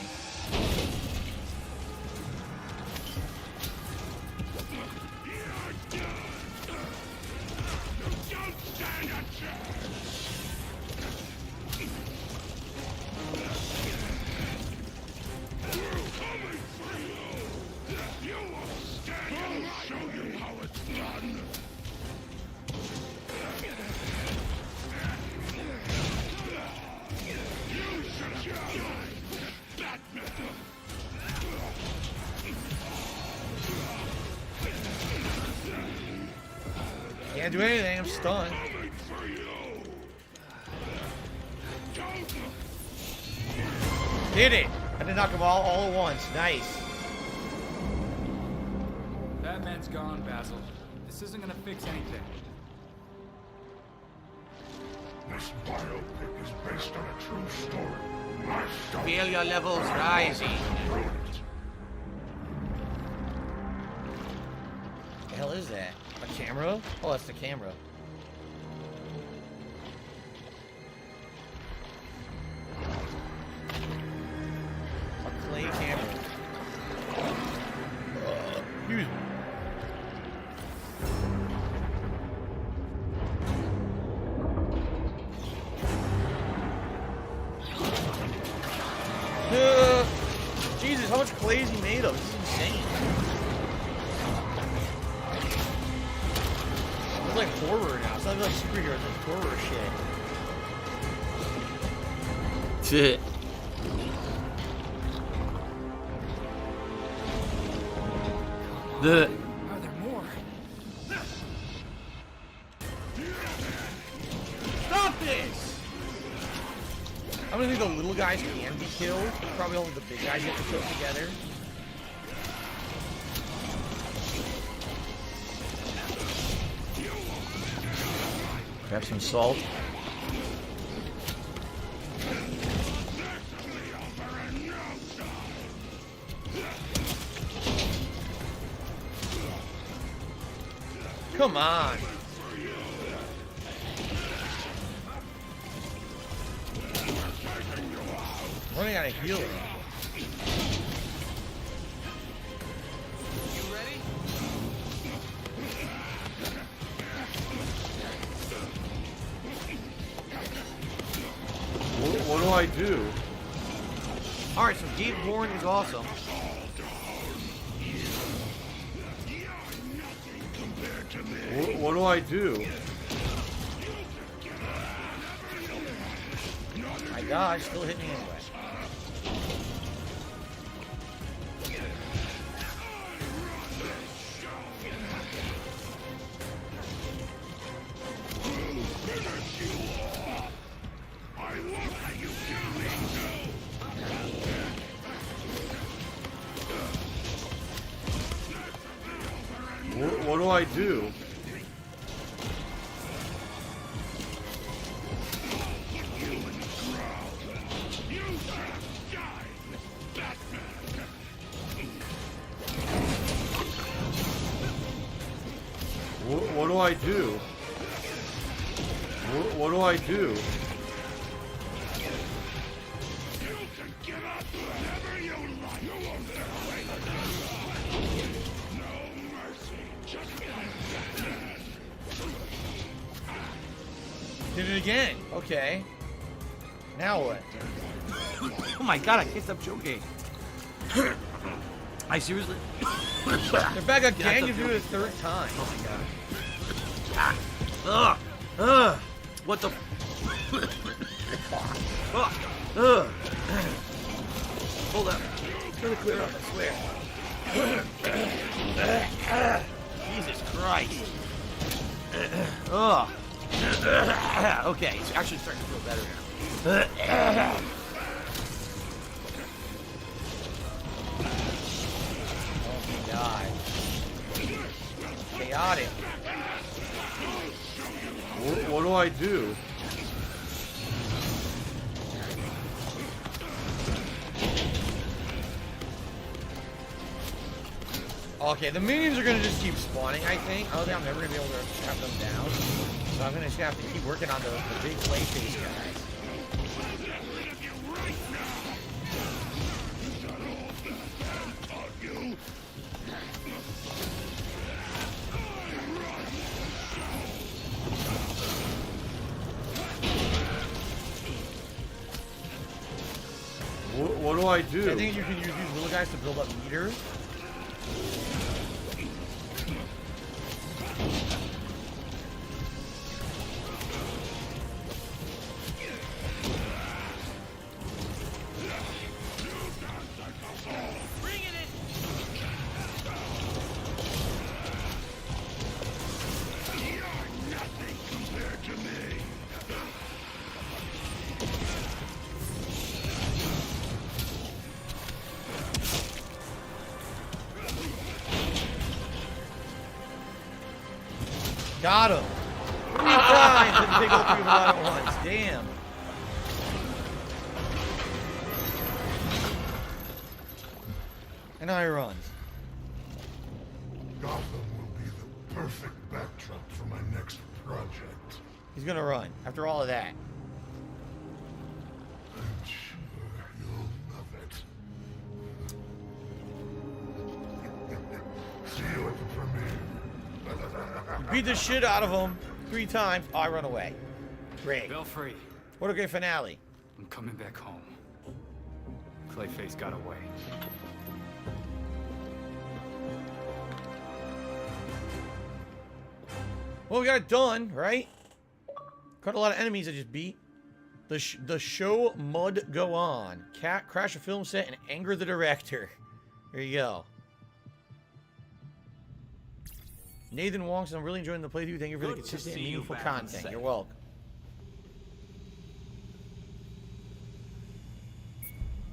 Can't do anything, I'm stunned. Did it! I had to knock them all at once. Nice. Batman's gone, Basil. This isn't gonna fix anything. This biopic is based on a true story. Feel your levels rising. The hell is that? A camera? Oh, that's the camera. A clay camera. Excuse me. Jesus, how much clay is he made of? This is insane. It's like horror now. It's not like superheroes, it's horror shit. Are there more? Stop this! I don't think the little guys can be killed. Probably only the big guys get to kill together. Grab some salt. Come on. Running out of healing. You ready? What do I do? Alright, so Deep Horn is awesome. What do I do? My God, still hit me anyway. What do I do? What do I do? What do I do? Did it again. Okay. Now what? Oh my God, I can't stop joking. I seriously. They're back again. You do it a third time. Oh my God. What the? Hold up. It's gonna clear up, I swear. Jesus Christ. Okay, it's actually starting to feel better now. Oh my God. Chaotic. What do I do? Okay, the minions are gonna just keep spawning, I think. I don't think I'm never gonna be able to have them down. So I'm gonna just have to keep working on the big clay face guys. What do I do? I think you can use these little guys to build up meter. Got him. 3 times and take all 3 of them out at once. Damn. And now he runs. Gotham will be the perfect backdrop for my next project. He's gonna run after all of that. I'm sure you'll love it. See you at the premiere. Beat the shit out of him 3 times. Oh, I run away. Great. Belfry. What a great finale. I'm coming back home. Clayface got away. Well, we got it done, right? Got a lot of enemies I just beat. The show mud go on. Cat crash a film set and anger the director. There you go. Nathan Wong says, I'm really enjoying the playthrough. Thank you for the consistent and meaningful content. You're welcome.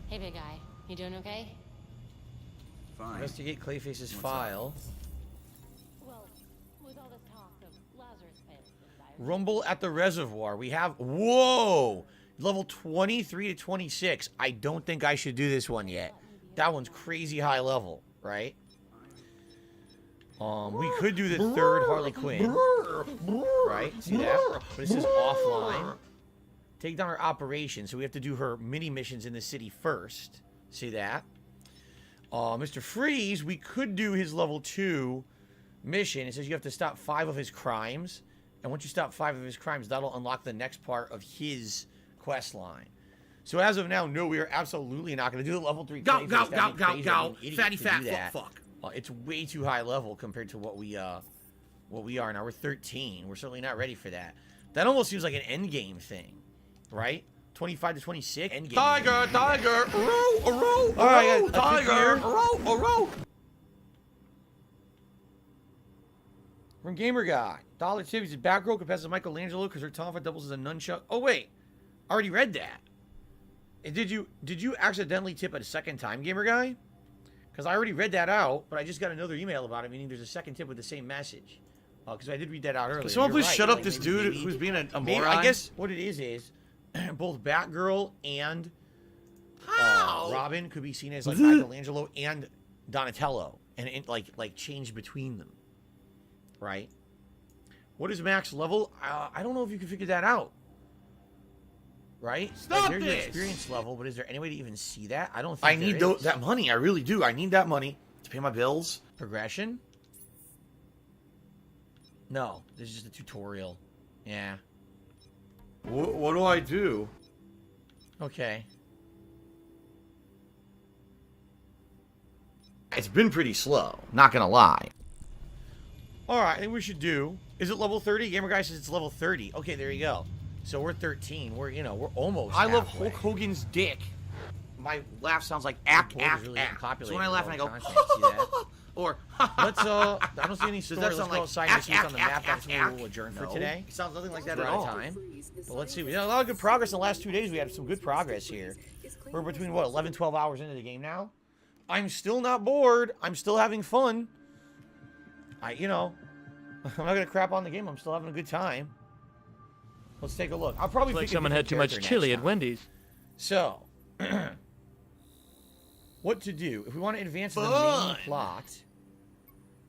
Hey, big guy. You doing okay? Fine. Investigate Clayface's file. Well, with all this talk of Lazarus pits and Rumble at the reservoir. We have... Whoa! Level 23 to 26. I don't think I should do this one yet. That one's crazy high level, right? We could do the 3rd Harley Quinn. Right? See that? But this is offline. Take down her operation, so we have to do her mini missions in the city first. See that? Mr. Freeze, we could do his level 2 mission. It says you have to stop 5 of his crimes. And once you stop 5 of his crimes, that'll unlock the next part of his quest line. So as of now, no, we are absolutely not going to do the level 3. Go. Fatty fat fuck. It's way too high level compared to what we are now. We're 13. We're certainly not ready for that. That almost seems like an end game thing, right? 25 to 26. End game. Tiger, row, all right, tiger, row. From Gamer Guy. Dollar Tips is Batgirl compares to Michelangelo because her tonfa doubles as a nunchuck. Oh wait, I already read that. Did you accidentally tip it a second time, Gamer Guy? Because I already read that out, but I just got another email about it, meaning there's a second tip with the same message. Because I did read that out earlier. Can someone please shut up like, this dude who's being a maybe, moron? I guess what it is both Batgirl and Robin could be seen as like Michelangelo and Donatello, and like change between them, right? What is max level? I don't know if you can figure that out. Right? Stop like, there's this! Your experience level, but is there any way to even see that? I don't think I need that money. I really do. I need that money to pay my bills. Progression? No, this is just a tutorial. Yeah. What do I do? Okay. It's been pretty slow. Not gonna lie. All right, I think we should do. Is it level 30? Gamer Guy says it's level 30. Okay, there you go. So we're 13. We're almost. I love halfway. Hulk Hogan's dick. My laugh sounds like ack. Really So when I laugh and I go, or let's I don't see any story. that Let's sound go like outside and see what's on the map. That's where we'll adjourn for today. It sounds nothing like that We're at out all. of time. But let's see. We had a lot of good progress in the last 2 days. We had some good progress here. We're between what 11, 12 hours into the game now. I'm still not bored. I'm still having fun. I'm not gonna crap on the game. I'm still having a good time. Let's take a look. I'll probably Looks like pick a someone had too different much character chili next at time. Wendy's. So, what to do if we want to advance in the main plot?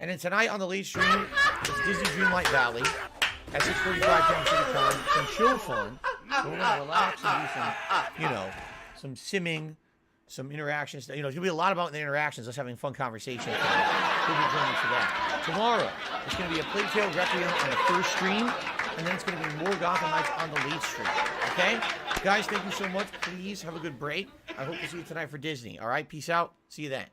And then tonight on the late stream, it's Disney Dreamlight Valley at 6:45 p.m. City Time. Some chill fun. So we're gonna relax and do some, you know, some simming, some interactions. You know, it's gonna be a lot about the interactions, us having fun conversations. We'll be joining for that. Tomorrow, it's gonna be a Plague Tale Requiem on the first stream, and then it's gonna be more Gotham Knights on the late stream. Okay, guys, thank you so much. Please have a good break. I hope to see you tonight for Disney. All right, peace out. See you then.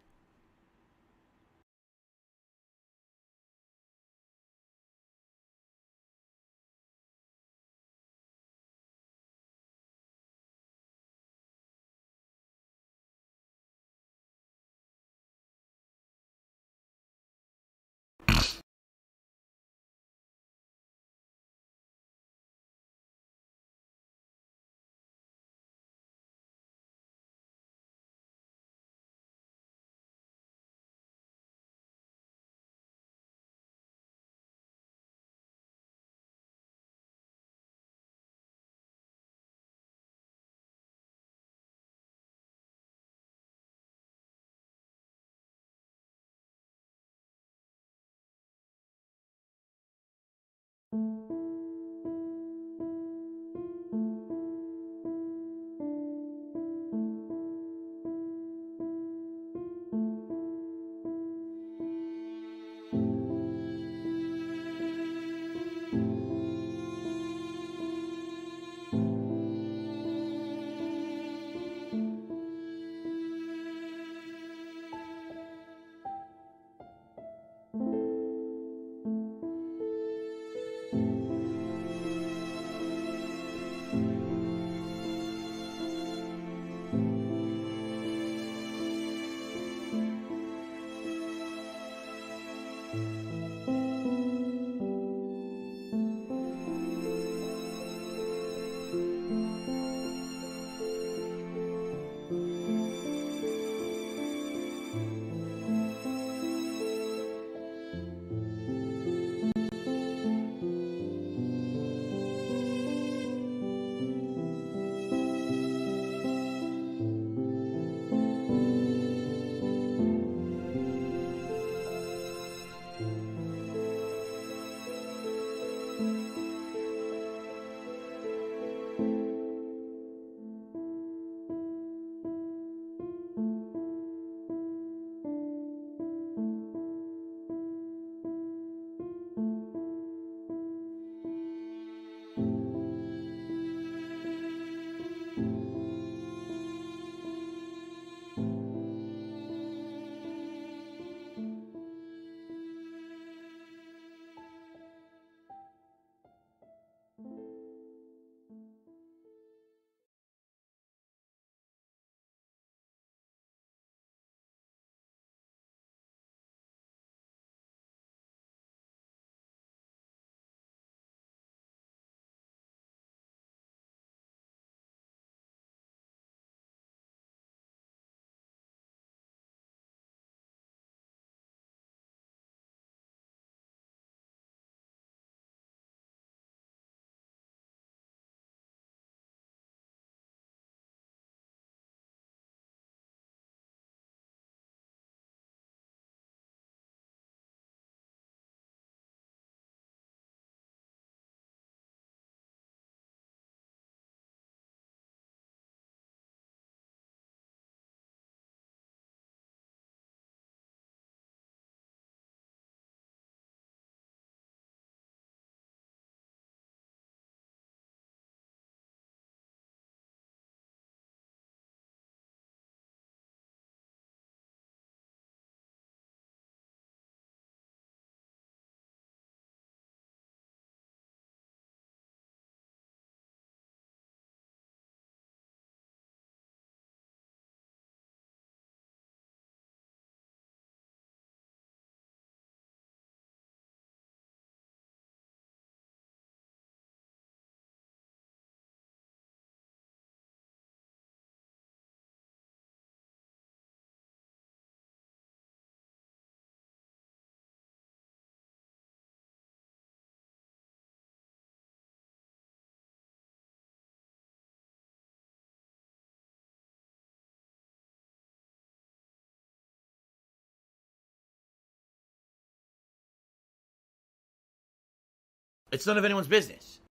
It's none of anyone's business.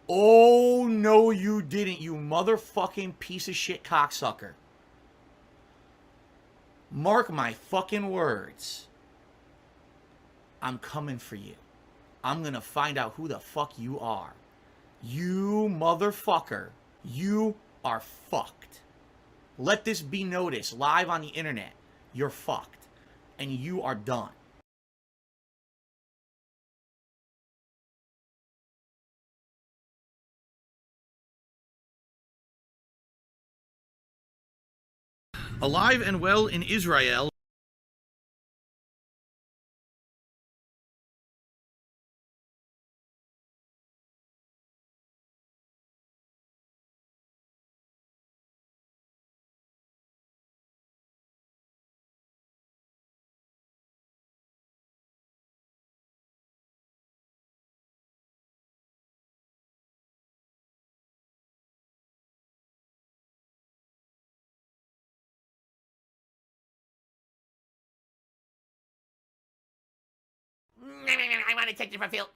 Oh, no, you didn't, you motherfucking piece of shit cocksucker. Mark my fucking words. I'm coming for you. I'm gonna find out who the fuck you are. You motherfucker. You are fucked. Let this be noticed live on the internet. You're fucked. And you are done. Alive and well in Israel. I want to take you for Phil.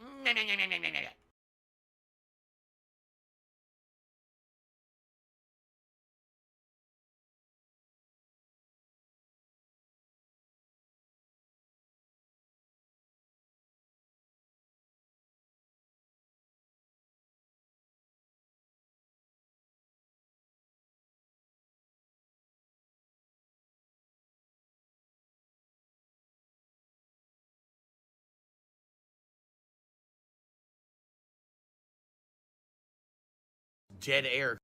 Dead air.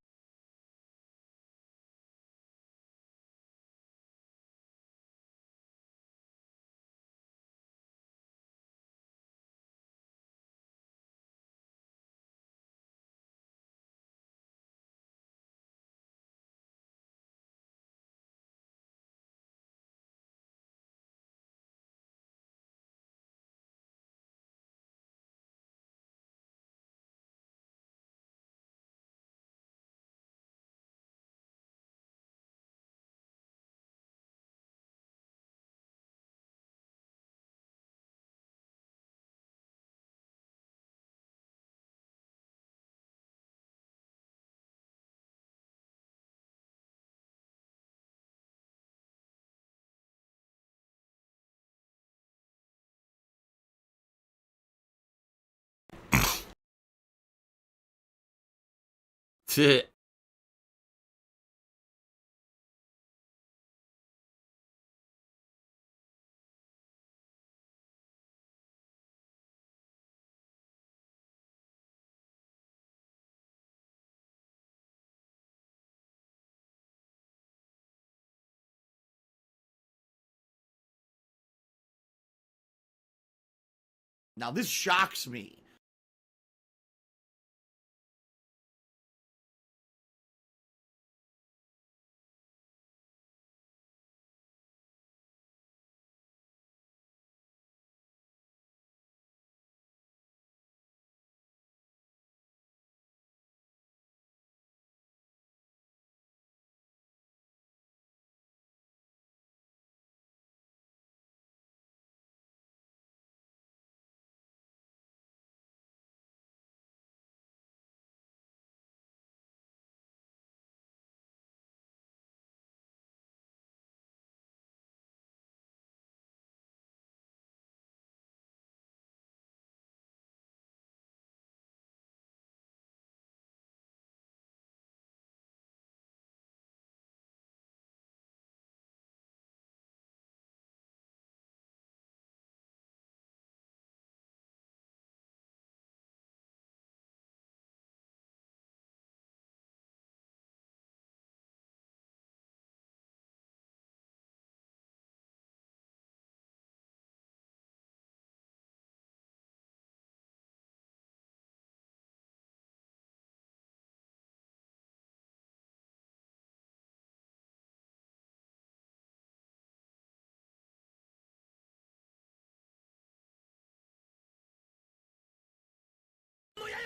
Now this shocks me.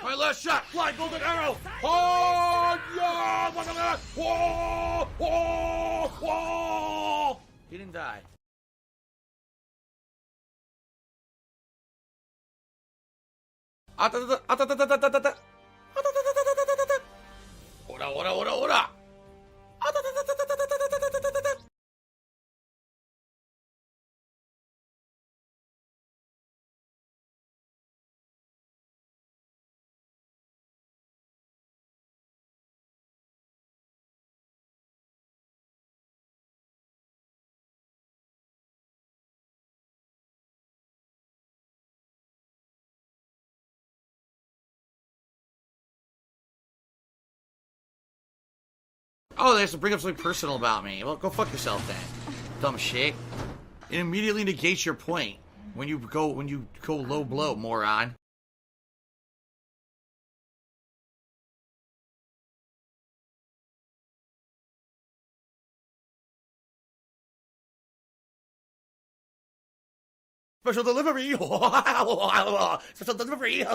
My last shot! Fly golden arrow! Oh, yeah! Whoa! Whoa! Whoa! He didn't die. Ora! Oh, they have to bring up something personal about me. Well, go fuck yourself then. Dumb shit. It immediately negates your point when you go low blow, moron. Special delivery. Special delivery.